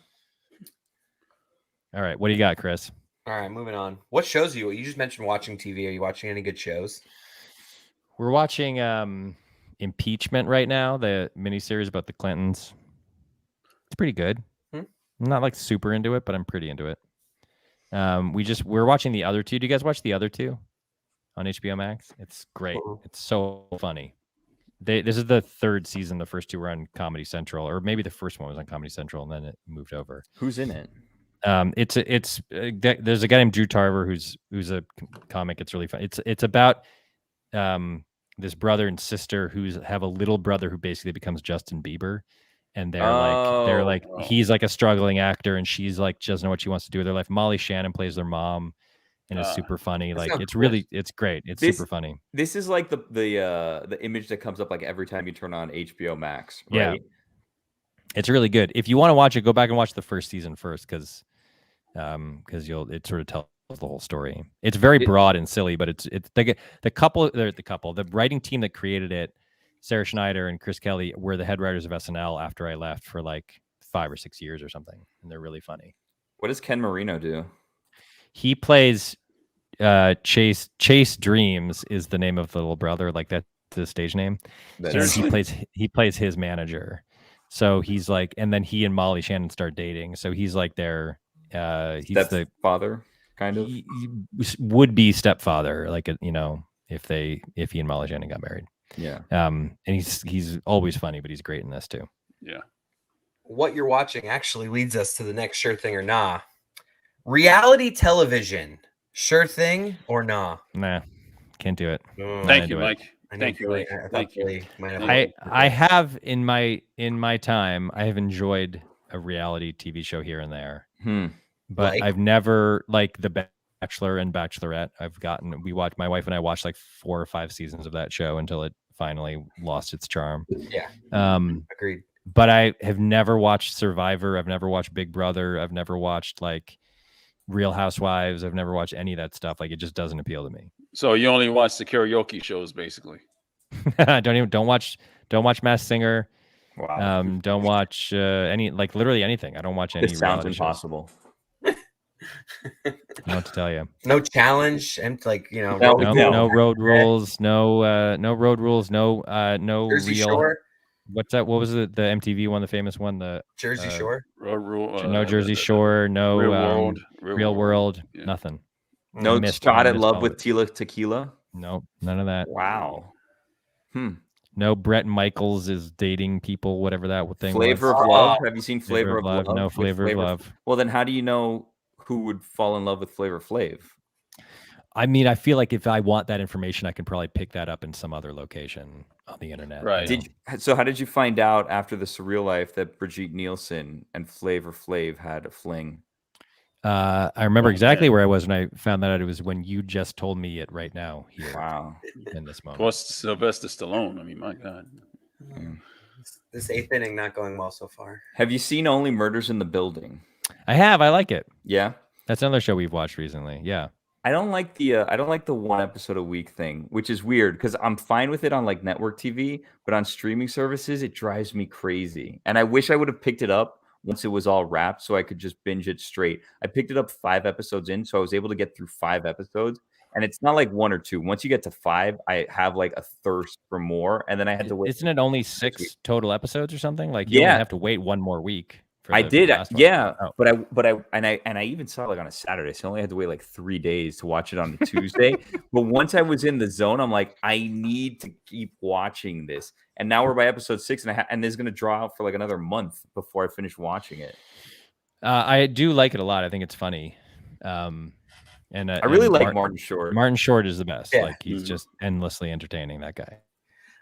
All right, what do you got, Chris? All right, moving on. What shows you just mentioned watching TV? Are you watching any good shows? We're watching Impeachment right now, the miniseries about the Clintons. It's pretty good. I'm not like super into it, but I'm pretty into it. We're watching the other two. Do you guys watch the other two on HBO Max? It's great. It's so funny. This is the 3rd season. The first 2 were on Comedy Central, or maybe the first one was on Comedy Central, and then it moved over. Who's in it? There's a guy named Drew Tarver who's a comic. It's really fun. It's about this brother and sister who have a little brother who basically becomes Justin Bieber. And they're like he's like a struggling actor and she's like doesn't know what she wants to do with her life. Molly Shannon plays their mom and it's super funny. Like it's great. It's super funny. This is like the image that comes up like every time you turn on HBO Max, right? Yeah. It's really good. If you want to watch it, go back and watch the first season first because it sort of tells the whole story. It's very broad and silly, but it's the writing team that created it, Sarah Schneider and Chris Kelly, were the head writers of SNL after I left for like 5 or 6 years or something, and they're really funny. What does Ken Marino do? He plays Chase Dreams is the name of the little brother, like that's the stage name. He plays his manager. So he's like, and then he and Molly Shannon start dating. So he's like their he's the father, kind of. He would be stepfather, like if he and Molly Shannon got married. Yeah. And he's always funny, but he's great in this too. Yeah. What you're watching actually leads us to the next sure thing or nah. Reality television, sure thing or nah? Nah, can't do it. Thank you, Mike. Thank you. I have in my time, I have enjoyed a reality TV show here and there, but I've never like The Bachelor and Bachelorette. My wife and I watched like 4 or 5 seasons of that show until it finally lost its charm. Yeah. Agreed. But I have never watched Survivor. I've never watched Big Brother. I've never watched like Real Housewives. I've never watched any of that stuff. Like it just doesn't appeal to me. So you only watch the karaoke shows, basically. Don't watch Masked Singer. Wow. Don't watch any, like literally anything. I don't watch any. It sounds impossible. I don't know what to tell you. No challenge and like no road rules. No road rules. No Jersey real. Shore. What's that? What was it? The MTV one, the famous one, the Jersey Shore. Road rule. No Jersey Shore. No Real World. Yeah. Nothing. No Shot at Love with Tila Tequila. Nope, none of that. Wow. No, Brett Michaels is dating people, whatever that thing Flavor was. of Love. Have you seen Flavor of Love? No Flavor of Love. Well, then how do you know who would fall in love with Flavor Flav? I mean, I feel like if I want that information, I can probably pick that up in some other location on the internet. Right. So how did you find out after The Surreal Life that Brigitte Nielsen and Flavor Flav had a fling? I remember exactly where I was when I found that out. It was when you just told me it right now here. Wow. In this moment. Plus Sylvester Stallone. I mean, my God. This 8th inning not going well so far. Have you seen Only Murders in the Building? I have. I like it. Yeah. That's another show we've watched recently. Yeah. I don't like the one episode a week thing, which is weird because I'm fine with it on like network TV, but on streaming services, it drives me crazy. And I wish I would have picked it up once it was all wrapped so I could just binge it straight. I picked it up 5 episodes in, so I was able to get through 5 episodes. And it's not like 1 or 2. Once you get to 5, I have like a thirst for more. And then I had to wait. Isn't it only 6 total episodes or something? Like you only have to wait 1 more week. I did, yeah. Oh. But I even saw it like on a Saturday, so I only had to wait like 3 days to watch it on a Tuesday. But once I was in the zone, I'm like, I need to keep watching this. And now we're by episode 6, and there's gonna draw out for like another month before I finish watching it. I do like it a lot. I think it's funny. And I really like Martin Short. Martin Short is the best. Yeah. Like he's just endlessly entertaining, that guy.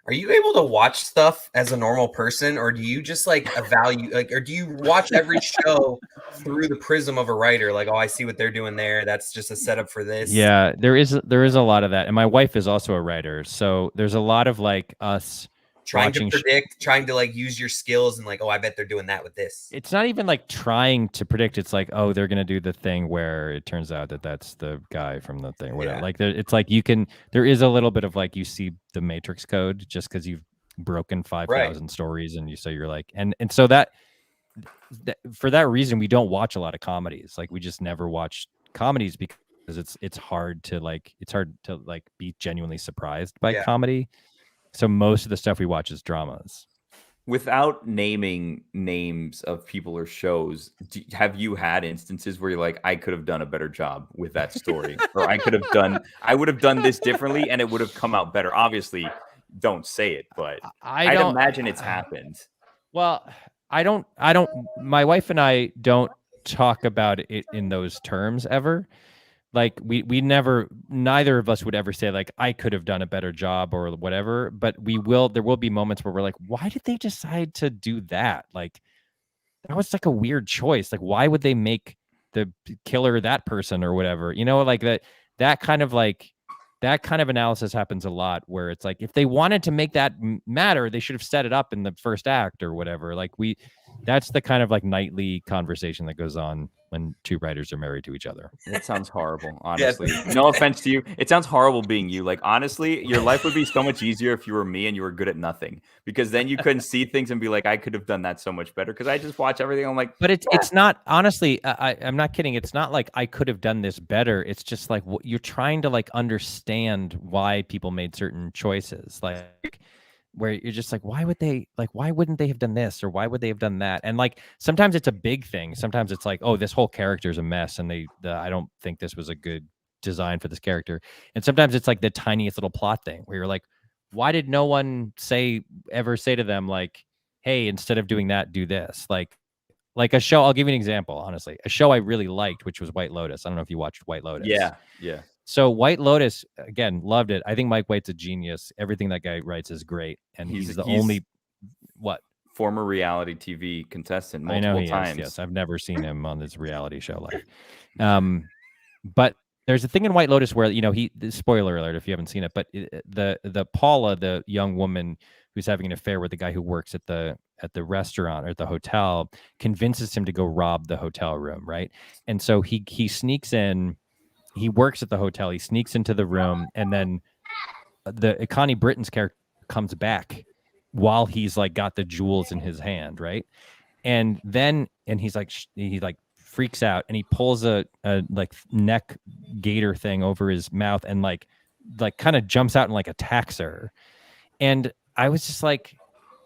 Are you able to watch stuff as a normal person, or do you just like or do you watch every show through the prism of a writer? Like, oh, I see what they're doing there. That's just a setup for this. Yeah, there is a lot of that. And my wife is also a writer. So there's a lot of like us trying to predict, trying to like use your skills and like, oh, I bet they're doing that with this. It's not even like trying to predict. It's like, oh, they're going to do the thing where it turns out that that's the guy from the thing. Whatever. Yeah. Like it's like there is a little bit of like, you see the Matrix code just because you've broken 5,000 stories. And you're like, and so that for that reason, we don't watch a lot of comedies. Like we just never watch comedies because it's hard to be genuinely surprised by comedy. So most of the stuff we watch is dramas. Without naming names of people or shows, have you had instances where you're like, I could have done a better job with that story, or I would have done this differently and it would have come out better? Obviously, don't say it, but I'd imagine it's happened. Well, I don't. My wife and I don't talk about it in those terms ever. Like we never, neither of us would ever say like, I could have done a better there will be moments where we're like, why did they decide to do that? Like that was like a weird choice. Like, why would they make the killer that person or whatever, like that kind of analysis happens a lot where it's like, if they wanted to make that matter, they should have set it up in the first act or whatever. Like that's the kind of like nightly conversation that goes on when 2 writers are married to each other. That sounds horrible, honestly. No offense to you. It sounds horrible being you. Like, honestly, your life would be so much easier if you were me and you were good at nothing, because then you couldn't see things and be like, I could have done that so much better, because I just watch everything. I'm like, but it's not, honestly, I'm not kidding. It's not like I could have done this better. It's just like you're trying to like understand why people made certain choices. Like, where you're just like, why wouldn't they have done this, or why would they have done that? And like sometimes it's a big thing. Sometimes it's like, oh, this whole character is a mess, and I don't think this was a good design for this character. And sometimes it's like the tiniest little plot thing where you're like, why did no one ever say to them like, hey, instead of doing that, do this? Like a show. I'll give you an example. Honestly, a show I really liked, which was White Lotus. I don't know if you watched White Lotus. Yeah. So White Lotus, again, loved it. I think Mike White's a genius. Everything that guy writes is great, and he's the only former reality TV contestant multiple times. Yes, I've never seen him on this reality show live. But there's a thing in White Lotus where spoiler alert if you haven't seen it, but the Paula, the young woman who's having an affair with the guy who works at the restaurant or at the hotel, convinces him to go rob the hotel room, right? And so he sneaks in. He works at the hotel. He sneaks into the room, and then Connie Britton's character comes back while he's like got the jewels in his hand, right? And he's like he freaks out, and he pulls a like neck gaiter thing over his mouth, and like kind of jumps out and like attacks her. And I was just like,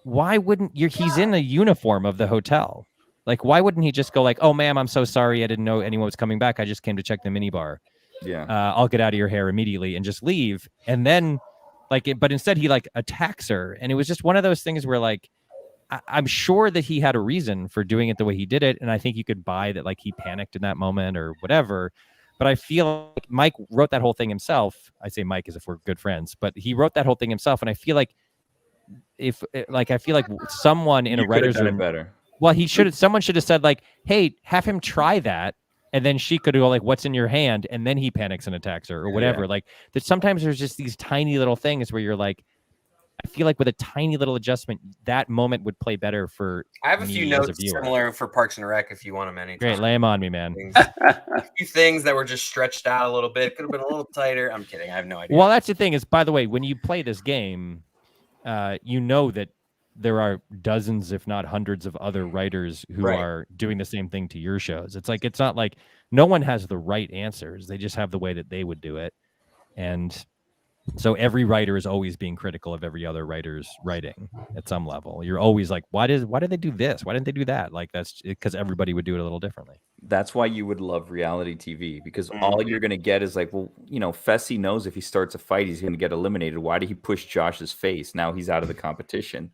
why wouldn't he's in the uniform of the hotel? Like, why wouldn't he just go like, oh, ma'am, I'm so sorry. I didn't know anyone was coming back. I just came to check the minibar. Yeah. I'll get out of your hair immediately and just leave. And then But instead he like attacks her, and it was just one of those things where like I'm sure that he had a reason for doing it the way he did it, and I think you could buy that like he panicked in that moment or whatever. But I feel like Mike wrote that whole thing himself. I say Mike as if we're good friends, but he wrote that whole thing himself, and I feel like someone in a writer's room better. Well, someone should have said like, "Hey, have him try that." And then she could go like, "What's in your hand?" And then he panics and attacks her or whatever. Like that. Sometimes there's just these tiny little things where you're like, I feel like with a tiny little adjustment, that moment would play better for. I have a few notes similar for Parks and Rec if you want them anytime. Great, lay them on me, man. A few things that were just stretched out a little bit. Could have been a little tighter. I'm kidding. I have no idea. Well, that's the thing is, by the way, when you play this game, you know that there are dozens, if not hundreds, of other writers who are doing the same thing to your shows. It's like it's not like no one has the right answers. They just have the way that they would do it, and so every writer is always being critical of every other writer's writing at some level. You're always like, why did they do this? Why didn't they do that? Like that's because everybody would do it a little differently. That's why you would love reality TV, because all you're going to get is like, well, Fessy knows if he starts a fight, he's going to get eliminated. Why did he push Josh's face? Now he's out of the competition.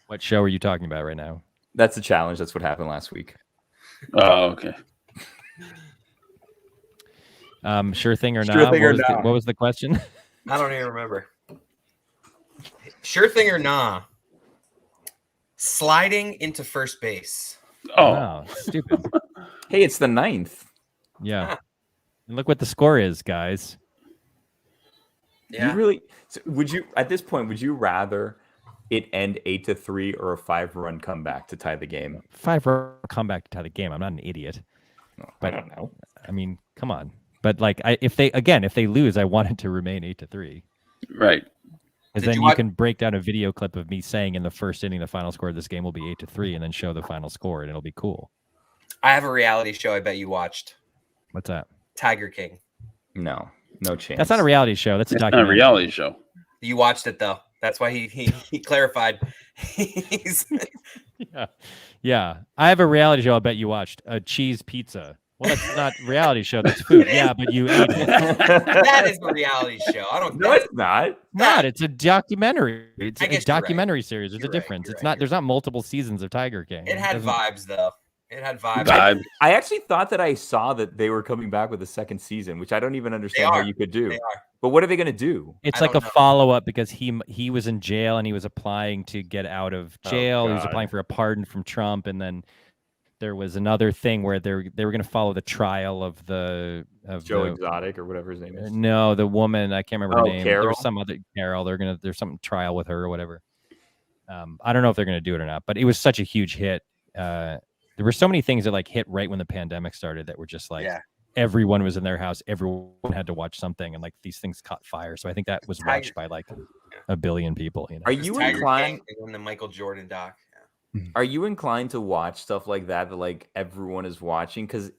What show are you talking about right now? That's the challenge. That's what happened last week. Oh, okay. Sure thing or not? What was the question? I don't even remember. Sure thing or nah? Sliding into first base. Oh, wow, stupid. Hey, it's the 9th. Yeah. And look what the score is, guys. Yeah. Would you at this point, would you rather it end 8-3 or a 5-run comeback to tie the game? 5-run comeback to tie the game. I'm not an idiot. But I don't know. I mean, come on. But like, if they lose, I want it to remain 8-3. Right. Because then you can break down a video clip of me saying in the first inning the final score of this game will be 8-3, and then show the final score, and it'll be cool. I have a reality show I bet you watched. What's that? Tiger King. No chance. That's not a reality show. That's a documentary. Not a reality show. You watched it though. That's why he clarified. Yeah. I have a reality show I bet you watched. A cheese pizza. Well, that's not reality show. That's food. Yeah, but you ate it. That is a reality show. No, it's not. Not. It's a documentary. It's a documentary right. series. There's a difference. Right. It's not. There's not multiple seasons of Tiger King. It had vibes though. It had vibes. I actually thought that I saw that they were coming back with a second season, which I don't even understand how you could do. They are. But what are they going to do? It's like a follow-up because he was in jail and he was applying to get out of jail. He was applying for a pardon from Trump, and then there was another thing where they were going to follow the trial of Joe Exotic or whatever his name is. No, the woman, I can't remember her name. Carol? There was some other Carol. There's some trial with her or whatever. I don't know if they're going to do it or not, but it was such a huge hit. There were so many things that like hit right when the pandemic started that were just like everyone was in their house. Everyone had to watch something, and like these things caught fire. So I think that was watched by like a billion people. You know? Are you inclined in the Michael Jordan doc? Are you inclined to watch stuff like that like everyone is watching? Because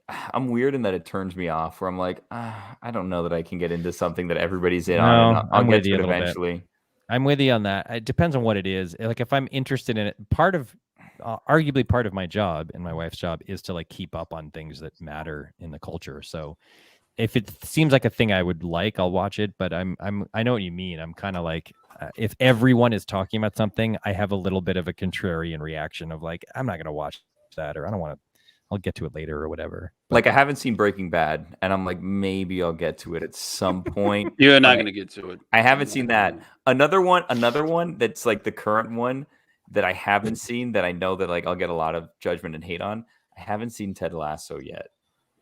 I'm weird in that it turns me off. Where I'm like, I don't know that I can get into something that everybody's in on. And I'll get to it eventually. I'm with you on that. It depends on what it is. Like if I'm interested in it, arguably part of my job and my wife's job is to like keep up on things that matter in the culture. So if it seems like a thing I would like, I'll watch it. But I know what you mean. I'm kind of like, if everyone is talking about something, I have a little bit of a contrarian reaction of like, I'm not going to watch that, or I don't want to, I'll get to it later or whatever. But, like I haven't seen Breaking Bad, and I'm like, maybe I'll get to it at some point. You're not going to get to it. I haven't seen that. Another one that's like the current one that I haven't seen that I know that like I'll get a lot of judgment and hate on. I haven't seen Ted Lasso yet.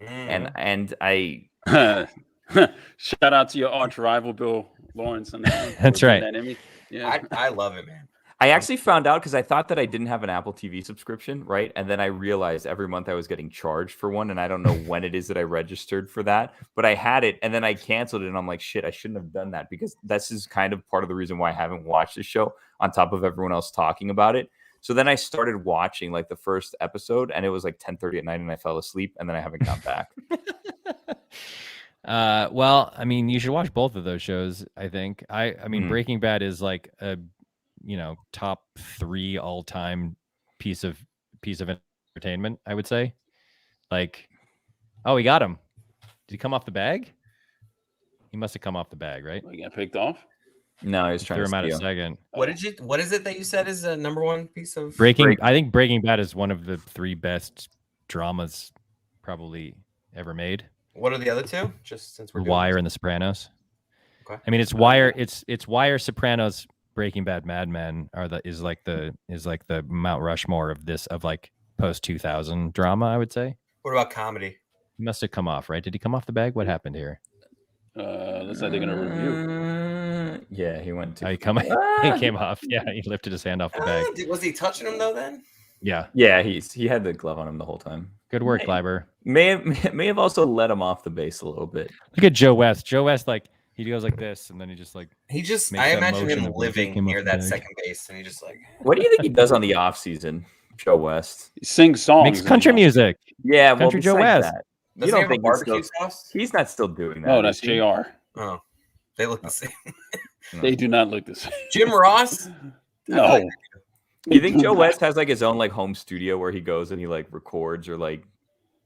And I shout out to your arch rival Bill Lawrence on that one. That's right. Yeah. I love it, man. I actually found out because I thought that I didn't have an Apple TV subscription, right? And then I realized every month I was getting charged for one, and I don't know when it is that I registered for that, but I had it, and then I canceled it, and I'm like, shit, I shouldn't have done that, because this is kind of part of the reason why I haven't watched the show on top of everyone else talking about it. So then I started watching like the first episode, and it was like 10:30 at night, and I fell asleep, and then I haven't gone back. Well, I mean, you should watch both of those shows. I think. I mean, Breaking Bad is like a top 3 all-time piece of entertainment, I would say. Like, oh, he got him. Did he come off the bag? He must have come off the bag, right? He got picked off. No, he was trying Threw to him out a steal. second. What is it that you said is a number one piece of I think Breaking Bad is one of the 3 best dramas probably ever made. What are the other 2? Just since we're The doing Wire this? and The Sopranos. Okay. I mean, it's Wire. It's Wire, Sopranos, Breaking Bad, Mad Men is like the Mount Rushmore of like post 2000 drama. I would say. What about comedy? He must have come off, right? Did he come off the bag? What happened here? Looks like they're gonna review. Yeah, he went to. He came off. Yeah, he lifted his hand off the bag. Was he touching him though? Then. Yeah. Yeah, he had the glove on him the whole time. Good work, Leiber. May have also let him off the base a little bit. Look at Joe West. Joe West, like he goes like this, and then he just like I imagine him living near that second base, and he just like. What do you think he does on the off season, Joe West? He sings songs. Makes country music. Yeah, Country Joe West. Does he have a barbecue sauce? He's not still doing that. No, that's JR. Oh, they look the same. They do not look the same. Jim Ross? No. You think Joe West has like his own like home studio where he goes and he like records or like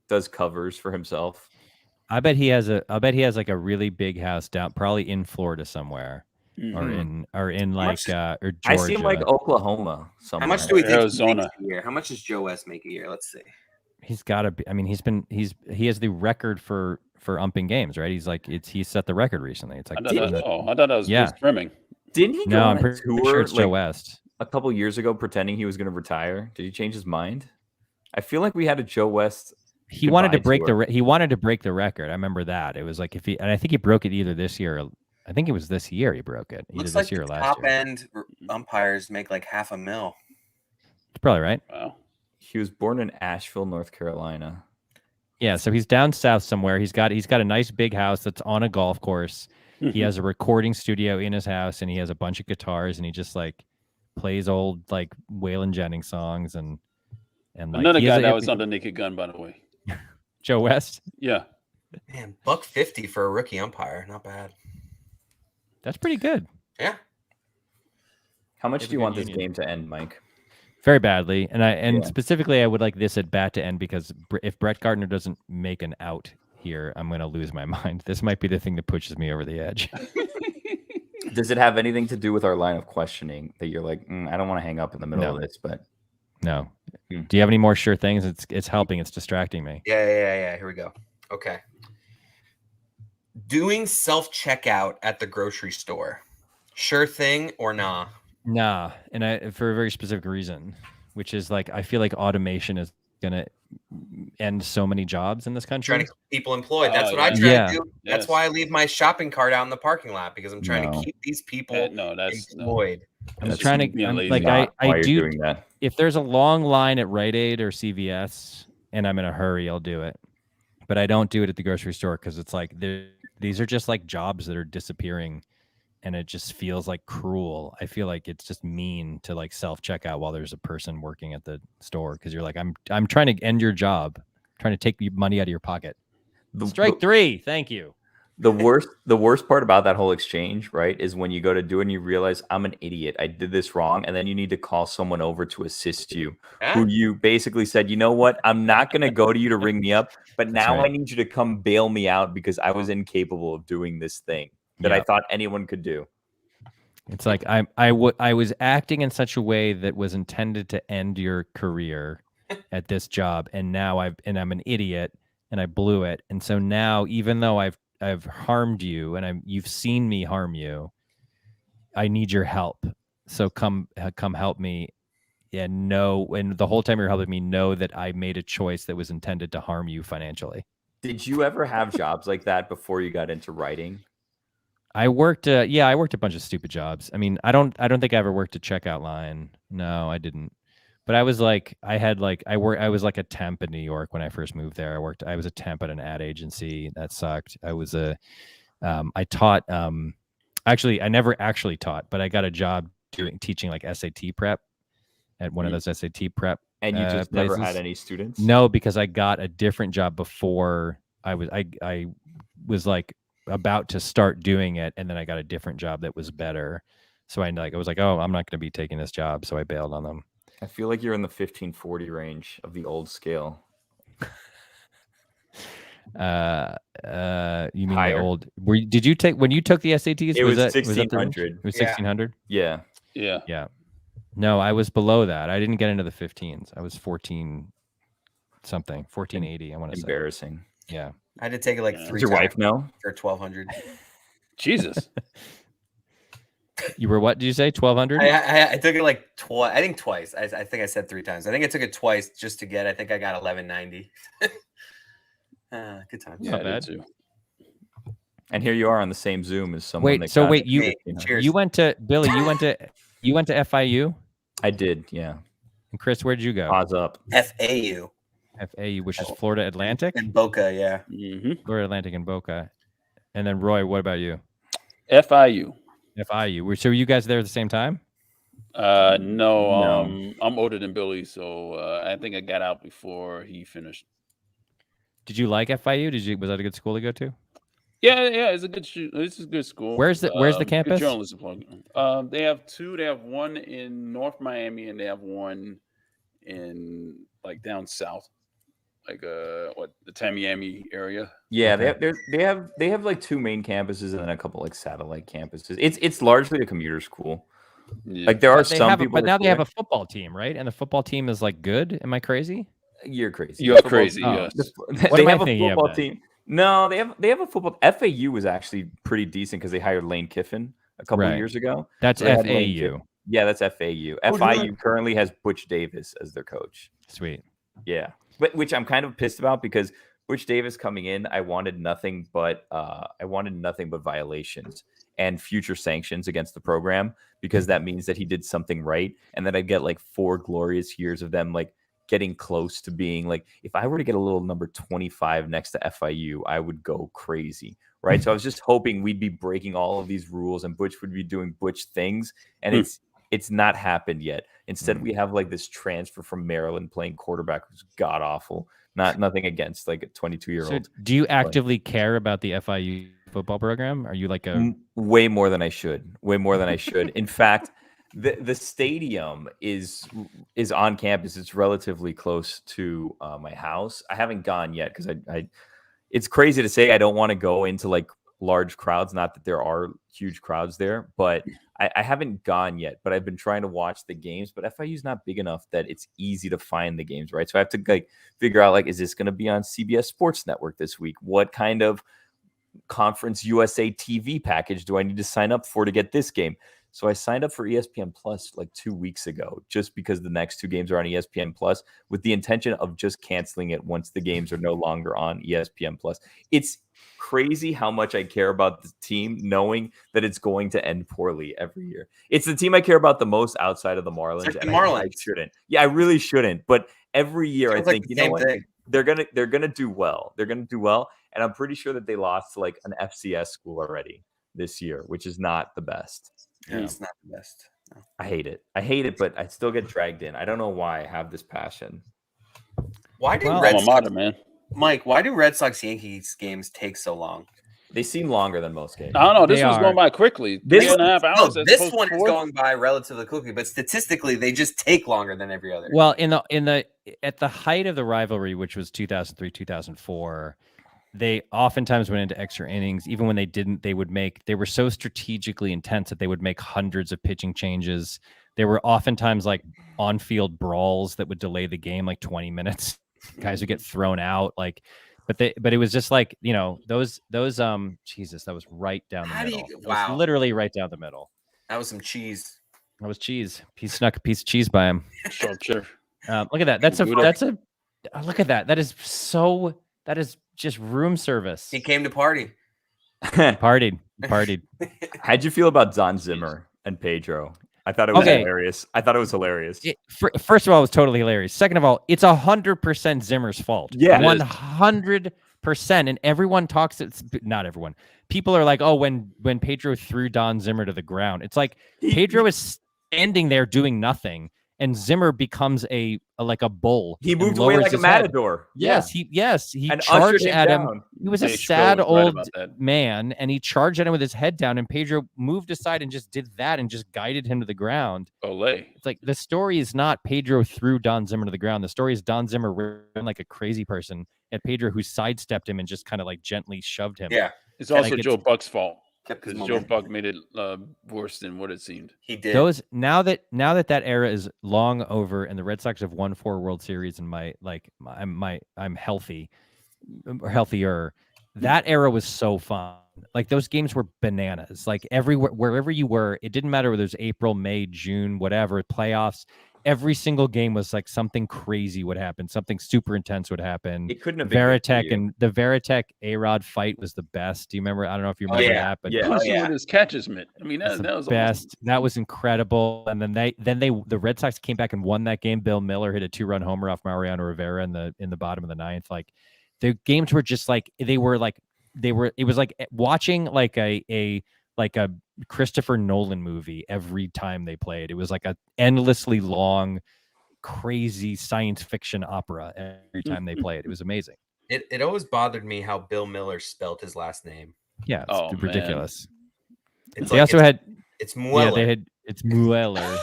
does covers for himself? I bet he has like a really big house down, probably in Florida somewhere, or in like or Georgia. I see him like Oklahoma somewhere. How much do we think Arizona? he makes a year? How much does Joe West make a year? Let's see. He's got to be. I mean, he has the record for umping games, right? He set the record recently. It's like I thought that was just trimming. Didn't he go no, on I'm pretty a tour sure it's like, Joe West a couple years ago pretending he was going to retire? Did he change his mind? I feel like we had a Joe West. He wanted to break the record. I remember that. It was like and I think he broke it either this year. I think it was this year he broke it. Either Looks this like year or the last top year. end umpires make like $500,000. It's probably right. Wow. He was born in Asheville, North Carolina. Yeah, so he's down south somewhere. He's got a nice big house that's on a golf course. He has a recording studio in his house, and he has a bunch of guitars, and he just like plays old like Waylon Jennings songs and like, another guy that was on the Naked Gun, by the way. Joe West. Yeah. Man, $150 for a rookie umpire, not bad. That's pretty good. Yeah. How much do you want this game to end, Mike? Very badly, and specifically, I would like this at bat to end because if Brett Gardner doesn't make an out here, I'm going to lose my mind. This might be the thing that pushes me over the edge. Does it have anything to do with our line of questioning that you're like, I don't want to hang up in the middle of this, but no. Do you have any more sure things? It's helping. It's distracting me. Yeah. Here we go. Okay. Doing self-checkout at the grocery store. Sure thing or nah? Nah, and for a very specific reason, which is like I feel like automation is gonna end so many jobs in this country. Trying to keep people employed. That's what I try to do. Yes. That's why I leave my shopping cart out in the parking lot because I'm trying to keep these people employed. I'm trying to I do doing that. If there's a long line at Rite Aid or CVS and I'm in a hurry, I'll do it. But I don't do it at the grocery store because it's like these are just like jobs that are disappearing. And it just feels like cruel. I feel like it's just mean to like self-checkout while there's a person working at the store because you're like, I'm trying to end your job, trying to take money out of your pocket. Strike 3, thank you. The worst part about that whole exchange, right, is when you go to do it and you realize I'm an idiot. I did this wrong, and then you need to call someone over to assist you, who you basically said, you know what, I'm not going to go to you to ring me up, but now I need you to come bail me out because I was incapable of doing this thing that I thought anyone could do. It's like I was acting in such a way that was intended to end your career at this job, and now I'm an idiot and I blew it, and so now even though I've harmed you and you've seen me harm you, I need your help. So come help me, and the whole time you're helping me, know that I made a choice that was intended to harm you financially. Did you ever have jobs like that before you got into writing? I worked a bunch of stupid jobs. I mean, I don't think I ever worked a checkout line. No, I didn't. But I was like, I was like a temp in New York when I first moved there. I was a temp at an ad agency. That sucked. I taught, actually, I never actually taught, but I got a job teaching like SAT prep at one of those SAT prep. And you just places. Never had any students? No, because I got a different job before I was like about to start doing it, and then I got a different job that was better. So I was like, oh, I'm not going to be taking this job, so I bailed on them. I feel like you're in the 1540 range of the old scale. You mean Higher. the old? Did you take when you took the SATs? It was that 1600. It was 1600. Yeah. Yeah. No, I was below that. I didn't get into the 15s. I was 14 something, 1480. I want to say. Embarrassing. Yeah. I had to take it like 3 Does your times wife know? for 1200. Jesus. You were what? Did you say 1200? I took it like twice. I think twice. I think I said 3 times. I think I took it twice just to get. I think I got 1190. Good times. Yeah, Not I did bad. too. And here you are on the same Zoom as someone. Wait, that so got wait, it. you went to Billy? You went to FIU? I did, yeah. And Chris, where'd you go? Pause up. FAU FAU, which is Florida Atlantic. and Boca. Yeah. Mm-hmm. Florida Atlantic and Boca. And then Roy, what about you? FIU. FIU. So were you guys there at the same time? No. I'm older than Billy, so I think I got out before he finished. Did you like FIU? Was that a good school to go to? Yeah, it's a good shoot. It's a good school. Where's the Good campus? journalism program. They have 2. They have one in North Miami, and they have one in like down south, like the Tamiami area. Yeah, Okay. they have like 2 main campuses and then a couple like satellite campuses. It's largely a commuter school. Yeah. Like there are But they some have people, but now they have are- a football team, right? And the football team is like good. Am I crazy? You're crazy. You're Football- crazy. Oh. Yes. What They am I have a thinking of football then? team. No, they have a football. FAU was actually pretty decent because they hired Lane Kiffin a couple of Right. years ago. That's So they had Lane FAU. Kiffin. Yeah, that's FAU. FIU currently has Butch Davis as their coach. Sweet. Yeah, but which I'm kind of pissed about because Butch Davis coming in, I wanted nothing but violations and future sanctions against the program because that means that he did something right, and then I'd get like 4 glorious years of them like getting close to being like, if I were to get a little number 25 next to FIU, I would go crazy, right? So I was just hoping we'd be breaking all of these rules and Butch would be doing Butch things, and it's not happened yet. Instead, we have like this transfer from Maryland playing quarterback who's god awful. Nothing against like a 22-year-old. So do you actively care about the FIU football program? Are you like a Way more than I should. Way more than I should. In fact, the stadium is on campus. It's relatively close to my house. I haven't gone yet because I it's crazy to say I don't want to go into like large crowds. Not that there are huge crowds there, but I haven't gone yet. But I've been trying to watch the games. But FIU is not big enough that it's easy to find the games, right? So I have to like figure out like, is this going to be on CBS Sports Network this week? What kind of Conference USA TV package do I need to sign up for to get this game? So I signed up for ESPN Plus like 2 weeks ago, just because the next 2 games are on ESPN Plus, with the intention of just canceling it once the games are no longer on ESPN Plus. It's crazy how much I care about the team, knowing that it's going to end poorly every year. It's the team I care about the most outside of the Marlins. It's like the and I Marlins. shouldn't. Yeah, I really shouldn't. But every year I Sounds like think, the you know same what? thing. They're gonna do well. They're gonna do well. And I'm pretty sure that they lost to like an FCS school already this year, which is not the best. Yeah, it's not the best. No. I hate it, but I still get dragged in. I don't know why I have this passion. Why do Well, Red Alma Sox, mater, man. Mike? Why do Red Sox Yankees games take so long? They seem longer than most games. I don't know. This They one's are. going by quickly. This 3.5 No, hours. as this opposed one to is 4. going by relatively quickly, but statistically, they just take longer than every other. Well, at the height of the rivalry, which was 2003, 2004, they oftentimes went into extra innings. Even when they didn't, they were so strategically intense that they would make hundreds of pitching changes. There were oftentimes like on-field brawls that would delay the game like 20 minutes. Guys would get thrown out, like, but it was just like, you know, those Jesus, that was right down the How do middle. you- It was wow. literally right down the middle. That was some cheese. That was cheese. He snuck a piece of cheese by him. Sure. Look at that. That's Gouda. look at that. That is just room service. He came to party. Partied. How'd you feel about Don Zimmer and Pedro? I thought it was Okay. hilarious. I thought it was hilarious. First of all, it was totally hilarious. Second of all, it's 100% Zimmer's fault. Yeah, it is. 100%. And everyone talks. It's not everyone. People are like, oh, when Pedro threw Don Zimmer to the ground, it's like Pedro is standing there doing nothing, and Zimmer becomes like a bull. He and moved away lowers like a his head. matador. Yes, he And charged ushered him at him. down. He was a Hey, Schur sad was right old about that. man, and he charged at him with his head down, and Pedro moved aside and just did that and just guided him to the ground. Olay. It's like the story is not Pedro threw Don Zimmer to the ground. The story is Don Zimmer ran like a crazy person at Pedro, who sidestepped him and just kind of like gently shoved him. Yeah. It's also like Joe Buck's fault Kept his because Joe momentum. Buck made it worse than what it seemed. He did. Those now that era is long over, and the Red Sox have won 4 World Series, and I'm healthy or healthier. That era was so fun. Like those games were bananas. Like everywhere, wherever you were, it didn't matter whether it was April, May, June, whatever, playoffs. Every single game was like something crazy would happen. Something super intense would happen. It couldn't have been good for Veritek you. and the Veritek A-Rod fight was the best. Do you remember? I don't know if you remember yeah. that, but Yeah. Especially with his catches mitt. I mean, That's that the was best. Awesome. That was incredible. And then the Red Sox came back and won that game. Bill Miller hit a 2-run homer off Mariano Rivera in the bottom of the 9th. Like the games were just like it was like watching like a Christopher Nolan movie every time they played. It was like a endlessly long, crazy science fiction opera every time they played. It was amazing. It always bothered me how Bill Miller spelled his last name. Yeah, it's Oh, ridiculous. It's They also had it's Mueller. it's Mueller.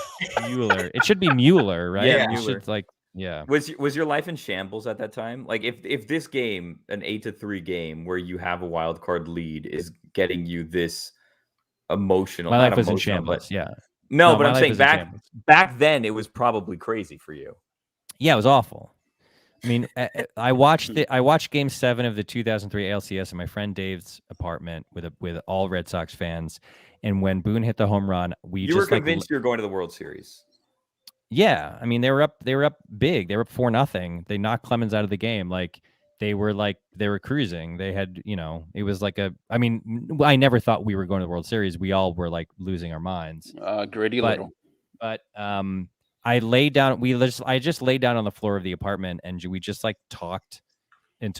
Mueller. It should be Mueller, right? Yeah, It Mueller. should, yeah. Was your life in shambles at that time? Like if this game, an 8-3 game where you have a wild card lead, is getting you this emotional, My not life was in emotional, shambles. but Yeah. no, No, but my I'm life saying was in shambles. back then it was probably crazy for you. Yeah, it was awful. I mean, I watched Game 7 of the 2003 ALCS in my friend Dave's apartment with all Red Sox fans. And when Boone hit the home run, You were convinced you were going to the World Series. Yeah, I mean they were up big. They were up 4-0. They knocked Clemens out of the game. They were cruising. They had, it was like I never thought we were going to the World Series. We all were like losing our minds. Grady Little. But I laid down. I just laid down on the floor of the apartment, and we just like talked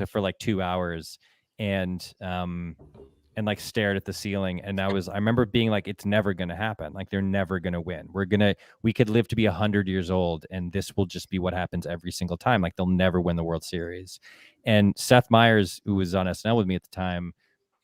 for like 2 hours, and like stared at the ceiling. And I remember being like, it's never going to happen. Like they're never going to win. We could live to be 100 years old, and this will just be what happens every single time. Like they'll never win the World Series. And Seth Meyers, who was on SNL with me at the time,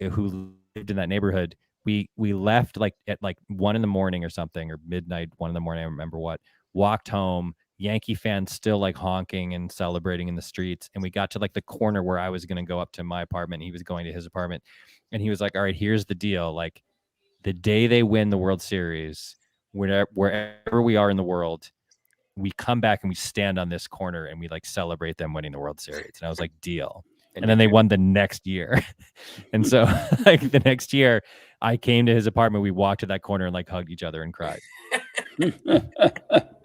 who lived in that neighborhood, we left like at like 1 a.m. or something, or midnight, 1 a.m. I remember what. Walked home, Yankee fans still like honking and celebrating in the streets. And we got to like the corner where I was going to go up to my apartment. He was going to his apartment, and he was like, all right, here's the deal. Like the day they win the World Series, wherever we are in the world, we come back and we stand on this corner and we like celebrate them winning the World Series. And I was like, deal. And then they won the next year. And so like the next year I came to his apartment, we walked to that corner and like hugged each other and cried.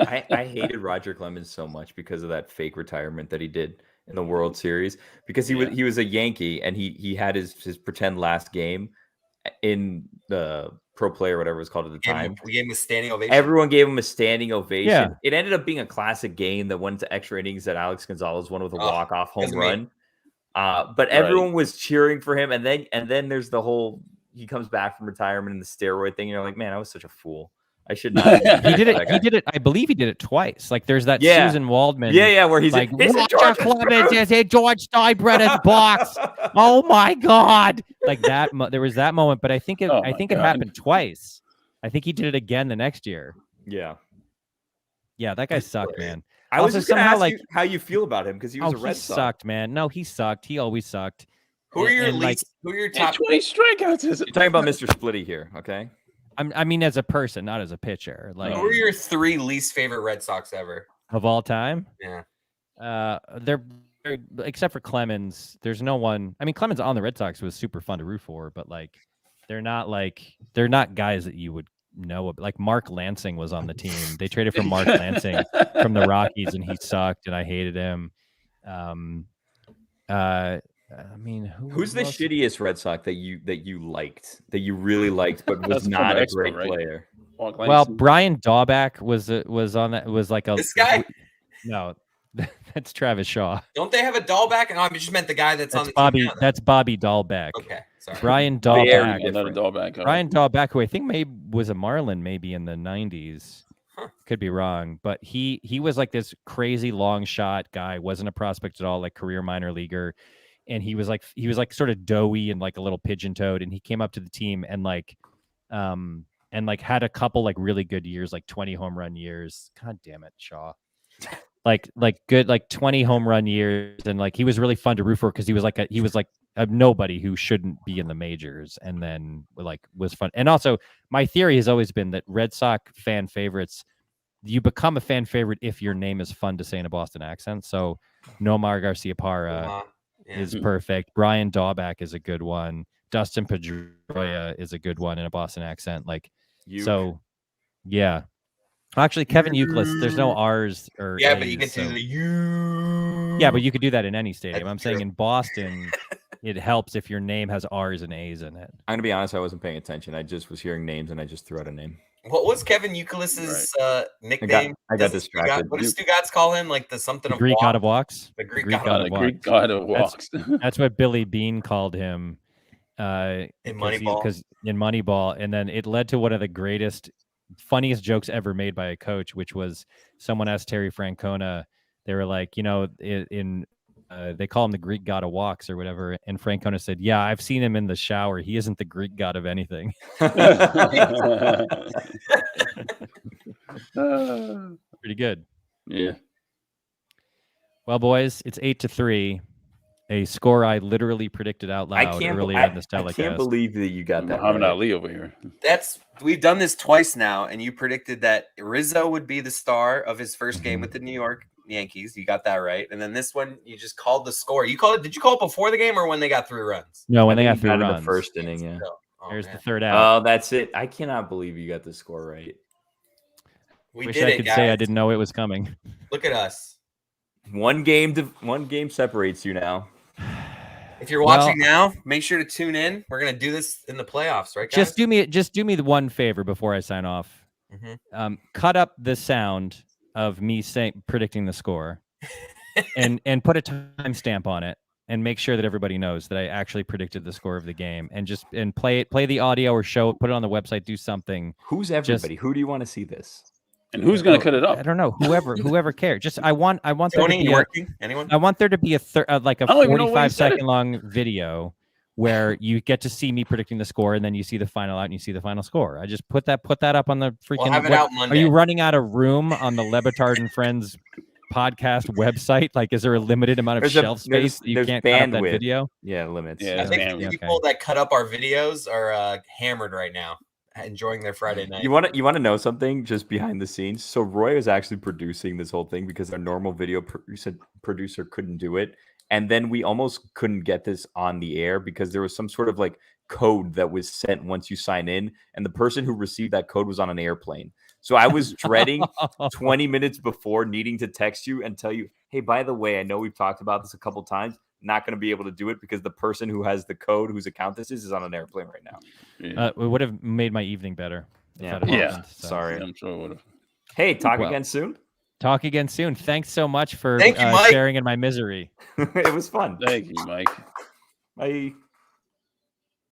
I hated Roger Clemens so much because of that fake retirement that he did in the World Series, because he was a Yankee and he had his pretend last game in the Pro Play or whatever it was called at the time. We gave him a standing ovation. Everyone gave him a standing ovation. Yeah. It ended up being a classic game that went to extra innings that Alex Gonzalez won with a walk-off home run. But everyone was cheering for him, and then there's the whole he comes back from retirement and the steroid thing. You're like, man, I was such a fool. I should not. He did it. I believe he did it twice. Like there's that Susan Waldman. Yeah, where he's like, George Clemens is in George Steinbrenner's box. Oh my God! Like that. There was that moment, but I think it happened twice. I think he did it again the next year. Yeah. Yeah, that guy sucked, man. I was just somehow like how you feel about him because he was a Red Sox. He sucked, man. No, he sucked. He always sucked. Who are your top 20 strikeouts? You're talking about Mr. Splitty here, okay? I mean, as a person, not as a pitcher. Like, who are your 3 least favorite Red Sox ever of all time? Yeah. They're except for Clemens. There's no one. I mean, Clemens on the Red Sox was super fun to root for, but like, they're not guys that you would know. Like Mark Lansing was on the team. They traded for Mark Lansing from the Rockies, and he sucked, and I hated him. I mean, who's the shittiest Red Sox that you really liked, but was not a great player? Well, Brian Daubach was on that. Was like this guy. No, that's Travis Shaw. Don't they have a Dahlback? No, I just meant the guy that's on the Bobby. team now, that's Bobby Dahlback. Okay, sorry. Brian Dahlback. Another Dahlback. Brian Dahlback, who I think was a Marlin maybe in the 90s. Huh. could be wrong, but he was like this crazy long shot guy, wasn't a prospect at all, like career minor leaguer. And he was like sort of doughy and like a little pigeon toed. And he came up to the team and had a couple like really good years, like 20 home run years. God damn it, Shaw. like good, like 20 home run years. And like, he was really fun to root for because he was like a nobody who shouldn't be in the majors, and then like was fun. And also my theory has always been that Red Sox fan favorites, you become a fan favorite if your name is fun to say in a Boston accent. So Nomar Garciaparra is perfect. Brian Daubach is a good one. Dustin Pedroia is a good one in a Boston accent. Like, so yeah. Actually, Kevin Youkilis, there's no R's or yeah, A's, but you can do the yeah, but you could do that in any stadium. I'm saying in Boston, it helps if your name has R's and A's in it. I'm gonna be honest, I wasn't paying attention. I just was hearing names and I just threw out a name. What was Kevin Youkilis's nickname? I got distracted. What does Stugatz call him? Like the something The of Greek walks? god of walks. The Greek God of walks. That's what Billy Bean called him in Moneyball. Because in Moneyball, and then it led to one of the greatest, funniest jokes ever made by a coach, which was someone asked Terry Francona. They were like, they call him the Greek god of walks or whatever, and Francona said, "Yeah, I've seen him in the shower. He isn't the Greek god of anything." Pretty good. Yeah. Well, boys, it's 8-3. A score I literally predicted out loud earlier in this telecast. I can't believe that you got that. Muhammad Ali over here. We've done this twice now, and you predicted that Rizzo would be the star of his first game with the New York Yankees. You got that right. And then this one, you just called the score. Did you call it before the game or when they got 3 runs? No, when they got 3 in runs. the first inning, yeah. There's the third out. Oh, that's it. I cannot believe you got the score right. Wish I could say I didn't know it was coming. Look at us. One game separates you now. If you're watching now, make sure to tune in. We're gonna do this in the playoffs, right, guys? Just do me the one favor before I sign off. Mm-hmm. Cut up the sound of me predicting the score, and put a timestamp on it, and make sure that everybody knows that I actually predicted the score of the game, and play the audio or put it on the website. Do something. Who's everybody? Who do you want to see this? And who's going to cut it up? I don't know. Whoever cares. Just I want there to be anyone. I want there to be a 45-second long video where you get to see me predicting the score, and then you see the final out and you see the final score. I just put that up on the freaking. We'll have it out Monday. Are you running out of room on the Batard and Friends podcast website? Like, is there a limited amount of shelf space that you can't cut up that video? Yeah, limits. Yeah, I think people that cut up our videos are hammered right now, enjoying their Friday night. You want to know something just behind the scenes? So Roy is actually producing this whole thing because our normal video producer couldn't do it, and then we almost couldn't get this on the air because there was some sort of like code that was sent once you sign in, and the person who received that code was on an airplane. So I was dreading 20 minutes before needing to text you and tell you, hey, by the way, I know we've talked about this a couple times. Not going to be able to do it because the person who has the code, whose account this is on an airplane right now. It would have made my evening better. Yeah. Sorry. I'm sure it would have. Hey, talk again soon. Talk again soon. Thanks so much for sharing in my misery. It was fun. Thank you, Mike. Bye.